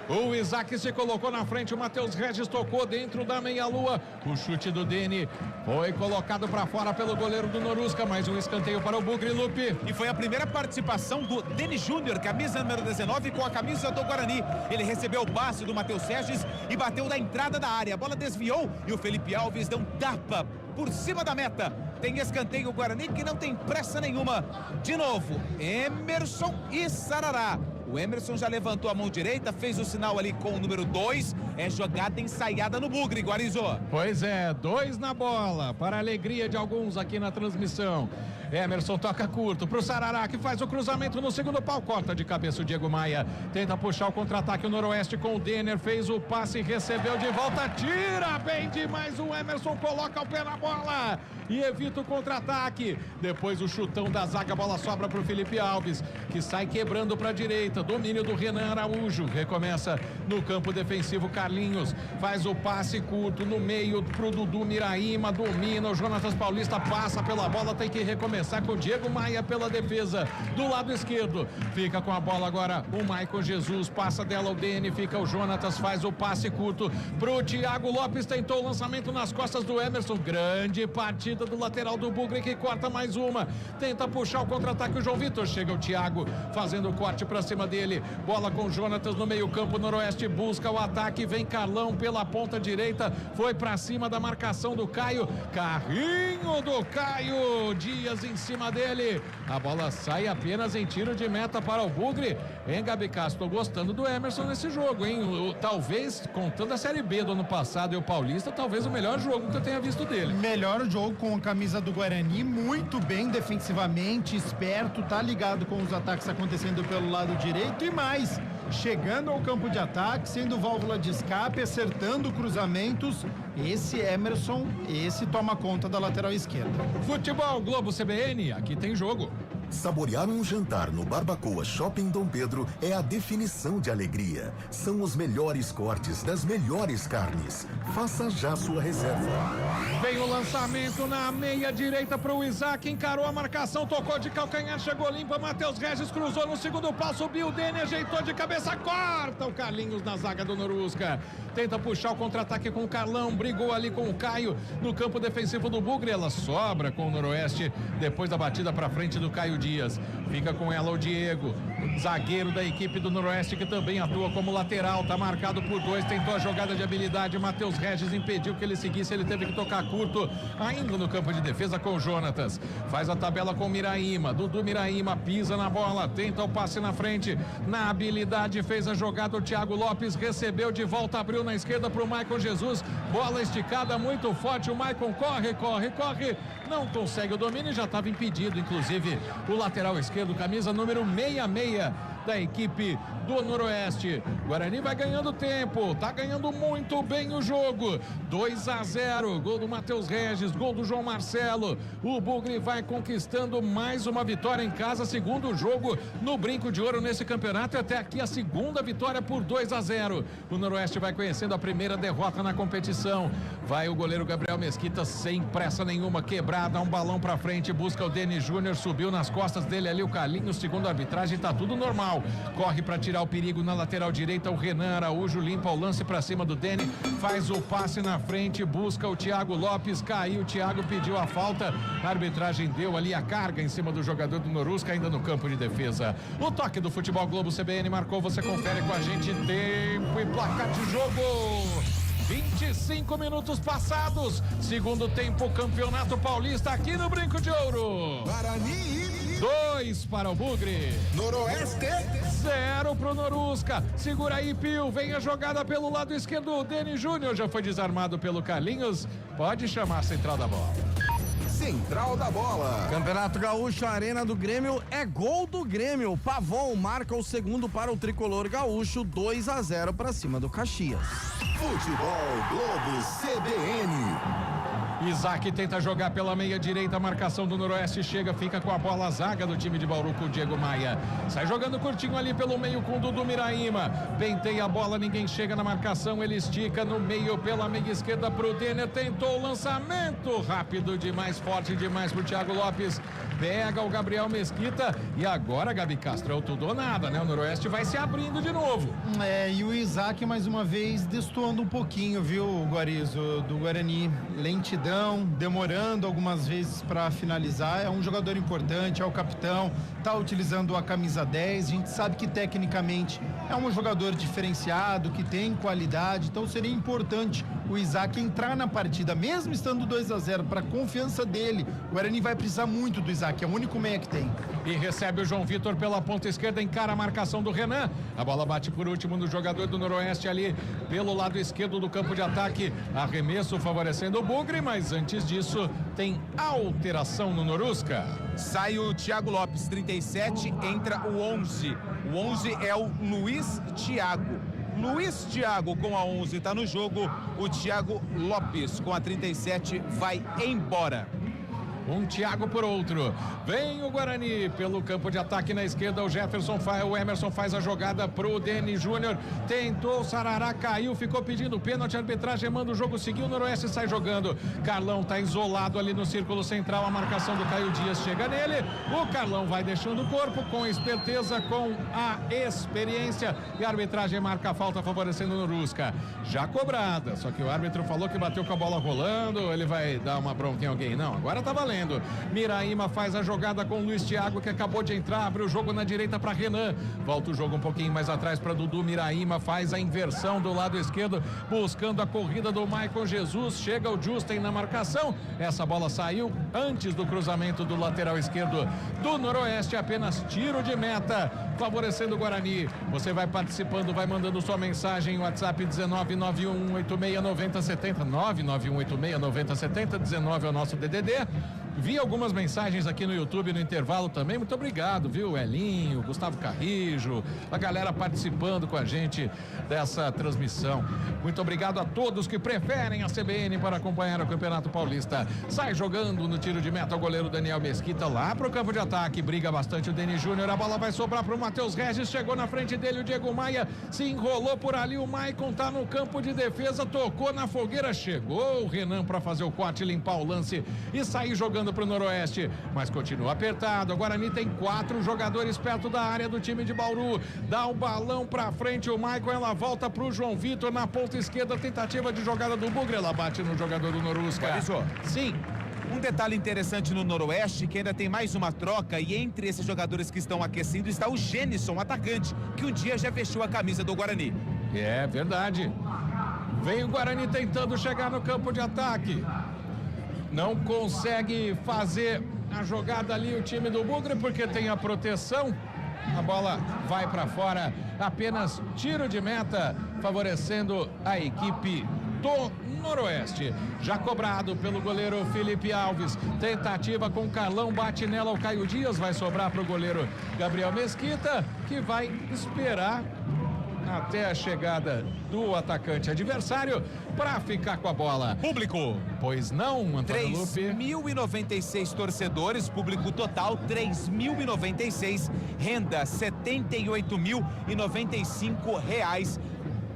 O Isaac se colocou na frente, o Matheus Regis tocou dentro da meia-lua. O chute do Deni foi colocado para fora pelo goleiro do Norusca. Mais um escanteio para o Bugre, Lupe. E foi a primeira participação do Deni Júnior, camisa número 19, com a camisa do Guarani. Ele recebeu o passe do Matheus Regis e bateu na entrada da área. A bola desviou e o Felipe Alves deu um tapa por cima da meta. Tem escanteio o Guarani, que não tem pressa nenhuma. De novo, Emerson e Sarará. O Emerson já levantou a mão direita, fez o sinal ali com o número 2. É jogada ensaiada no Bugre, Guarizo. Pois é, 2 na bola, para a alegria de alguns aqui na transmissão. Emerson toca curto pro Sarará, que faz o cruzamento no segundo pau, corta de cabeça o Diego Maia. Tenta puxar o contra-ataque o Noroeste com o Denner, fez o passe, recebeu de volta, tira bem demais o Emerson, coloca o pé na bola e evita o contra-ataque. Depois o chutão da zaga, a bola sobra pro Felipe Alves, que sai quebrando pra direita, domínio do Renan Araújo, recomeça no campo defensivo, Carlinhos faz o passe curto no meio pro Dudu Miraíma, domina, o Jonatas Paulista passa pela bola, tem que recomeçar com o Diego Maia pela defesa do lado esquerdo, fica com a bola agora o Maicon Jesus, passa dela o Deni, fica o Jonatas, faz o passe curto pro Thiago Lopes, tentou o lançamento nas costas do Emerson, grande partida do lateral do Bugre, que corta mais uma, tenta puxar o contra-ataque o João Vitor, chega o Thiago fazendo o corte pra cima dele, bola com o Jonatas no meio campo, Noroeste busca o ataque, vem Carlão pela ponta direita, foi pra cima da marcação do Caio, carrinho do Caio Dias em cima dele, a bola sai apenas em tiro de meta para o Bugre, hein, Gabi Castro? Tô gostando do Emerson nesse jogo, hein? Talvez, contando a Série B do ano passado e o Paulista, talvez o melhor jogo que eu tenha visto dele. Melhor jogo com a camisa do Guarani, muito bem defensivamente, esperto, tá ligado com os ataques acontecendo pelo lado direito e mais, chegando ao campo de ataque, sendo válvula de escape, acertando cruzamentos. Esse Emerson, esse toma conta da lateral esquerda. Futebol Globo CBN, aqui tem jogo. Saborear um jantar no Barbacoa Shopping Dom Pedro é a definição de alegria. São os melhores cortes das melhores carnes. Faça já sua reserva. Vem o lançamento na meia direita para o Isaac, encarou a marcação, tocou de calcanhar, chegou limpa, Matheus Regis cruzou no segundo pau, subiu o Deni, ajeitou de cabeça, corta o Carlinhos na zaga do Norusca. Tenta puxar o contra-ataque com o Carlão, brigou ali com o Caio no campo defensivo do Bugre, ela sobra com o Noroeste, depois da batida para frente do Caio Dias, fica com ela o Diego, zagueiro da equipe do Noroeste, que também atua como lateral, tá marcado por 2, tentou a jogada de habilidade, Matheus Regis impediu que ele seguisse, ele teve que tocar curto, ainda no campo de defesa com o Jonatas, faz a tabela com o Miraíma, Dudu Miraíma pisa na bola, tenta o passe na frente, na habilidade fez a jogada, o Thiago Lopes recebeu de volta, abriu na esquerda pro Maicon Jesus, bola esticada muito forte, o Maicon corre, não consegue o domínio e já estava impedido, inclusive o lateral esquerdo, camisa número 66, da equipe do Noroeste. Guarani vai ganhando tempo, tá ganhando muito bem o jogo. 2-0, gol do Matheus Regis, gol do João Marcelo. O Bugre vai conquistando mais uma vitória em casa, segundo jogo no Brinco de Ouro nesse campeonato, e até aqui a segunda vitória por 2-0. O Noroeste vai conhecendo a primeira derrota na competição. Vai o goleiro Gabriel Mesquita sem pressa nenhuma, quebrada, um balão pra frente, busca o Denis Júnior, subiu nas costas dele ali o Carlinhos, segundo a arbitragem, tá tudo normal. Corre pra tirar o perigo na lateral direita, o Renan Araújo limpa o lance pra cima do Denis, faz o passe na frente, busca o Thiago Lopes, caiu, o Thiago pediu a falta, a arbitragem deu ali a carga em cima do jogador do Norusca, ainda no campo de defesa. O toque do Futebol Globo CBN marcou, você confere com a gente, tempo e placar de jogo. 25 minutos passados, segundo tempo, Campeonato Paulista aqui no Brinco de Ouro. Guarani 2 para o Bugre. Noroeste 0 pro Norusca. Segura aí, Pio. Vem a jogada pelo lado esquerdo. O Denis Júnior já foi desarmado pelo Carlinhos. Pode chamar a central da bola. Central da bola. Campeonato Gaúcho, Arena do Grêmio, é gol do Grêmio. Pavon marca o segundo para o tricolor gaúcho, 2-0 para cima do Caxias. Futebol Globo CBN. Isaac tenta jogar pela meia direita, a marcação do Noroeste chega, fica com a bola, a zaga do time de Bauru com o Diego Maia. Sai jogando curtinho ali pelo meio com o Dudu Miraíma. Penteia a bola, ninguém chega na marcação, ele estica no meio pela meia esquerda pro Denner, tentou o lançamento, rápido demais, forte demais pro Thiago Lopes. Pega o Gabriel Mesquita e agora, Gabi Castro, é o tudo ou nada, né? O Noroeste vai se abrindo de novo. E o Isaac mais uma vez destoando um pouquinho, viu, Guarizo, do Guarani. Lentidão, demorando algumas vezes para finalizar. É um jogador importante, é o capitão, tá utilizando a camisa 10. A gente sabe que tecnicamente é um jogador diferenciado, que tem qualidade, então seria importante o Isaac entrar na partida, mesmo estando 2-0, para a confiança dele. O Guarani vai precisar muito do Isaac, é o único meia que tem. E recebe o João Vitor pela ponta esquerda, encara a marcação do Renan. A bola bate por último no jogador do Noroeste ali pelo lado esquerdo do campo de ataque. Arremesso favorecendo o Bugre, mas antes disso tem alteração no Norusca. Sai o Thiago Lopes, 37, entra o 11. O 11 é o Luiz Thiago. Luiz Thiago com a 11 está no jogo. O Thiago Lopes com a 37 vai embora. Um Thiago por outro. Vem o Guarani pelo campo de ataque na esquerda. O Emerson faz a jogada pro Denis Júnior. Tentou, o Sarará caiu, ficou pedindo pênalti. A arbitragem manda o jogo seguir. O Noroeste sai jogando. Carlão tá isolado ali no círculo central. A marcação do Caio Dias chega nele. O Carlão vai deixando o corpo com esperteza, com a experiência. E a arbitragem marca a falta favorecendo o Norusca. Já cobrada. Só que o árbitro falou que bateu com a bola rolando. Ele vai dar uma bronca em alguém? Não, agora tá valendo. Miraíma faz a jogada com o Luiz Thiago, que acabou de entrar, abre o jogo na direita para Renan, volta o jogo um pouquinho mais atrás para Dudu. Miraíma faz a inversão do lado esquerdo, buscando a corrida do Maicon Jesus, chega o Justen na marcação, essa bola saiu antes do cruzamento do lateral esquerdo do Noroeste, apenas tiro de meta, favorecendo o Guarani. Você vai participando, vai mandando sua mensagem, WhatsApp 1991869070, 991869070, 19 é o nosso DDD. Vi algumas mensagens aqui no YouTube no intervalo também, muito obrigado, viu? Elinho, Gustavo Carrijo, a galera participando com a gente dessa transmissão. Muito obrigado a todos que preferem a CBN para acompanhar o Campeonato Paulista. Sai jogando no tiro de meta o goleiro Daniel Mesquita lá pro campo de ataque, briga bastante o Denis Júnior, a bola vai sobrar pro Matheus Regis, chegou na frente dele o Diego Maia, se enrolou por ali, o Maicon tá no campo de defesa, tocou na fogueira, chegou o Renan para fazer o corte, limpar o lance e sair jogando pro Noroeste, mas continua apertado. O Guarani tem 4 jogadores perto da área do time de Bauru, dá o balão pra frente, o Maicon, ela volta pro João Vitor na ponta esquerda, tentativa de jogada do Bugre, ela bate no jogador do Norusca. Sim. Um detalhe interessante no Noroeste, que ainda tem mais uma troca, e entre esses jogadores que estão aquecendo está o Gênison, atacante, que um dia já vestiu a camisa do Guarani. É verdade. Vem o Guarani tentando chegar no campo de ataque. Não consegue fazer a jogada ali o time do Bugre porque tem a proteção. A bola vai para fora, apenas tiro de meta, favorecendo a equipe do Noroeste. Já cobrado pelo goleiro Felipe Alves. Tentativa com Carlão, bate nela o Caio Dias, vai sobrar para o goleiro Gabriel Mesquita, que vai esperar até a chegada do atacante adversário para ficar com a bola. Público. Pois não, Antônio Lupe? 3.096 torcedores, público total 3.096, renda R$78.095.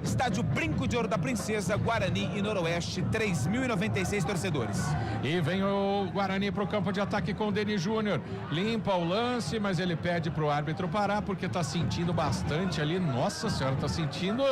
Estádio Brinco de Ouro da Princesa, Guarani e Noroeste, 3.096 torcedores. E vem o Guarani para o campo de ataque com o Denis Júnior. Limpa o lance, mas ele pede para o árbitro parar porque está sentindo bastante ali. Nossa senhora, está sentindo...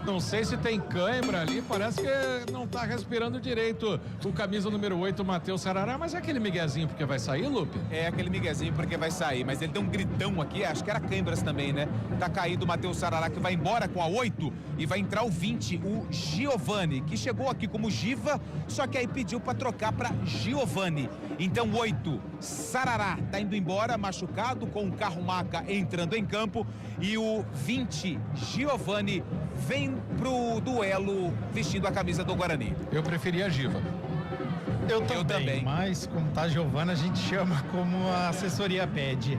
Não sei se tem cãibra ali, parece que não tá respirando direito. O camisa número 8, Matheus Sarará, mas é aquele miguezinho porque vai sair, Lupe? É aquele miguezinho porque vai sair, mas ele deu um gritão aqui, acho que era câimbras também, né? Tá caído o Matheus Sarará, que vai embora com a 8 e vai entrar o 20, o Giovani, que chegou aqui como Giva, só que aí pediu pra trocar pra Giovani. Então 8, Sarará tá indo embora, machucado, com o Carro-Maca entrando em campo, e o 20, Giovani, vem pro duelo vestindo a camisa do Guarani. Eu preferia a Giva. Eu também. Mas, como tá a Giovana, a gente chama como a assessoria pede.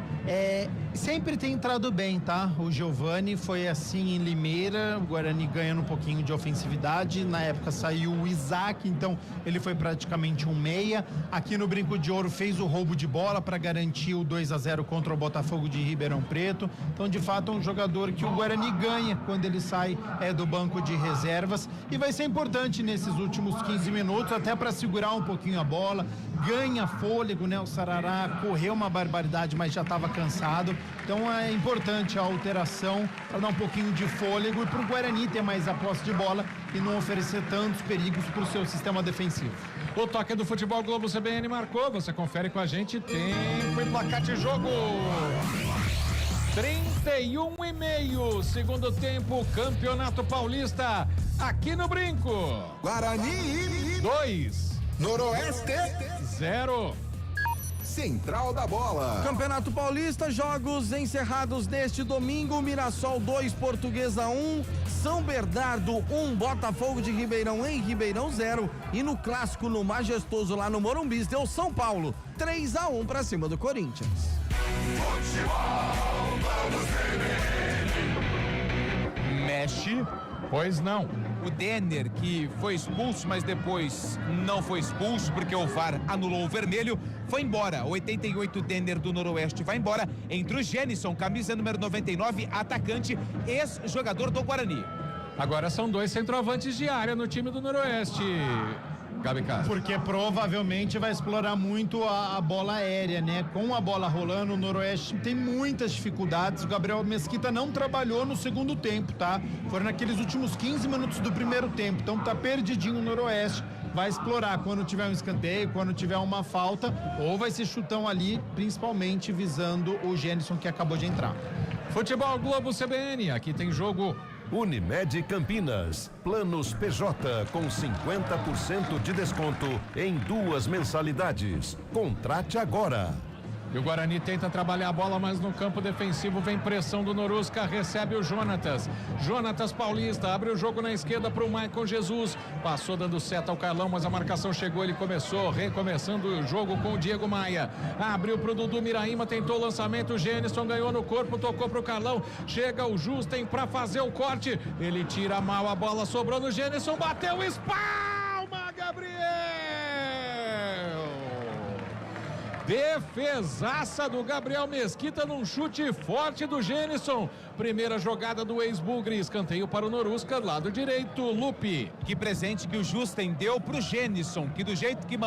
Sempre tem entrado bem, tá? O Giovani foi assim em Limeira, o Guarani ganhando um pouquinho de ofensividade. Na época saiu o Isaac, então ele foi praticamente um meia. Aqui no Brinco de Ouro fez o roubo de bola para garantir o 2-0 contra o Botafogo de Ribeirão Preto. Então, de fato, é um jogador que o Guarani ganha quando ele sai do banco de reservas. E vai ser importante nesses últimos 15 minutos, até para segurar um pouquinho a bola. Ganha fôlego, né? O Sarará correu uma barbaridade, mas já estava cansado. Então é importante a alteração para dar um pouquinho de fôlego e para o Guarani ter mais a posse de bola e não oferecer tantos perigos para o seu sistema defensivo. O toque do Futebol Globo CBN marcou, você confere com a gente, tempo e placar de jogo. 31,5, segundo tempo, Campeonato Paulista, aqui no Brinco. Guarani 2, Noroeste 0. Central da Bola. Campeonato Paulista, jogos encerrados neste domingo. Mirassol 2, Portuguesa 1, São Bernardo 1, Botafogo de Ribeirão em Ribeirão 0. E no clássico, no Majestoso, lá no Morumbi, deu São Paulo 3-1 pra cima do Corinthians. Mexe. Pois não. O Denner, que foi expulso, mas depois não foi expulso porque o VAR anulou o vermelho, foi embora. 88 Denner do Noroeste vai embora. Entra o Jenison, camisa número 99, atacante, ex-jogador do Guarani. Agora são 2 centroavantes de área no time do Noroeste. Gabi Castro. Porque provavelmente vai explorar muito a bola aérea, né? Com a bola rolando, o Noroeste tem muitas dificuldades. O Gabriel Mesquita não trabalhou no segundo tempo, tá? Foram naqueles últimos 15 minutos do primeiro tempo. Então tá perdidinho o Noroeste. Vai explorar quando tiver um escanteio, quando tiver uma falta, ou vai ser chutão ali, principalmente visando o Jenison, que acabou de entrar. Futebol Globo CBN, aqui tem jogo. Unimed Campinas, planos PJ com 50% de desconto em 2 mensalidades. Contrate agora. E o Guarani tenta trabalhar a bola, mas no campo defensivo vem pressão do Norusca, recebe o Jonatas. Jonatas Paulista, abre o jogo na esquerda para o Maicon Jesus. Passou dando seta ao Carlão, mas a marcação chegou, ele começou, recomeçando o jogo com o Diego Maia. Abriu para o Dudu Miraíma, tentou o lançamento, o Jenison ganhou no corpo, tocou para o Carlão. Chega o Justen para fazer o corte. Ele tira mal a bola, sobrou no Jenison, bateu, espalma, Gabriel! Defesaça do Gabriel Mesquita num chute forte do Jenison. Primeira jogada do ex-Bugre, escanteio para o Norusca, lado direito, Lupe. Que presente que o Justen deu pro Jenison, que do jeito que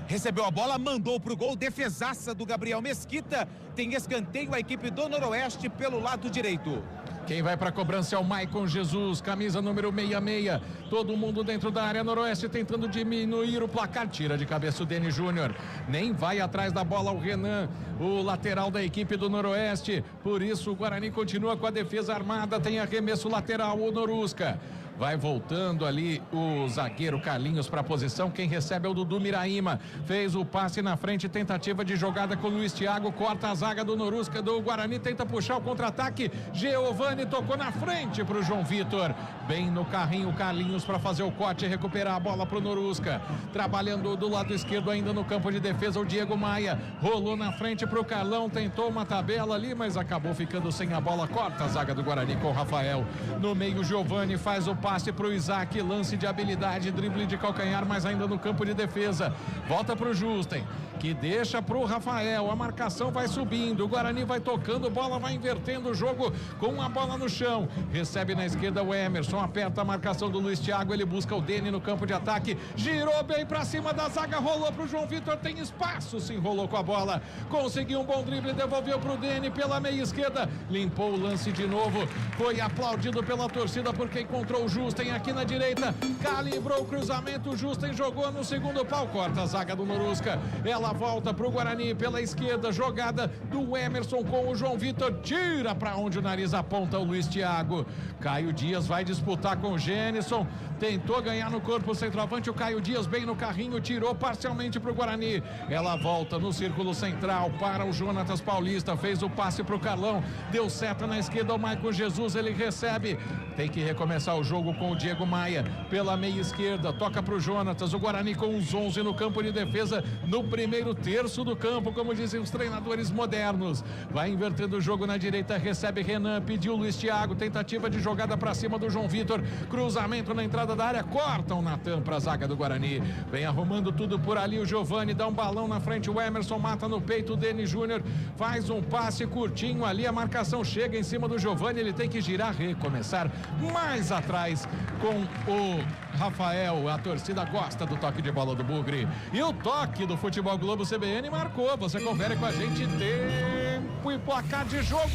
recebeu a bola, mandou pro gol. Defesaça do Gabriel Mesquita. Tem escanteio a equipe do Noroeste pelo lado direito. Quem vai para a cobrança é o Maicon Jesus, camisa número 66. Todo mundo dentro da área. Noroeste tentando diminuir o placar. Tira de cabeça o Denis Júnior. Nem vai atrás da bola o Renan, o lateral da equipe do Noroeste. Por isso o Guarani continua com a defesa armada. Tem arremesso lateral o Norusca. Vai voltando ali o zagueiro Carlinhos para a posição. Quem recebe é o Dudu Miraíma. Fez o passe na frente, tentativa de jogada com o Luiz Thiago. Corta a zaga do Norusca, do Guarani. Tenta puxar o contra-ataque. Giovani tocou na frente para o João Vitor. Bem no carrinho, Carlinhos para fazer o corte e recuperar a bola para o Norusca. Trabalhando do lado esquerdo ainda no campo de defesa o Diego Maia. Rolou na frente para o Carlão. Tentou uma tabela ali, mas acabou ficando sem a bola. Corta a zaga do Guarani com o Rafael. No meio, Giovani faz o passe para o Isaac, lance de habilidade, drible de calcanhar, mas ainda no campo de defesa. Volta para o Justen, que deixa para o Rafael. A marcação vai subindo, o Guarani vai tocando, bola vai invertendo o jogo com a bola no chão. Recebe na esquerda o Emerson, aperta a marcação do Luiz Thiago, ele busca o Deni no campo de ataque, girou bem para cima da zaga, rolou para o João Vitor, tem espaço, se enrolou com a bola, conseguiu um bom drible, devolveu para o Deni pela meia esquerda, limpou o lance de novo, foi aplaudido pela torcida porque encontrou o Justen aqui na direita, calibrou o cruzamento, o Justen jogou no segundo pau, corta a zaga do Norusca, ela volta pro Guarani pela esquerda, jogada do Emerson com o João Vitor, tira para onde o nariz aponta o Luiz Thiago. Caio Dias vai disputar com o Gênison, tentou ganhar no corpo o centroavante, o Caio Dias bem no carrinho, tirou parcialmente pro Guarani. Ela volta no círculo central para o Jonatas Paulista, fez o passe pro Carlão, deu certo na esquerda o Maicon Jesus, ele recebe, tem que recomeçar o jogo com o Diego Maia pela meia esquerda, toca pro Jonatas, o Guarani com os 11 no campo de defesa, no primeiro terço do campo, como dizem os treinadores modernos. Vai invertendo o jogo na direita, recebe Renan, pediu Luiz Thiago, tentativa de jogada para cima do João Vitor, cruzamento na entrada da área, corta o Natan para a zaga do Guarani, vem arrumando tudo por ali o Giovani, dá um balão na frente, o Emerson mata no peito, o Deni Júnior faz um passe curtinho ali, a marcação chega em cima do Giovani, ele tem que girar, recomeçar mais atrás com o Rafael. A torcida gosta do toque de bola do Bugre. E o toque do Futebol Globo CBN marcou. Você confere com a gente tempo e placar de jogo.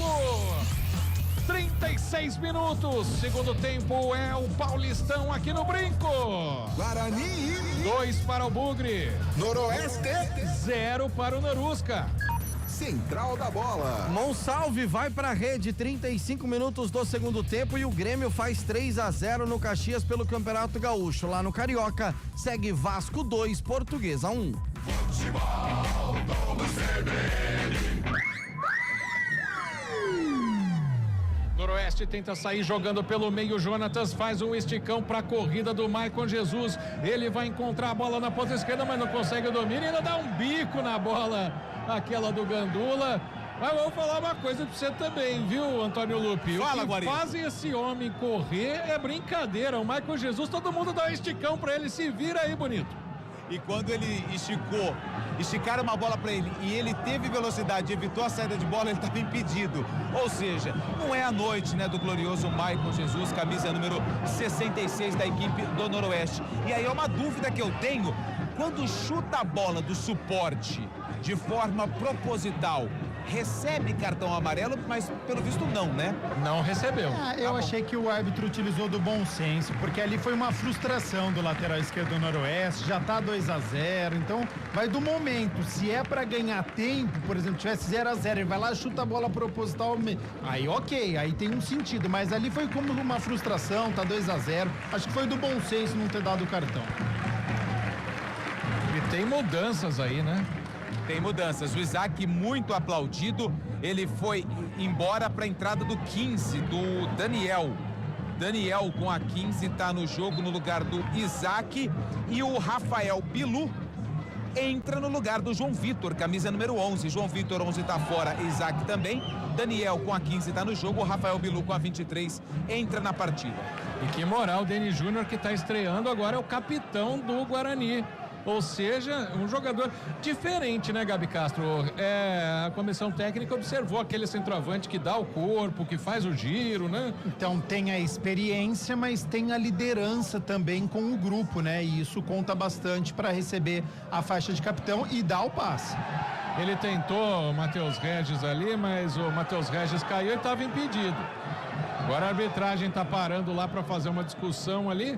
36 minutos. Segundo tempo é o Paulistão aqui no Brinco. Guarani 2 para o Bugre. Noroeste 0 para o Norusca. Central da bola. Monsalve vai pra rede, 35 minutos do segundo tempo e o Grêmio faz 3-0 no Caxias pelo Campeonato Gaúcho. Lá no Carioca, segue Vasco 2, Portuguesa 1. Futebol Globo CBN. Noroeste tenta sair jogando pelo meio, Jonatas faz um esticão para a corrida do Maicon Jesus, ele vai encontrar a bola na ponta esquerda, mas não consegue o domínio, ainda dá um bico na bola, aquela do Gandula. Mas vou falar uma coisa pra você também, viu, Antônio Lupi? Fala, o que Guarino. faz esse homem correr é brincadeira, o Maicon Jesus, todo mundo dá um esticão para ele, se vira aí, bonito. E quando ele esticaram uma bola para ele e ele teve velocidade, evitou a saída de bola, ele estava impedido. Ou seja, não é a noite, né, do glorioso Maicon Jesus, camisa número 66 da equipe do Noroeste. E aí é uma dúvida que eu tenho, quando chuta a bola do suporte de forma proposital, recebe cartão amarelo, mas pelo visto não, né? Não recebeu. Eu achei que o árbitro utilizou do bom senso, porque ali foi uma frustração do lateral esquerdo do Noroeste, já tá 2-0, então vai do momento. Se é pra ganhar tempo, por exemplo, tivesse 0-0, ele vai lá, chuta a bola proposital, aí ok, aí tem um sentido, mas ali foi como uma frustração, tá 2-0, acho que foi do bom senso não ter dado o cartão. E tem mudanças aí, né? Tem mudanças, o Isaac muito aplaudido, ele foi embora para a entrada do 15, do Daniel. Daniel com a 15 tá no jogo no lugar do Isaac e o Rafael Bilu entra no lugar do João Vitor, camisa número 11. João Vitor 11 tá fora, Isaac também. Daniel com a 15 tá no jogo, o Rafael Bilu com a 23 entra na partida. E que moral, o Deni Júnior que tá estreando agora é o capitão do Guarani. Ou seja, um jogador diferente, né, Gabi Castro? A comissão técnica observou aquele centroavante que dá o corpo, que faz o giro, né? Então tem a experiência, mas tem a liderança também com o grupo, né? E isso conta bastante para receber a faixa de capitão e dar o passe. Ele tentou o Matheus Regis ali, mas o Matheus Regis caiu e estava impedido. Agora a arbitragem está parando lá para fazer uma discussão ali.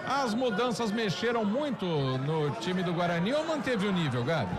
As mudanças mexeram muito no time do Guarani ou manteve o nível, Gabi?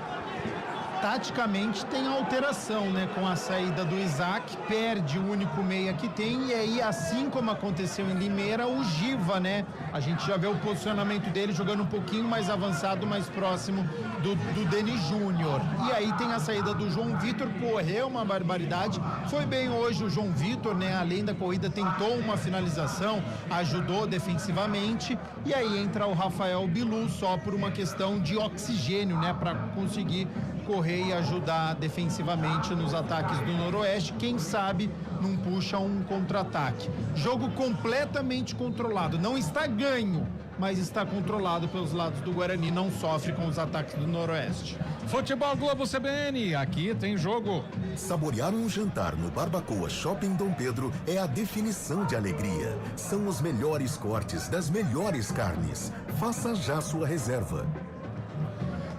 taticamente tem alteração, né? Com a saída do Isaac, perde o único meia que tem, e aí, assim como aconteceu em Limeira, o Giva, né? A gente já vê o posicionamento dele jogando um pouquinho mais avançado, mais próximo do Denis Júnior. E aí tem a saída do João Vitor, correu uma barbaridade, foi bem hoje o João Vitor, né? Além da corrida, tentou uma finalização, ajudou defensivamente, e aí entra o Rafael Bilu só por uma questão de oxigênio, né? Para conseguir correr e ajudar defensivamente nos ataques do Noroeste, quem sabe não puxa um contra-ataque. Jogo completamente controlado, não está ganho, mas está controlado pelos lados do Guarani, não sofre com os ataques do Noroeste. Futebol Globo CBN, aqui tem jogo. Saborear um jantar no Barbacoa Shopping Dom Pedro é a definição de alegria. São os melhores cortes das melhores carnes. Faça já sua reserva.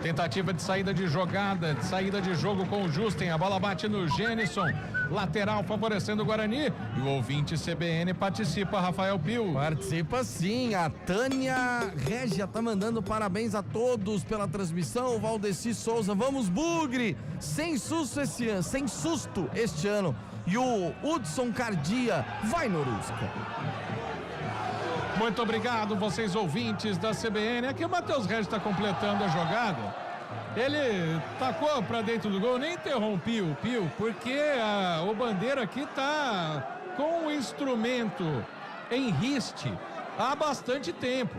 Tentativa de saída de jogada, de saída de jogo com o Justen. A bola bate no Genison. Lateral favorecendo o Guarani. E o ouvinte CBN participa, Rafael Pio. Participa sim. A Tânia Régia tá mandando parabéns a todos pela transmissão. O Valdeci Souza, vamos Bugre! Sem susto este ano. E o Hudson Cardia, vai Norusca. Muito obrigado, vocês ouvintes da CBN. Aqui o Matheus Regis está completando a jogada. Ele tacou para dentro do gol, nem interrompi o Pio, porque o Bandeira aqui tá com o instrumento em riste há bastante tempo.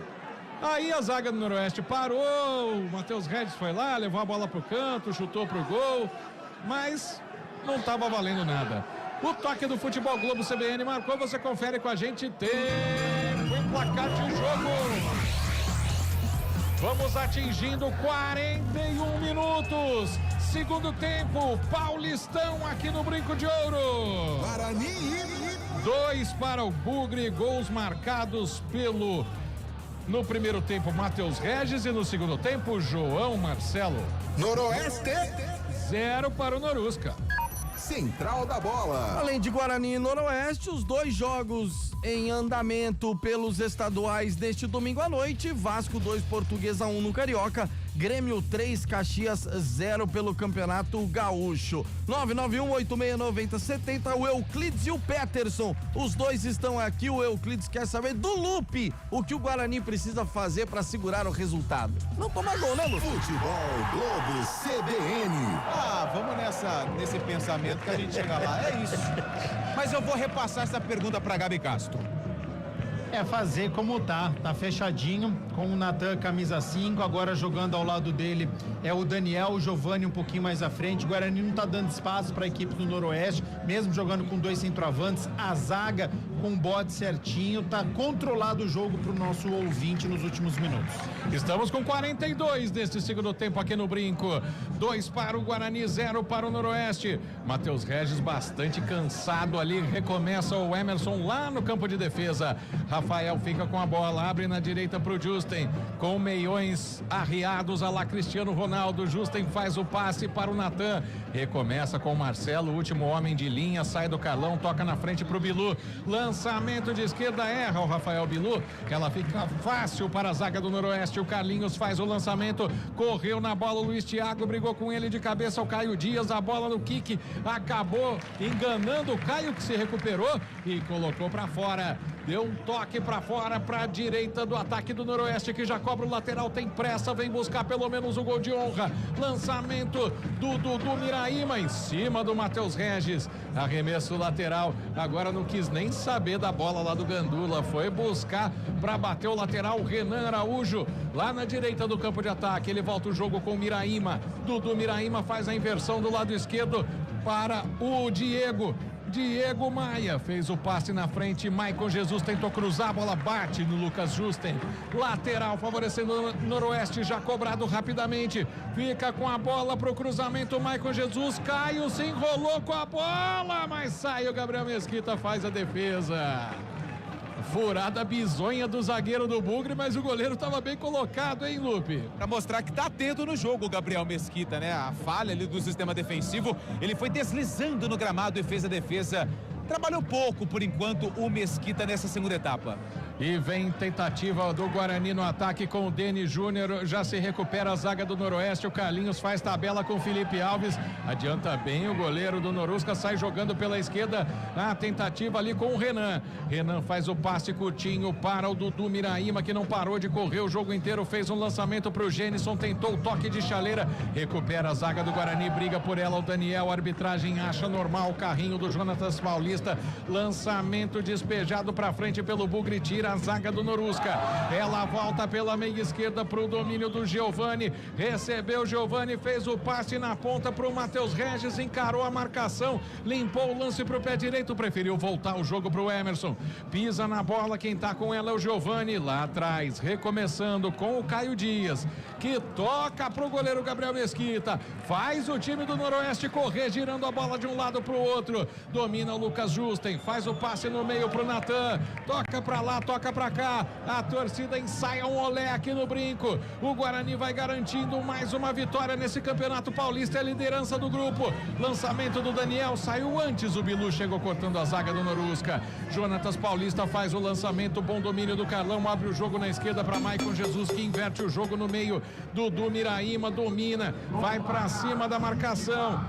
Aí a zaga do Noroeste parou, o Matheus Regis foi lá, levou a bola pro canto, chutou pro gol, mas não estava valendo nada. O toque do Futebol Globo CBN marcou, você confere com a gente. Tempo em placar de jogo. Vamos atingindo 41 minutos. Segundo tempo, Paulistão aqui no Brinco de Ouro. Guarani. 2 para o Bugre, gols marcados no primeiro tempo, Matheus Regis, e no segundo tempo, João Marcelo. Noroeste. 0 para o Norusca. Central da bola. Além de Guarani e Noroeste, os 2 jogos em andamento pelos estaduais deste domingo à noite. Vasco 2, Portuguesa 1 no Carioca. Grêmio 3, Caxias 0 pelo Campeonato Gaúcho. 991-8690-70, o Euclides e o Peterson. Os dois estão aqui. O Euclides quer saber do Lupe o que o Guarani precisa fazer para segurar o resultado. Não tomar gol, né, Lupe? Futebol Globo CBN. Vamos nesse pensamento que a gente chega lá. É isso. Mas eu vou repassar essa pergunta para Gabi Castro. É fazer como tá fechadinho, com o Natan camisa 5, agora jogando ao lado dele é o Daniel, o Giovani um pouquinho mais à frente. O Guarani não tá dando espaço para a equipe do Noroeste, mesmo jogando com 2 centroavantes, a zaga com o bote certinho, tá controlado o jogo pro nosso ouvinte nos últimos minutos. Estamos com 42 deste segundo tempo aqui no Brinco. 2 para o Guarani, 0 para o Noroeste. Matheus Regis bastante cansado ali, recomeça o Emerson lá no campo de defesa. Rafael fica com a bola, abre na direita pro Justen, com meiões arriados a lá Cristiano Ronaldo. Justen faz o passe para o Natan, recomeça com o Marcelo, último homem de linha, sai do Carlão, toca na frente pro Bilu, lançamento de esquerda, erra o Rafael Bilu, ela fica fácil para a zaga do Noroeste. O Carlinhos faz o lançamento, correu na bola o Luiz Thiago, brigou com ele de cabeça o Caio Dias, a bola no kick, acabou enganando o Caio, que se recuperou e colocou para fora. Deu um toque para fora, para a direita do ataque do Noroeste, que já cobra o lateral, tem pressa, vem buscar pelo menos o gol de honra. Lançamento do Miraíma em cima do Matheus Regis. Arremesso lateral, agora não quis nem saber da bola lá do Gandula, foi buscar para bater o lateral. Renan Araújo lá na direita do campo de ataque, ele volta o jogo com o Miraíma. Dudu Miraíma faz a inversão do lado esquerdo para o Diego Maia, fez o passe na frente, Maicon Jesus tentou cruzar, a bola bate no Lucas Justen, lateral favorecendo o Noroeste, já cobrado rapidamente, fica com a bola pro cruzamento, Maicon Jesus, Caio se enrolou com a bola, mas sai o Gabriel Mesquita, faz a defesa. Furada bizonha do zagueiro do Bugre, mas o goleiro estava bem colocado, hein, Lupe? Para mostrar que tá atento no jogo o Gabriel Mesquita, né? A falha ali do sistema defensivo, ele foi deslizando no gramado e fez a defesa. Trabalhou pouco, por enquanto, o Mesquita nessa segunda etapa. E vem tentativa do Guarani no ataque com o Denis Júnior, já se recupera a zaga do Noroeste, o Carlinhos faz tabela com o Felipe Alves, adianta bem o goleiro do Norusca, sai jogando pela esquerda, a tentativa ali com o Renan faz o passe curtinho para o Dudu Miraíma, que não parou de correr o jogo inteiro, fez um lançamento para o Gênison, tentou o toque de chaleira, recupera a zaga do Guarani, briga por ela o Daniel, a arbitragem acha normal o carrinho do Jonatas Paulista, lançamento despejado para frente pelo Bugre, tira a zaga do Norusca, ela volta pela meia esquerda para o domínio do Giovani, recebeu o Giovani, fez o passe na ponta para o Matheus Regis, encarou a marcação, limpou o lance para o pé direito, preferiu voltar o jogo para o Emerson, pisa na bola, quem tá com ela é o Giovani, lá atrás, recomeçando com o Caio Dias, que toca para o goleiro Gabriel Mesquita, faz o time do Noroeste correr, girando a bola de um lado para o outro, domina o Lucas Justen, faz o passe no meio para o Natan, toca para lá, toca para cá, a torcida ensaia um olé aqui no Brinco, o Guarani vai garantindo mais uma vitória nesse Campeonato Paulista, é a liderança do grupo, lançamento do Daniel, saiu antes, o Bilu chegou cortando a zaga do Norusca, Jonatas Paulista faz o lançamento, bom domínio do Carlão, abre o jogo na esquerda para Maicon Jesus, que inverte o jogo no meio, Dudu Miraíma domina, vai para cima da marcação,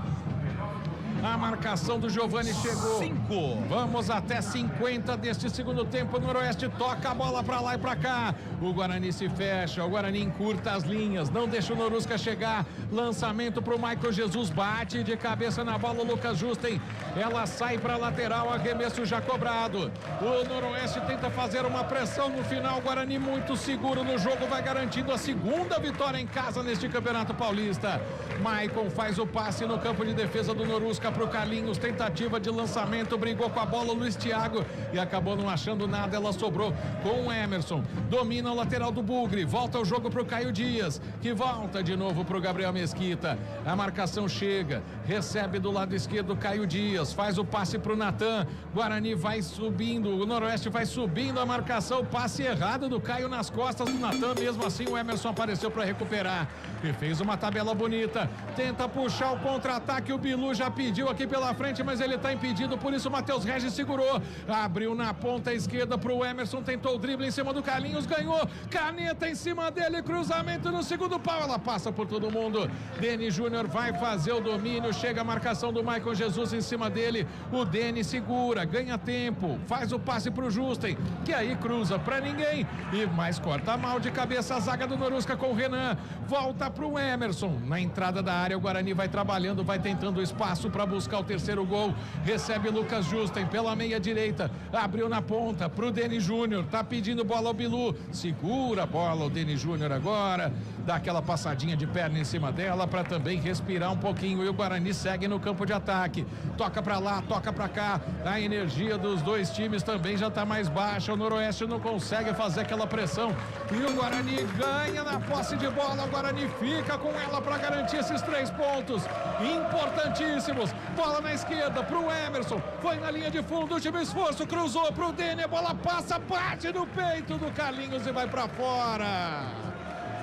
a marcação do Giovani chegou. 5. Vamos até 50 deste segundo tempo. O Noroeste toca a bola pra lá e pra cá. O Guarani se fecha. O Guarani encurta as linhas. Não deixa o Norusca chegar. Lançamento pro Maicon Jesus. Bate de cabeça na bola o Lucas Justen. Ela sai pra lateral. Arremesso já cobrado. O Noroeste tenta fazer uma pressão no final. O Guarani muito seguro no jogo. Vai garantindo a segunda vitória em casa neste Campeonato Paulista. Maicon faz o passe no campo de defesa do Norusca pro Carlinhos, tentativa de lançamento, brigou com a bola o Luiz Thiago e acabou não achando nada, ela sobrou com o Emerson, domina o lateral do Bugre, volta o jogo pro Caio Dias, que volta de novo pro Gabriel Mesquita, a marcação chega, recebe do lado esquerdo o Caio Dias, faz o passe pro Natan, Guarani vai subindo, o Noroeste vai subindo a marcação, passe errado do Caio nas costas do Natan, mesmo assim o Emerson apareceu para recuperar e fez uma tabela bonita, tenta puxar o contra-ataque, o Bilu já pediu aqui pela frente, mas ele está impedido, por isso o Matheus Regis segurou, abriu na ponta esquerda pro Emerson, tentou o drible em cima do Carlinhos, ganhou, caneta em cima dele, cruzamento no segundo pau, ela passa por todo mundo, Denis Júnior vai fazer o domínio, chega a marcação do Maicon Jesus em cima dele, o Denis segura, ganha tempo, faz o passe pro Justen, que aí cruza pra ninguém, e mais corta mal de cabeça a zaga do Norusca com o Renan, volta pro Emerson, na entrada da área o Guarani vai trabalhando, vai tentando espaço para buscar o terceiro gol, recebe Lucas Justen pela meia direita, abriu na ponta pro Denis Júnior, tá pedindo bola ao Bilu, segura a bola o Denis Júnior agora, dá aquela passadinha de perna em cima dela para também respirar um pouquinho, e o Guarani segue no campo de ataque, toca para lá, toca para cá, a energia dos dois times também já tá mais baixa, o Noroeste não consegue fazer aquela pressão, e o Guarani ganha na posse de bola, o Guarani fica com ela para garantir esses 3 pontos importantíssimos, bola na esquerda pro Emerson, foi na linha de fundo, último esforço, cruzou pro Dene, a bola passa, bate no peito do Carlinhos e vai pra fora.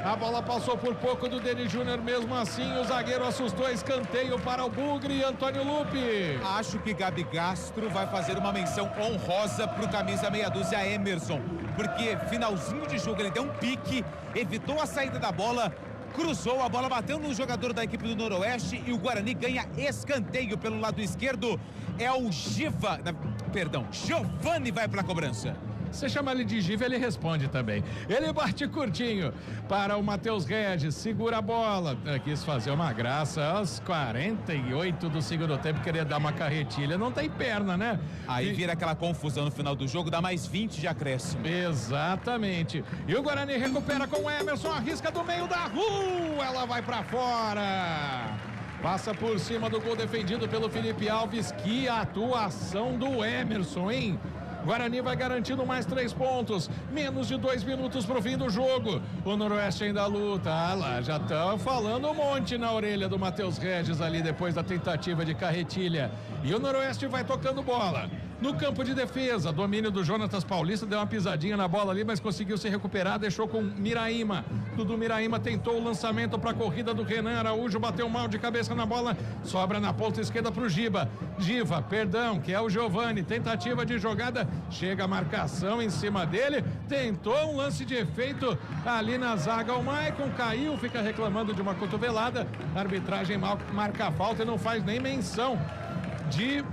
A bola passou por pouco do Denis Júnior, mesmo assim o zagueiro assustou, escanteio para o Bugre e Antônio Lupe. Acho que Gabi Castro vai fazer uma menção honrosa pro camisa meia dúzia Emerson, porque finalzinho de jogo ele deu um pique, evitou a saída da bola, cruzou, a bola bateu no jogador da equipe do Noroeste e o Guarani ganha escanteio pelo lado esquerdo. É o Giovani vai para a cobrança. Você chama ele de Giva, ele responde também. Ele bate curtinho para o Matheus Regis, segura a bola. Quis fazer uma graça aos 48 do segundo tempo, querer dar uma carretilha. Não tem perna, né? Aí vira aquela confusão no final do jogo, dá mais 20 de acréscimo. Exatamente. E o Guarani recupera com o Emerson, arrisca do meio da rua, ela vai pra fora. Passa por cima do gol defendido pelo Felipe Alves. Que atuação do Emerson, hein? Guarani vai garantindo mais 3 pontos. Menos de 2 minutos pro fim do jogo. O Noroeste ainda luta. Ah lá, já estão falando um monte na orelha do Matheus Regis ali depois da tentativa de carretilha. E o Noroeste vai tocando bola. No campo de defesa, domínio do Jonatas Paulista, deu uma pisadinha na bola ali, mas conseguiu se recuperar, deixou com Miraíma. Dudu Miraíma tentou o lançamento para a corrida do Renan Araújo, bateu mal de cabeça na bola, sobra na ponta esquerda para o Giva, que é o Giovani, tentativa de jogada, chega a marcação em cima dele, tentou um lance de efeito ali na zaga, o Maicon caiu, fica reclamando de uma cotovelada, a arbitragem marca a falta e não faz nem menção de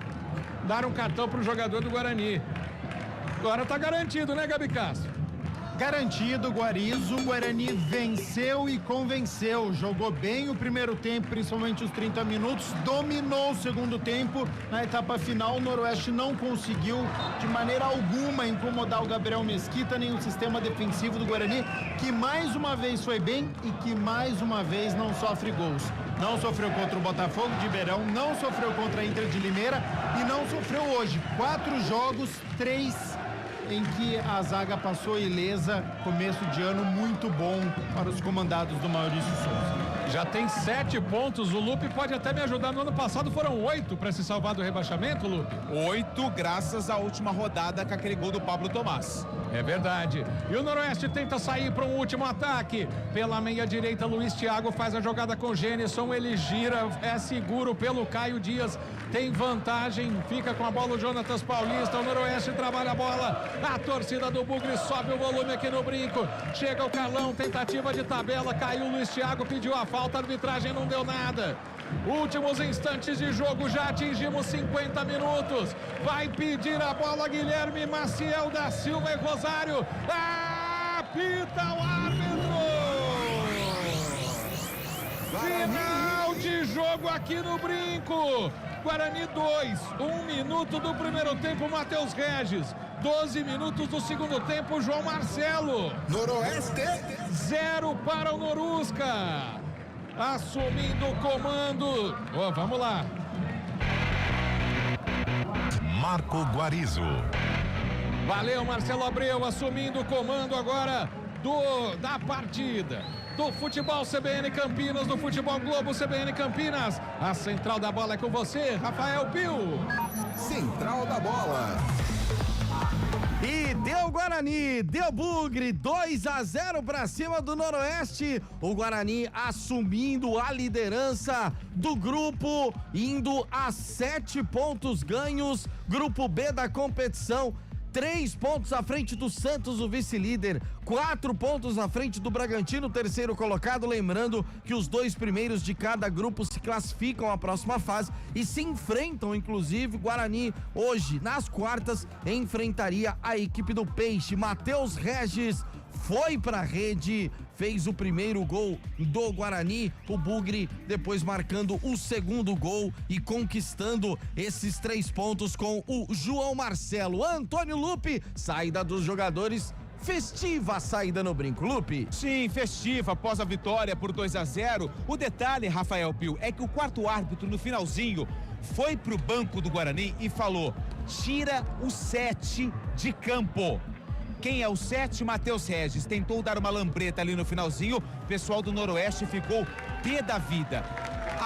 dar um cartão para o jogador do Guarani. Agora tá garantido, né, Gabi Castro? Garantido, Guarizo. O Guarani venceu e convenceu. Jogou bem o primeiro tempo, principalmente os 30 minutos. Dominou o segundo tempo. Na etapa final, o Noroeste não conseguiu de maneira alguma incomodar o Gabriel Mesquita, nem o sistema defensivo do Guarani, que mais uma vez foi bem e que mais uma vez não sofre gols. Não sofreu contra o Botafogo de Ribeirão, não sofreu contra a Inter de Limeira e não sofreu hoje. 4 jogos, 3 em que a zaga passou ilesa. Começo de ano muito bom para os comandados do Maurício Souza. Já tem 7 pontos, o Lupe pode até me ajudar. No ano passado foram 8 para se salvar do rebaixamento, Lupe? 8 graças à última rodada com aquele gol do Pablo Tomás. É verdade. E o Noroeste tenta sair para um último ataque. Pela meia direita, Luiz Thiago faz a jogada com Gênison, ele gira, é seguro pelo Caio Dias, tem vantagem, fica com a bola o Jonatas Paulista, o Noroeste trabalha a bola, a torcida do Bugre sobe o volume aqui no brinco, chega o Carlão, tentativa de tabela, caiu o Luiz Thiago, pediu a falta, a arbitragem não deu nada. Últimos instantes de jogo, já atingimos 50 minutos. Vai pedir a bola Guilherme Maciel da Silva e Rosário. Apita o árbitro! Final de jogo aqui no brinco. Guarani 2, 1 minuto do primeiro tempo, Matheus Regis. 12 minutos do segundo tempo, João Marcelo. Noroeste 0 para o Norusca. Assumindo o comando. Vamos lá. Marco Guarizo. Valeu, Marcelo Abreu, assumindo o comando agora da partida. Do futebol CBN Campinas, do futebol Globo CBN Campinas. A central da bola é com você, Rafael Pio. Central da bola. E deu Guarani, deu Bugre, 2-0 para cima do Noroeste. O Guarani assumindo a liderança do grupo, indo a 7 pontos ganhos. Grupo B da competição. 3 pontos à frente do Santos, o vice-líder, 4 pontos à frente do Bragantino, terceiro colocado. Lembrando que os 2 primeiros de cada grupo se classificam à próxima fase e se enfrentam, inclusive. Guarani hoje, nas quartas, enfrentaria a equipe do Peixe. Matheus Regis foi pra rede, fez o primeiro gol do Guarani, o Bugre depois marcando o segundo gol e conquistando esses 3 pontos com o João Marcelo. Antônio Lupe, saída dos jogadores, festiva a saída no brinco, Lupe. Sim, festiva após a vitória por 2-0. O detalhe, Rafael Pio, é que o quarto árbitro no finalzinho foi pro banco do Guarani e falou: tira o 7 de campo. Quem é o 7? Matheus Regis. Tentou dar uma lambreta ali no finalzinho. O pessoal do Noroeste ficou pé da vida.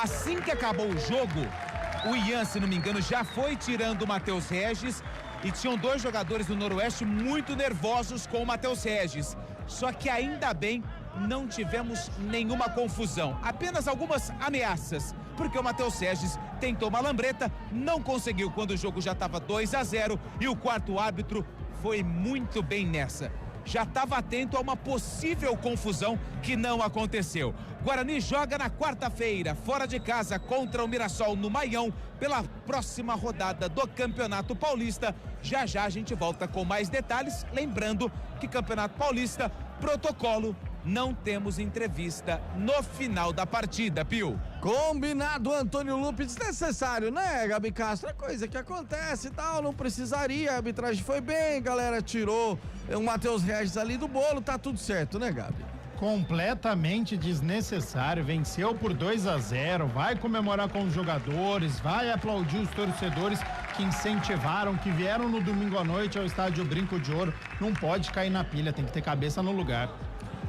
Assim que acabou o jogo, o Ian, se não me engano, já foi tirando o Matheus Regis. E tinham 2 jogadores do Noroeste muito nervosos com o Matheus Regis. Só que ainda bem, não tivemos nenhuma confusão. Apenas algumas ameaças. Porque o Matheus Regis tentou uma lambreta, não conseguiu quando o jogo já estava 2-0. E o quarto árbitro foi muito bem nessa. Já estava atento a uma possível confusão que não aconteceu. Guarani joga na quarta-feira, fora de casa, contra o Mirassol no Maião, pela próxima rodada do Campeonato Paulista. Já já a gente volta com mais detalhes. Lembrando que Campeonato Paulista, protocolo, não temos entrevista no final da partida, Pio. Combinado, Antônio Lupe. Desnecessário, né, Gabi Castro? É coisa que acontece e tal, não precisaria. A arbitragem foi bem, galera tirou o Matheus Regis ali do bolo, tá tudo certo, né, Gabi? Completamente desnecessário. Venceu por 2-0, vai comemorar com os jogadores, vai aplaudir os torcedores que incentivaram, que vieram no domingo à noite ao estádio Brinco de Ouro. Não pode cair na pilha, tem que ter cabeça no lugar.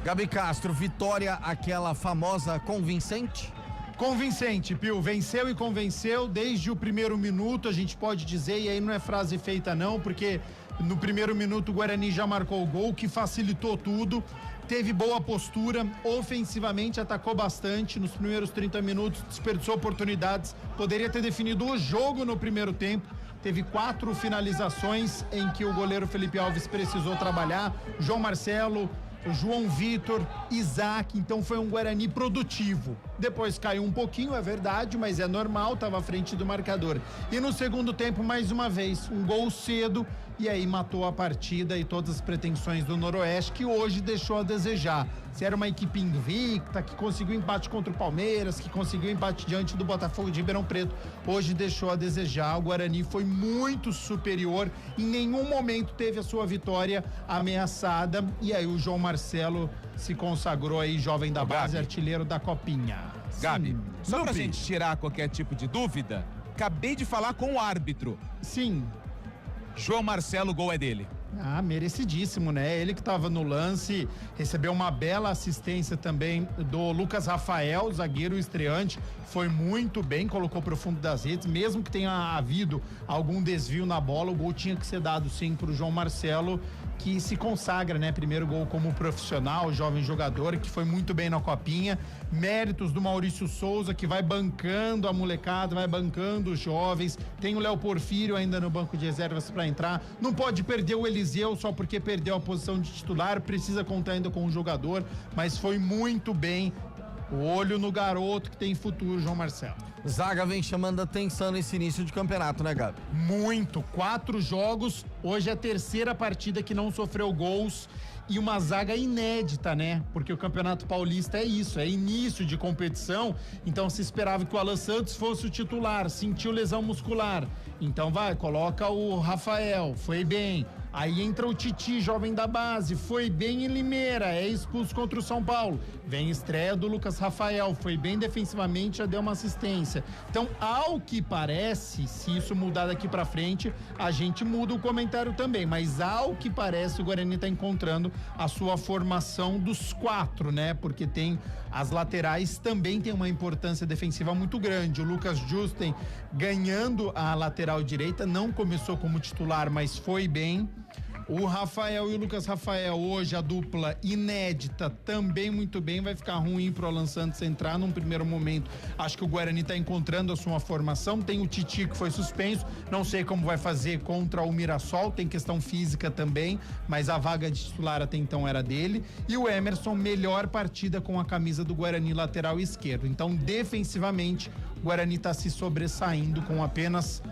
Gabi Castro, vitória aquela famosa convincente? Convincente, Pio, venceu e convenceu desde o primeiro minuto, a gente pode dizer, e aí não é frase feita não, porque no primeiro minuto o Guarani já marcou o gol, que facilitou tudo, teve boa postura, ofensivamente atacou bastante, nos primeiros 30 minutos desperdiçou oportunidades, poderia ter definido o jogo no primeiro tempo, teve 4 finalizações em que o goleiro Felipe Alves precisou trabalhar, João Marcelo, João Vitor, Isaac, então foi um Guarani produtivo. Depois caiu um pouquinho, é verdade, mas é normal, estava à frente do marcador. E no segundo tempo, mais uma vez, um gol cedo e aí matou a partida e todas as pretensões do Noroeste, que hoje deixou a desejar. Se era uma equipe invicta, que conseguiu empate contra o Palmeiras, que conseguiu empate diante do Botafogo de Ribeirão Preto, hoje deixou a desejar. O Guarani foi muito superior, em nenhum momento teve a sua vitória ameaçada, e aí o João Marcelo se consagrou aí, jovem da base, artilheiro da Copinha. Gabi, só pra gente tirar qualquer tipo de dúvida, acabei de falar com o árbitro. Sim. João Marcelo, o gol é dele. Ah, merecidíssimo, né? Ele que estava no lance, recebeu uma bela assistência também do Lucas Rafael, zagueiro estreante, foi muito bem, colocou pro fundo das redes, mesmo que tenha havido algum desvio na bola, o gol tinha que ser dado sim pro João Marcelo, que se consagra, né? Primeiro gol como profissional, jovem jogador, que foi muito bem na Copinha. Méritos do Maurício Souza, que vai bancando a molecada, vai bancando os jovens. Tem o Léo Porfírio ainda no banco de reservas para entrar. Não pode perder o Eliseu só porque perdeu a posição de titular, precisa contar ainda com o jogador, mas foi muito bem. O olho no garoto que tem futuro, João Marcelo. Zaga vem chamando atenção nesse início de campeonato, né, Gabi? Muito. 4 jogos. Hoje é a terceira partida que não sofreu gols. E uma zaga inédita, né? Porque o Campeonato Paulista é isso, é início de competição. Então se esperava que o Alan Santos fosse o titular, sentiu lesão muscular. Então coloca o Rafael, foi bem. Aí entra o Titi, jovem da base, foi bem em Limeira, é expulso contra o São Paulo. Vem estreia do Lucas Rafael, foi bem defensivamente, já deu uma assistência. Então, ao que parece, se isso mudar daqui pra frente, a gente muda o comentário também. Mas ao que parece, o Guarani tá encontrando a sua formação dos 4, né? Porque tem as laterais, também tem uma importância defensiva muito grande. O Lucas Justen ganhando a lateral direita, não começou como titular, mas foi bem. O Rafael e o Lucas Rafael, hoje a dupla inédita, também muito bem. Vai ficar ruim pro Alan Santos entrar num primeiro momento. Acho que o Guarani tá encontrando a sua formação. Tem o Titi que foi suspenso, não sei como vai fazer contra o Mirassol, tem questão física também, mas a vaga de titular até então era dele. E o Emerson, melhor partida com a camisa do Guarani, lateral esquerdo. Então, defensivamente, o Guarani tá se sobressaindo com apenas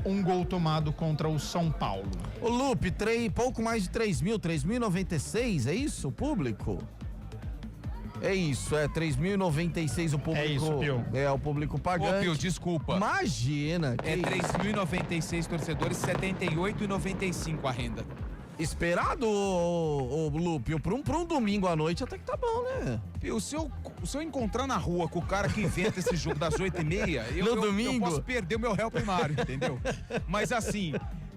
um gol tomado contra o São Paulo. O Lupe, pouco mais de 3.096, é isso o público? É isso, 3.096 o público. É isso, Pio. É o público pagante. Ô, Pio, desculpa. Imagina. É 3.096 torcedores, 78,95 a renda. Esperado, o Lupe, pra um domingo à noite até que tá bom, né? Pio, se eu encontrar na rua com o cara que inventa esse jogo das 8h30, eu posso perder o meu réu primário, entendeu? Mas assim,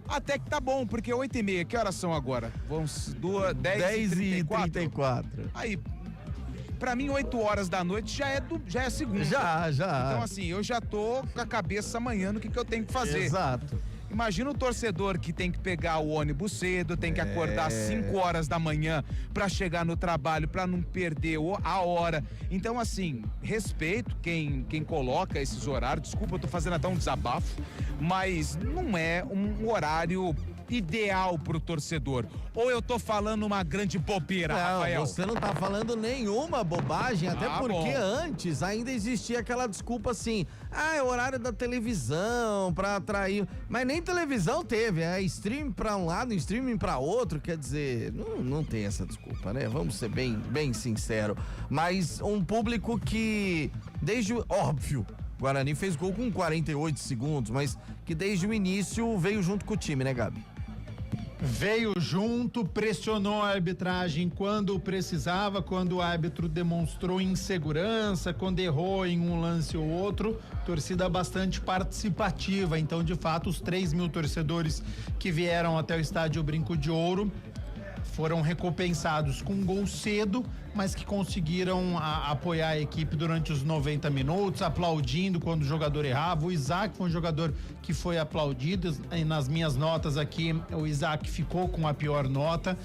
até que tá bom, porque 8h30, que horas são agora? Vão 10h34. Aí, pra mim, 8 horas da noite já é segunda. Já. Então assim, eu já tô com a cabeça amanhã no que eu tenho que fazer. Exato. Imagina o torcedor que tem que pegar o ônibus cedo, tem que acordar às 5 horas da manhã pra chegar no trabalho, pra não perder a hora. Então, assim, respeito quem coloca esses horários. Desculpa, eu tô fazendo até um desabafo, mas não é um horário ideal pro torcedor. Ou eu tô falando uma grande bobeira, Rafael? Você não tá falando nenhuma bobagem, até porque antes ainda existia aquela desculpa assim, é o horário da televisão pra atrair, mas nem televisão teve, streaming pra um lado, streaming pra outro, quer dizer, não tem essa desculpa, né? Vamos ser bem sincero, mas um público que, óbvio, Guarani fez gol com 48 segundos, mas que desde o início veio junto com o time, né, Gabi? Veio junto, pressionou a arbitragem quando precisava, quando o árbitro demonstrou insegurança, quando errou em um lance ou outro, torcida bastante participativa. Então, de fato, os 3.000 torcedores que vieram até o estádio Brinco de Ouro foram recompensados com um gol cedo, mas que conseguiram apoiar a equipe durante os 90 minutos, aplaudindo quando o jogador errava. O Isaac foi um jogador que foi aplaudido, e nas minhas notas aqui, o Isaac ficou com a pior nota,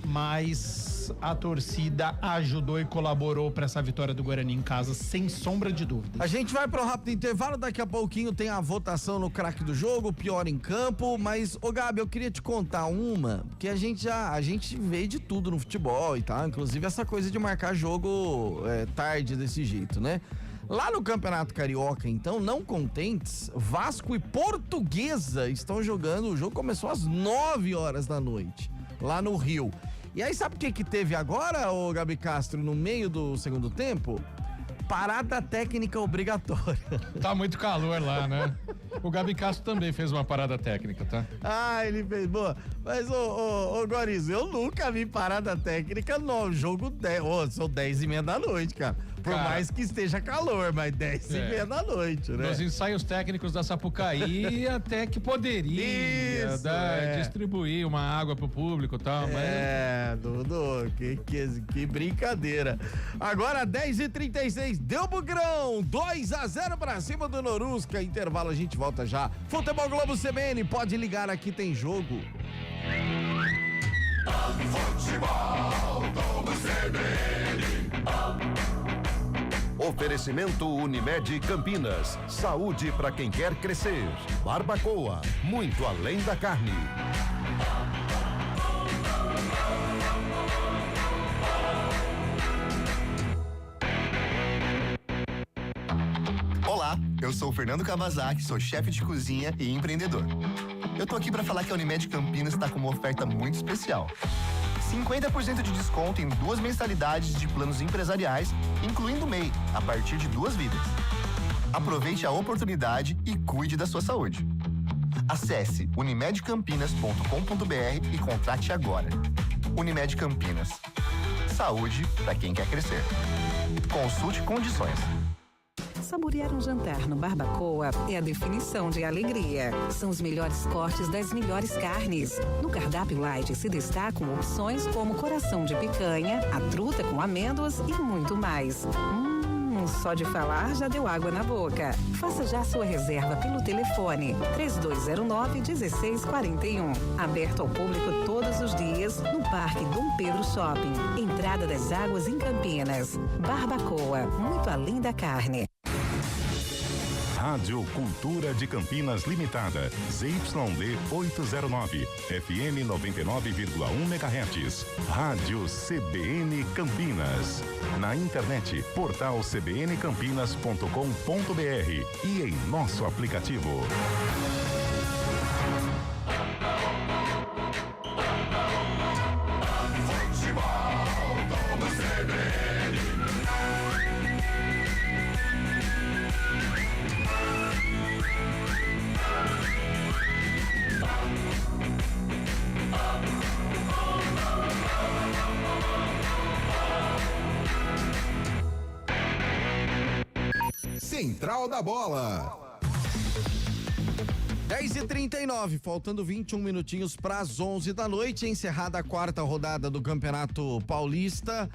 mas a torcida ajudou e colaborou para essa vitória do Guarani em casa, sem sombra de dúvida. A gente vai para o rápido intervalo, daqui a pouquinho tem a votação no craque do jogo, pior em campo, mas, ô Gabi, eu queria te contar uma, que a gente vê de tudo no futebol e tal, inclusive essa coisa de marcar jogo tarde desse jeito, né? Lá no Campeonato Carioca, então, não contentes, Vasco e Portuguesa estão jogando, o jogo começou às 9 horas da noite, lá no Rio. E aí, sabe o que teve agora, ô Gabi Castro, no meio do segundo tempo? Parada técnica obrigatória. Tá muito calor lá, né? O Gabi Castro também fez uma parada técnica, tá? Ah, ele fez, boa. Mas, ô Gorizo, eu nunca vi parada técnica no jogo 10, são 10h30 da noite, cara. Por mais que esteja calor, mas 10h30 da noite, né? Nos ensaios técnicos da Sapucaí, até que poderia distribuir uma água pro público e tal, mas... Dudu, que brincadeira. Agora 10h36, deu bugrão, 2-0 pra cima do Norusca. Intervalo, a gente volta já. Futebol Globo CBN, pode ligar, aqui tem jogo. Futebol Globo CBN. Oferecimento Unimed Campinas. Saúde para quem quer crescer. Barbacoa, muito além da carne. Olá, eu sou o Fernando Kawasaki, sou chefe de cozinha e empreendedor. Eu tô aqui para falar que a Unimed Campinas está com uma oferta muito especial. 50% de desconto em 2 mensalidades de planos empresariais, incluindo MEI, a partir de 2 vidas. Aproveite a oportunidade e cuide da sua saúde. Acesse unimedcampinas.com.br e contrate agora. Unimed Campinas. Saúde para quem quer crescer. Consulte condições. Saborear um jantar no Barbacoa é a definição de alegria. São os melhores cortes das melhores carnes. No cardápio light se destacam opções como coração de picanha, a truta com amêndoas e muito mais. Só de falar já deu água na boca. Faça já sua reserva pelo telefone 3209-1641. Aberto ao público todos os dias no Parque Dom Pedro Shopping. Entrada das Águas em Campinas. Barbacoa, muito além da carne. Rádio Cultura de Campinas Limitada, ZYD 809, FM 99,1 MHz. Rádio CBN Campinas. Na internet, portal cbncampinas.com.br e em nosso aplicativo. Central da Bola. 10h39, faltando 21 minutinhos para as 11 da noite, encerrada a 4ª rodada do Campeonato Paulista,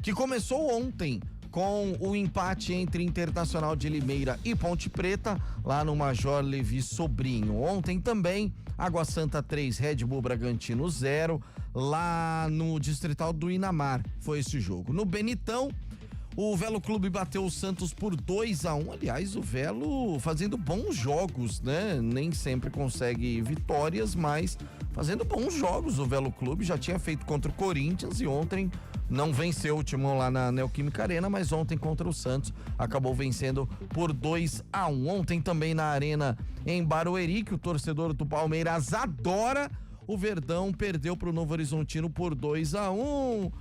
que começou ontem com o empate entre Internacional de Limeira e Ponte Preta, lá no Major Levi Sobrinho. Ontem também, Água Santa 3, Red Bull Bragantino 0, lá no Distrital do Inamar, foi esse jogo. No Benitão, o Velo Clube bateu o Santos por 2-1. Aliás, o Velo fazendo bons jogos, né? Nem sempre consegue vitórias, mas fazendo bons jogos. O Velo Clube já tinha feito contra o Corinthians e ontem não venceu o Timão lá na Neoquímica Arena, mas ontem contra o Santos acabou vencendo por 2-1. Ontem também na Arena em Barueri, que o torcedor do Palmeiras adora, o Verdão perdeu para o Novo Horizontino por 2-1.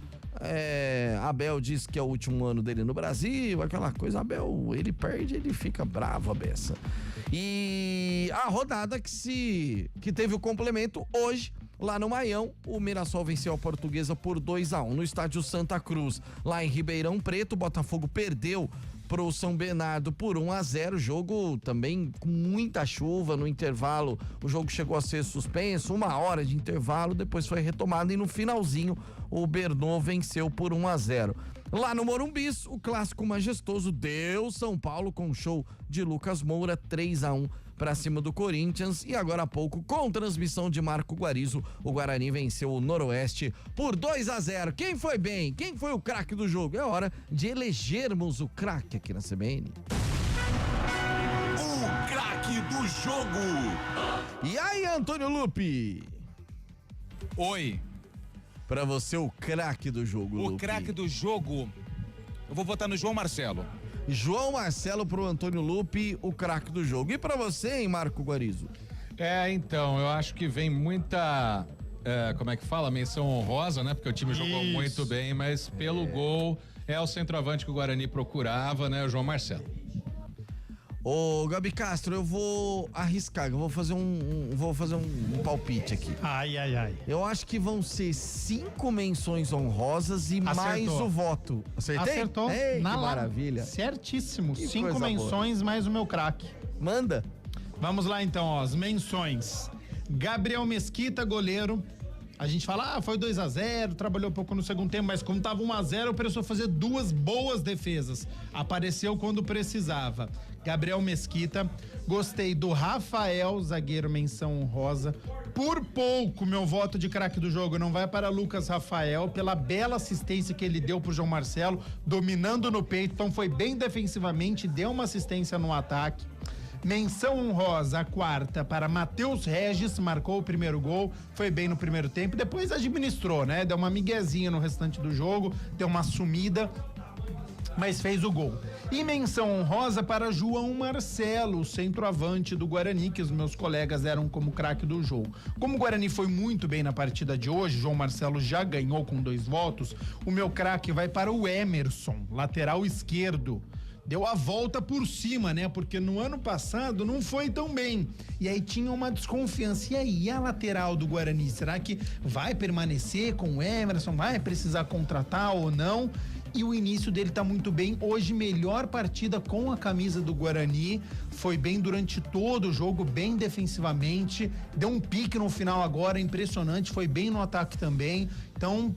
Abel diz que é o último ano dele no Brasil, aquela coisa. Abel, ele perde, ele fica bravo, a beça. E a rodada que teve o complemento hoje, lá no Maião, o Mirassol venceu a Portuguesa por 2-1. No estádio Santa Cruz, lá em Ribeirão Preto, o Botafogo perdeu pro São Bernardo por 1-0, jogo também com muita chuva no intervalo, o jogo chegou a ser suspenso, 1 hora de intervalo, depois foi retomado e no finalzinho o Bernô venceu por 1-0. Lá no Morumbis, o clássico majestoso deu São Paulo com show de Lucas Moura, 3-1 para cima do Corinthians, e agora há pouco, com transmissão de Marco Guarizo, o Guarani venceu o Noroeste por 2-0. Quem foi bem? Quem foi o craque do jogo? É hora de elegermos o craque aqui na CBN. O craque do jogo. E aí, Antônio Lupe? Oi. Pra você, o craque do jogo, Lupe. O craque do jogo, eu vou votar no João Marcelo. João Marcelo pro Antônio Lupe, o craque do jogo. E pra você, hein, Marco Guarizo? Então, eu acho que vem muita, como é que fala? Menção honrosa, né? Porque o time jogou muito bem, mas pelo gol é o centroavante que o Guarani procurava, né? O João Marcelo. Ô, Gabi Castro, eu vou arriscar, eu vou fazer um palpite aqui. Ai. Eu acho que vão ser 5 menções honrosas e mais o voto. Acertei? Acertou. Ei, Na que maravilha. Certíssimo. Que 5 coisa menções mais o meu craque. Manda. Vamos lá então, ó, as menções. Gabriel Mesquita, goleiro. A gente fala, foi 2-0, trabalhou um pouco no segundo tempo, mas como tava 1-0, precisou fazer 2 boas defesas. Apareceu quando precisava. Gabriel Mesquita. Gostei do Rafael, zagueiro, menção honrosa. Por pouco, meu voto de craque do jogo não vai para Lucas Rafael, pela bela assistência que ele deu pro João Marcelo, dominando no peito, então foi bem defensivamente, deu uma assistência no ataque. Menção honrosa, a quarta, para Matheus Regis, marcou o primeiro gol, foi bem no primeiro tempo, depois administrou, né? Deu uma miguezinha no restante do jogo, deu uma sumida, mas fez o gol. E menção honrosa para João Marcelo, centroavante do Guarani, que os meus colegas deram como craque do jogo. Como o Guarani foi muito bem na partida de hoje, João Marcelo já ganhou com 2 votos, o meu craque vai para o Emerson, lateral esquerdo. Deu a volta por cima, né? Porque no ano passado não foi tão bem. E aí tinha uma desconfiança. E aí, a lateral do Guarani? Será que vai permanecer com o Emerson? Vai precisar contratar ou não? E o início dele tá muito bem. Hoje, melhor partida com a camisa do Guarani. Foi bem durante todo o jogo, bem defensivamente. Deu um pique no final agora, impressionante. Foi bem no ataque também. Então,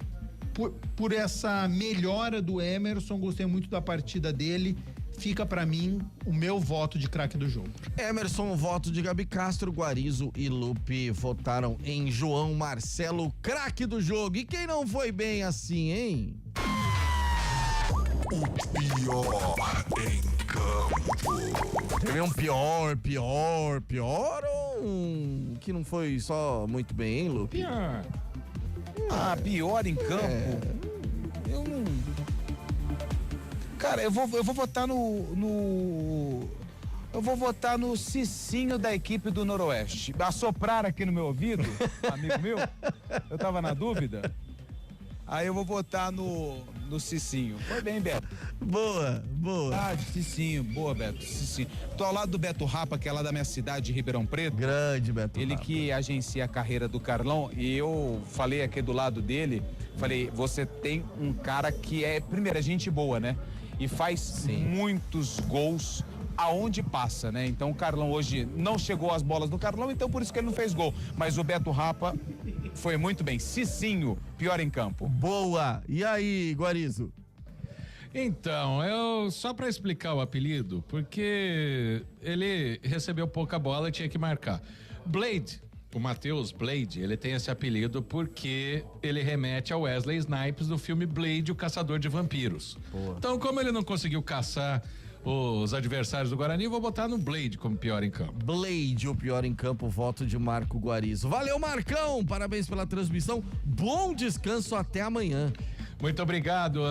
por essa melhora do Emerson, gostei muito da partida dele. Fica pra mim o meu voto de craque do jogo. Emerson, o voto de Gabi Castro, Guarizo e Lupe votaram em João Marcelo, craque do jogo. E quem não foi bem assim, hein? O pior em campo. Teve um pior ou um que não foi só muito bem, hein, Lupe? Pior em campo? Eu não... Cara, eu vou votar eu vou votar no Cicinho da equipe do Noroeste. Assoprar aqui no meu ouvido, amigo meu, eu tava na dúvida. Aí eu vou votar no Cicinho. Foi bem, Beto. Boa. Cicinho, boa, Beto. Cicinho. Tô ao lado do Beto Rapa, que é lá da minha cidade, de Ribeirão Preto. Grande Beto Ele Rapa. que agencia a carreira do Carlão, e eu falei aqui do lado dele, falei, você tem um cara que primeiro, é gente boa, né? E faz muitos gols aonde passa, né? Então o Carlão hoje não chegou às bolas do Carlão, então por isso que ele não fez gol. Mas o Beto Rapa foi muito bem. Cicinho, pior em campo. Boa. E aí, Guarizo? Então, só pra explicar o apelido, porque ele recebeu pouca bola e tinha que marcar. Blade, o Matheus Blade, ele tem esse apelido porque ele remete ao Wesley Snipes do filme Blade, o Caçador de Vampiros. Boa. Então, como ele não conseguiu caçar os adversários do Guarani, eu vou botar no Blade como pior em campo. Blade, o pior em campo, voto de Marco Guarizo. Valeu, Marcão, parabéns pela transmissão, bom descanso, até amanhã. Muito obrigado,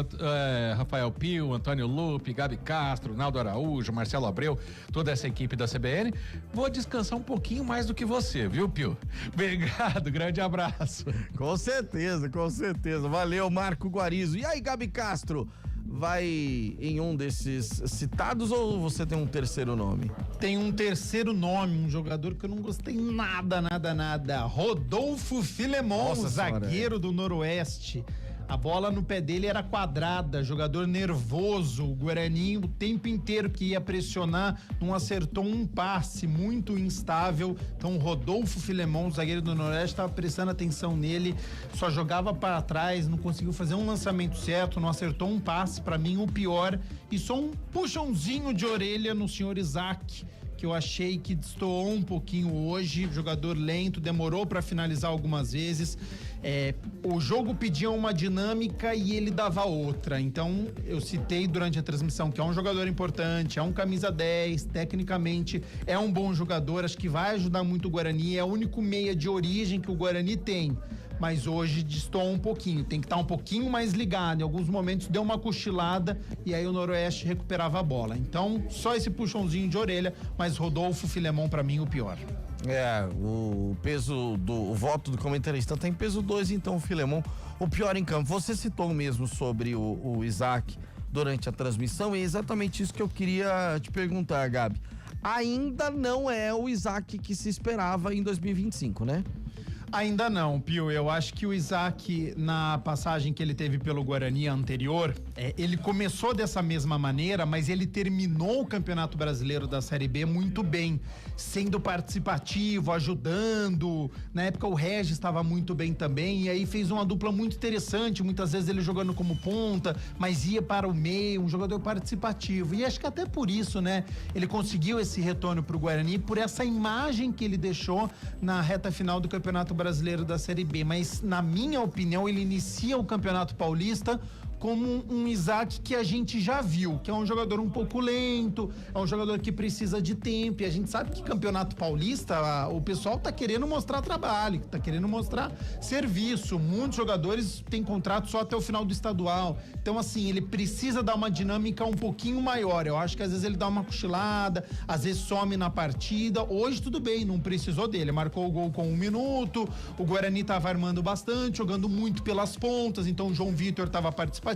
Rafael Pio, Antônio Lupe, Gabi Castro, Naldo Araújo, Marcelo Abreu, toda essa equipe da CBN. Vou descansar um pouquinho mais do que você, viu, Pio? Obrigado, grande abraço. Com certeza. Valeu, Marco Guarizo. E aí, Gabi Castro, vai em um desses citados ou você tem um terceiro nome? Tem um terceiro nome, um jogador que eu não gostei nada. Rodolfo Filemon, zagueiro do Noroeste. A bola no pé dele era quadrada, jogador nervoso. O Guarani, o tempo inteiro que ia pressionar, não acertou um passe, muito instável. Então, o Rodolfo Filemon, zagueiro do Noroeste, estava prestando atenção nele, só jogava para trás, não conseguiu fazer um lançamento certo, não acertou um passe. Para mim, o pior. E só um puxãozinho de orelha no senhor Isaac, que eu achei que destoou um pouquinho hoje, jogador lento, demorou para finalizar algumas vezes. O jogo pedia uma dinâmica e ele dava outra. Então, eu citei durante a transmissão que é um jogador importante, é um camisa 10, tecnicamente é um bom jogador, acho que vai ajudar muito o Guarani, é o único meia de origem que o Guarani tem. Mas hoje destoa um pouquinho, tem que estar um pouquinho mais ligado, em alguns momentos deu uma cochilada e aí o Noroeste recuperava a bola. Então, só esse puxãozinho de orelha, mas Rodolfo Filemon pra mim o pior. O peso o voto do comentarista tem peso 2, então o Filemon, o pior em campo. Você citou mesmo sobre o Isaac durante a transmissão, e é exatamente isso que eu queria te perguntar, Gabi. Ainda não é o Isaac que se esperava em 2025, né? Ainda não, Pio. Eu acho que o Isaac, na passagem que ele teve pelo Guarani anterior, ele começou dessa mesma maneira, mas ele terminou o Campeonato Brasileiro da Série B muito bem, sendo participativo, ajudando. Na época o Regis estava muito bem também, e aí fez uma dupla muito interessante, muitas vezes ele jogando como ponta, mas ia para o meio, um jogador participativo. E acho que até por isso, né, ele conseguiu esse retorno para o Guarani, por essa imagem que ele deixou na reta final do Campeonato Brasileiro da Série B, mas na minha opinião ele inicia o Campeonato Paulista como um Isaac que a gente já viu, que é um jogador um pouco lento, é um jogador que precisa de tempo, e a gente sabe que Campeonato Paulista, o pessoal tá querendo mostrar trabalho, tá querendo mostrar serviço, muitos jogadores têm contrato só até o final do estadual, então assim, ele precisa dar uma dinâmica um pouquinho maior. Eu acho que às vezes ele dá uma cochilada, às vezes some na partida. Hoje tudo bem, não precisou dele, marcou o gol com 1 minuto, o Guarani tava armando bastante, jogando muito pelas pontas, então o João Vitor tava participativo,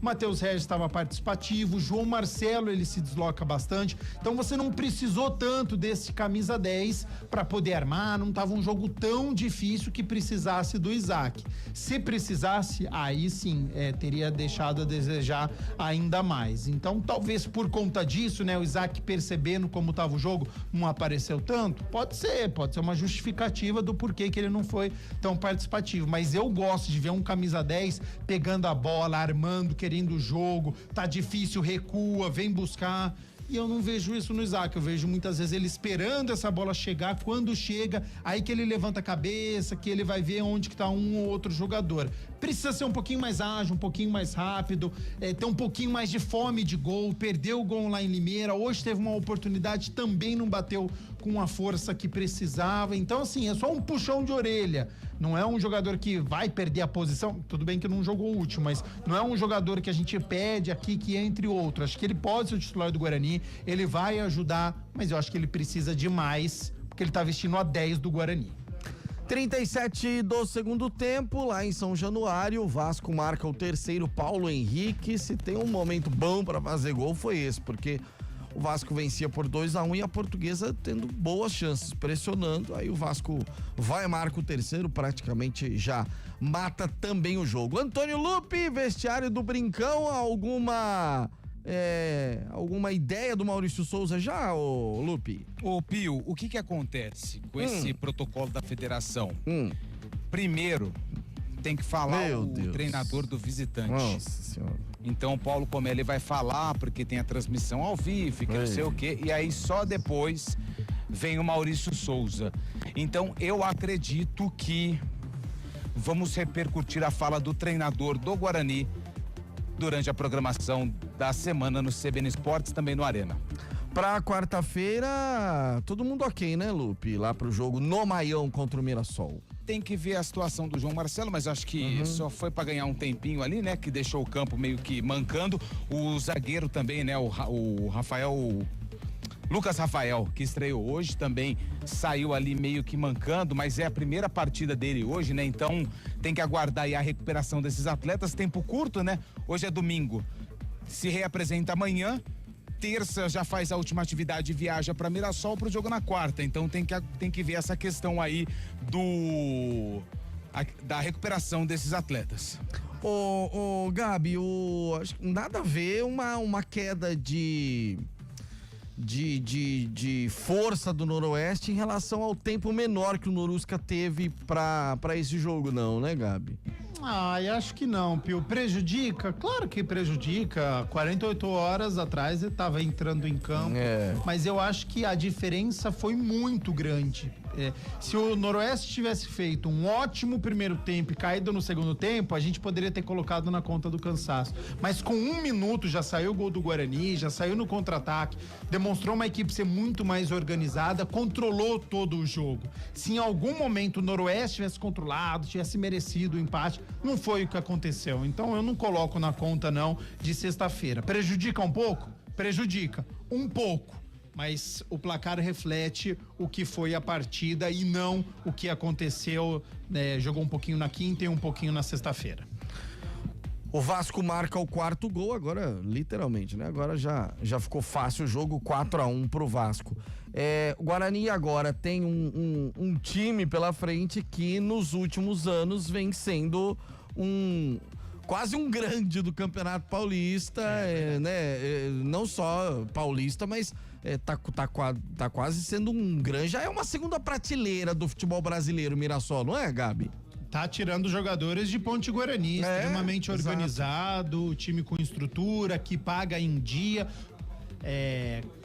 Matheus Regis estava participativo, João Marcelo ele se desloca bastante, então você não precisou tanto desse camisa 10 para poder armar, não estava um jogo tão difícil que precisasse do Isaac. Se precisasse, aí sim, teria deixado a desejar ainda mais. Então talvez por conta disso, né, o Isaac percebendo como estava o jogo, não apareceu tanto, pode ser uma justificativa do porquê que ele não foi tão participativo, mas eu gosto de ver um camisa 10 pegando a bola, armando, querendo o jogo, tá difícil, recua, vem buscar. E eu não vejo isso no Isaac, eu vejo muitas vezes ele esperando essa bola chegar, quando chega, aí que ele levanta a cabeça, que ele vai ver onde que tá um ou outro jogador. Precisa ser um pouquinho mais ágil, um pouquinho mais rápido, ter um pouquinho mais de fome de gol, perdeu o gol lá em Limeira, hoje teve uma oportunidade, também não bateu com a força que precisava, então assim, é só um puxão de orelha, não é um jogador que vai perder a posição, tudo bem que não jogou o último, mas não é um jogador que a gente pede aqui que entre outro, acho que ele pode ser o titular do Guarani, ele vai ajudar, mas eu acho que ele precisa de mais, porque ele tá vestindo a 10 do Guarani. 37 do segundo tempo, lá em São Januário, o Vasco marca o terceiro, Paulo Henrique. Se tem um momento bom para fazer gol foi esse, porque o Vasco vencia por 2-1 e a Portuguesa tendo boas chances, pressionando, aí o Vasco vai, marca o terceiro, praticamente já mata também o jogo. Antônio Lupe, vestiário do Brincão, alguma ideia do Maurício Souza já, ô Lupe? Ô Pio, o que acontece com esse protocolo da federação? Primeiro, tem que falar treinador do visitante. Nossa Senhora. Então o Paulo Comelli vai falar, porque tem a transmissão ao vivo, que não sei o quê, e aí só depois vem o Maurício Souza. Então eu acredito que vamos repercutir a fala do treinador do Guarani durante a programação da semana no CBN Esportes, também no Arena. Pra quarta-feira, todo mundo ok, né, Lupe? Lá pro jogo no Maião contra o Mirassol. Tem que ver a situação do João Marcelo, mas acho que só foi pra ganhar um tempinho ali, né? Que deixou o campo meio que mancando. O zagueiro também, né? O Lucas Rafael, que estreou hoje, também saiu ali meio que mancando, mas é a primeira partida dele hoje, né? Então tem que aguardar aí a recuperação desses atletas, tempo curto, né? Hoje é domingo, se reapresenta amanhã, terça já faz a última atividade e viaja para Mirassol pro jogo na quarta, então tem que ver essa questão aí da recuperação desses atletas. Ô, Gabi, acho que nada a ver uma queda de força do Noroeste em relação ao tempo menor que o Norusca teve pra esse jogo, não, né, Gabi? Eu acho que não, Pio. Prejudica? Claro que prejudica. 48 horas atrás ele estava entrando em campo, mas eu acho que a diferença foi muito grande. Se o Noroeste tivesse feito um ótimo primeiro tempo e caído no segundo tempo, a gente poderia ter colocado na conta do cansaço. Mas com 1 minuto já saiu o gol do Guarani, já saiu no contra-ataque, demonstrou uma equipe ser muito mais organizada, controlou todo o jogo. Se em algum momento o Noroeste tivesse controlado, tivesse merecido o empate, não foi o que aconteceu. Então eu não coloco na conta não de sexta-feira. Prejudica um pouco? Prejudica. Um pouco. Mas o placar reflete o que foi a partida e não o que aconteceu, jogou um pouquinho na quinta e um pouquinho na sexta-feira. O Vasco marca o 4º gol agora, literalmente, né? Agora já ficou fácil o jogo, 4-1 pro Vasco. O Guarani agora tem um time pela frente que nos últimos anos vem sendo quase um grande do Campeonato Paulista, né? Não só paulista, mas tá quase sendo um grande. Já é uma segunda prateleira do futebol brasileiro, Mirassol, não é, Gabi? Tá tirando jogadores de Ponte Guarani, extremamente organizado, time com estrutura, que paga em dia.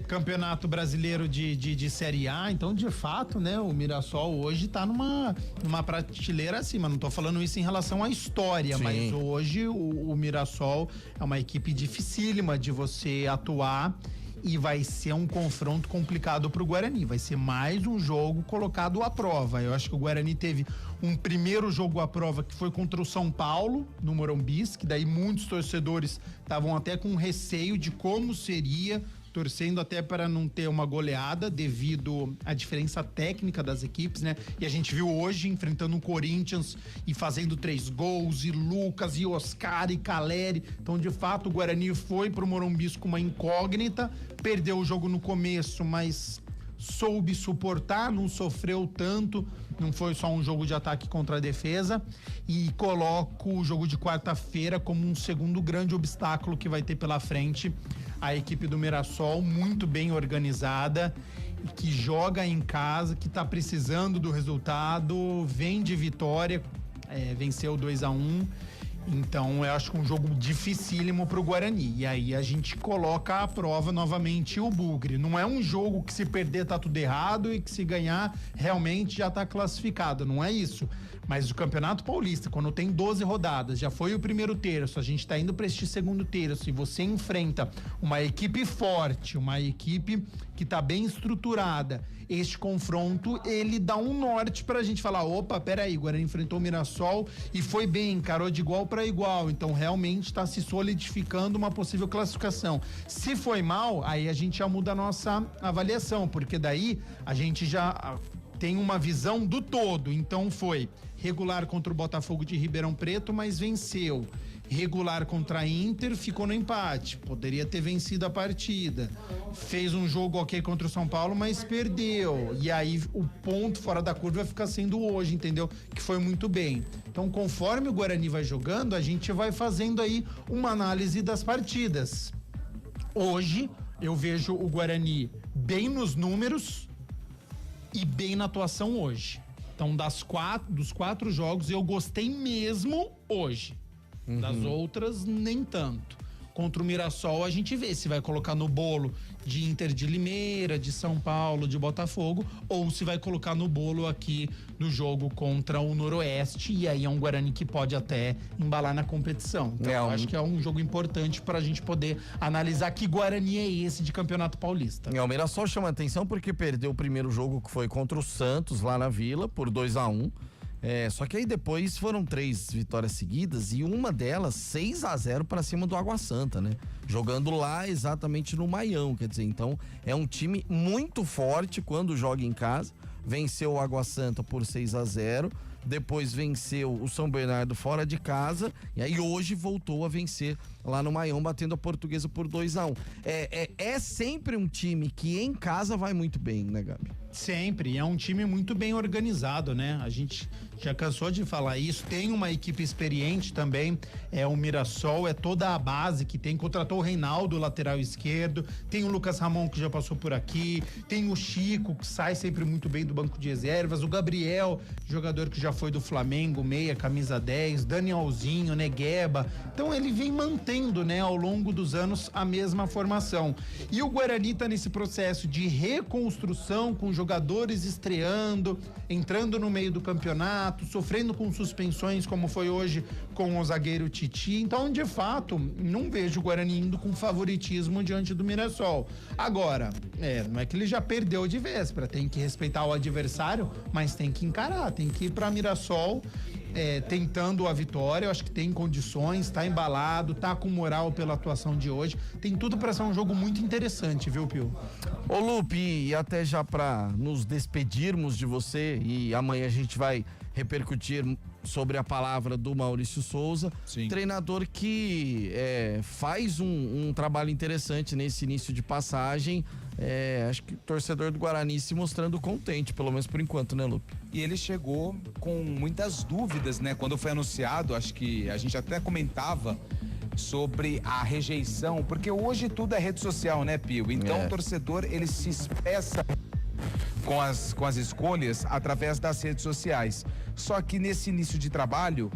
Campeonato Brasileiro de Série A, então de fato, né, o Mirassol hoje tá numa prateleira acima, não tô falando isso em relação à história, sim, mas hoje o Mirassol é uma equipe dificílima de você atuar e vai ser um confronto complicado pro Guarani, vai ser mais um jogo colocado à prova. Eu acho que o Guarani teve um primeiro jogo à prova que foi contra o São Paulo, no Morumbis, que daí muitos torcedores estavam até com receio de como seria, torcendo até para não ter uma goleada devido à diferença técnica das equipes, né? E a gente viu hoje enfrentando o Corinthians e fazendo 3 gols, e Lucas, e Oscar, e Caleri. Então, de fato, o Guarani foi pro Morumbis com uma incógnita, perdeu o jogo no começo, mas soube suportar, não sofreu tanto, não foi só um jogo de ataque contra a defesa, e coloco o jogo de quarta-feira como um segundo grande obstáculo que vai ter pela frente a equipe do Mirassol, muito bem organizada, que joga em casa, que tá precisando do resultado, vem de vitória, venceu 2-1. Então eu acho que um jogo dificílimo pro Guarani, e aí a gente coloca à prova novamente o Bugre. Não é um jogo que se perder tá tudo errado e que se ganhar realmente já tá classificado, não é isso. Mas o Campeonato Paulista, quando tem 12 rodadas, já foi o primeiro terço, a gente tá indo para este segundo terço e você enfrenta uma equipe forte, uma equipe que tá bem estruturada, este confronto, ele dá um norte pra gente falar, opa, peraí, o Guarani enfrentou o Mirassol e foi bem, encarou de igual para igual, então realmente tá se solidificando uma possível classificação. Se foi mal, aí a gente já muda a nossa avaliação, porque daí a gente já tem uma visão do todo. Então foi regular contra o Botafogo de Ribeirão Preto, mas venceu. Regular contra a Inter, ficou no empate, poderia ter vencido a partida. Fez um jogo ok contra o São Paulo, mas perdeu. E aí o ponto fora da curva vai ficar sendo hoje, entendeu? Que foi muito bem. Então, conforme o Guarani vai jogando, a gente vai fazendo aí uma análise das partidas. Hoje, eu vejo o Guarani bem nos números e bem na atuação hoje. Então, dos 4 jogos, eu gostei mesmo hoje. Das outras, nem tanto. Contra o Mirassol, a gente vê se vai colocar no bolo de Inter de Limeira, de São Paulo, de Botafogo, ou se vai colocar no bolo aqui no jogo contra o Noroeste, e aí é um Guarani que pode até embalar na competição. Então, eu acho que é um jogo importante para a gente poder analisar que Guarani é esse de Campeonato Paulista. O Mirassol chama atenção porque perdeu o primeiro jogo, que foi contra o Santos, lá na Vila, por 2-1. Só que aí depois foram 3 vitórias seguidas e uma delas 6-0 para cima do Água Santa, né? Jogando lá exatamente no Maião, quer dizer, então é um time muito forte quando joga em casa. Venceu o Água Santa por 6-0, depois venceu o São Bernardo fora de casa e aí hoje voltou a vencer lá no Maião, batendo a Portuguesa por 2-1. É sempre um time que em casa vai muito bem, né, Gabi? Sempre, é um time muito bem organizado, né? A gente já cansou de falar isso, tem uma equipe experiente também, é o Mirassol, é toda a base que tem, contratou o Reinaldo, lateral esquerdo, tem o Lucas Ramon que já passou por aqui, tem o Chico, que sai sempre muito bem do banco de reservas, o Gabriel, jogador que já foi do Flamengo, meia, camisa 10, Danielzinho, Negueba, então ele vem mantendo, né, ao longo dos anos a mesma formação. E o Guarani tá nesse processo de reconstrução, com jogadores estreando, entrando no meio do campeonato, sofrendo com suspensões, como foi hoje com o zagueiro Titi. Então, de fato, não vejo o Guarani indo com favoritismo diante do Mirassol. Agora, não é que ele já perdeu de véspera, tem que respeitar o adversário, mas tem que encarar, tem que ir pra Mirassol tentando a vitória. Eu acho que tem condições, tá embalado, tá com moral pela atuação de hoje. Tem tudo pra ser um jogo muito interessante, viu, Pio? Ô Lupe, e até já pra nos despedirmos de você, e amanhã a gente vai repercutir sobre a palavra do Maurício Souza, treinador que faz um trabalho interessante nesse início de passagem. Acho que o torcedor do Guarani se mostrando contente, pelo menos por enquanto, né, Lupe? E ele chegou com muitas dúvidas, né? Quando foi anunciado, acho que a gente até comentava sobre a rejeição, porque hoje tudo é rede social, né, Pio? Então o torcedor, ele se expressa com as escolhas através das redes sociais. Só que nesse início de trabalho,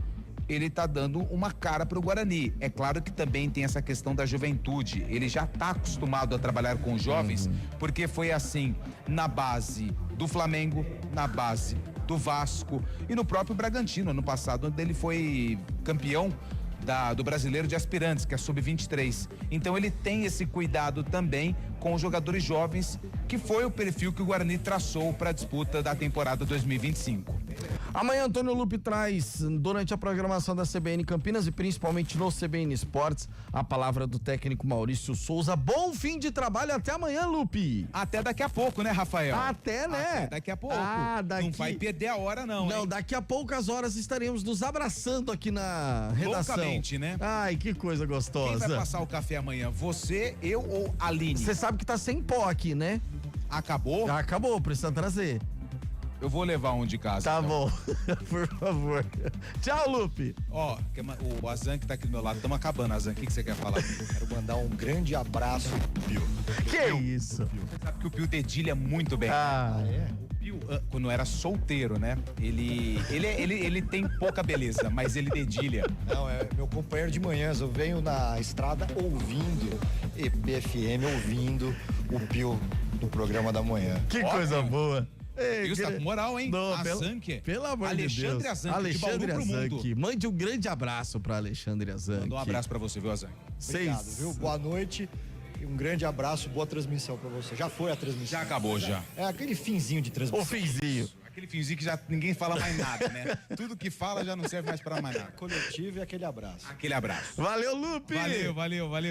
ele tá dando uma cara pro Guarani. É claro que também tem essa questão da juventude. Ele já tá acostumado a trabalhar com jovens, porque foi assim na base do Flamengo, na base do Vasco e no próprio Bragantino, ano passado, onde ele foi campeão do Brasileiro de Aspirantes, que é sub-23. Então ele tem esse cuidado também com os jogadores jovens, que foi o perfil que o Guarani traçou para a disputa da temporada 2025. Amanhã Antônio Lupe traz, durante a programação da CBN Campinas e principalmente no CBN Esportes, a palavra do técnico Maurício Souza. Bom fim de trabalho, até amanhã, Lupe. Até daqui a pouco, né, Rafael? Até, né? Até daqui a pouco. Não vai perder a hora, não. Não, daqui a poucas horas estaremos nos abraçando aqui na redação. Loucamente, né? Ai, que coisa gostosa. Quem vai passar o café amanhã? Você, eu ou Aline? Você sabe que tá sem pó aqui, né? Acabou? Acabou, precisa trazer. Eu vou levar um de casa. Tá então. bom, por favor. Tchau, Lupe. Ó, o Azan que tá aqui do meu lado, estamos acabando, Azan. O que você quer falar? Quero mandar um grande abraço pro Pio. Que isso? Você sabe que o Pio dedilha muito bem. O Pio, quando era solteiro, né? Ele tem pouca beleza, mas ele dedilha. Não, é meu companheiro de manhãs. Eu venho na estrada ouvindo EPFM, ouvindo o Pio do programa da manhã. Que coisa boa. Pio tá com moral, hein? Azanque. Pelo amor de Deus. Alexandre Azanque, Alexandre Azanque. Mande um grande abraço pra Alexandre Azanque. Manda um abraço pra você, viu, Azanque? Obrigado, viu? Boa noite. E um grande abraço, boa transmissão pra você. Já foi a transmissão? Já acabou, já. É aquele finzinho de transmissão. O finzinho. Aquele finzinho que já ninguém fala mais nada, né? Tudo que fala já não serve mais pra mais nada. Coletivo e aquele abraço. Aquele abraço. Valeu, Lupe.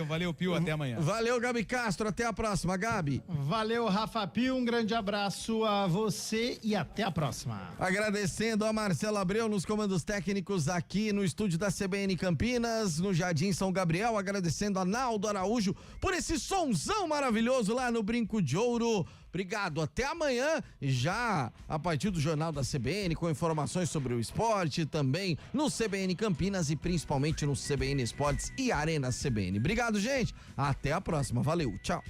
Valeu, Pio. Até amanhã. Valeu, Gabi Castro. Até a próxima, Gabi. Valeu, Rafa Pio. Um grande abraço a você e até a próxima. Agradecendo a Marcela Abreu nos comandos técnicos aqui no estúdio da CBN Campinas, no Jardim São Gabriel. Agradecendo a Naldo Araújo por esse sonzão maravilhoso lá no Brinco de Ouro. Obrigado, até amanhã, já a partir do Jornal da CBN, com informações sobre o esporte, também no CBN Campinas e principalmente no CBN Esportes e Arena CBN. Obrigado, gente, até a próxima, valeu, tchau.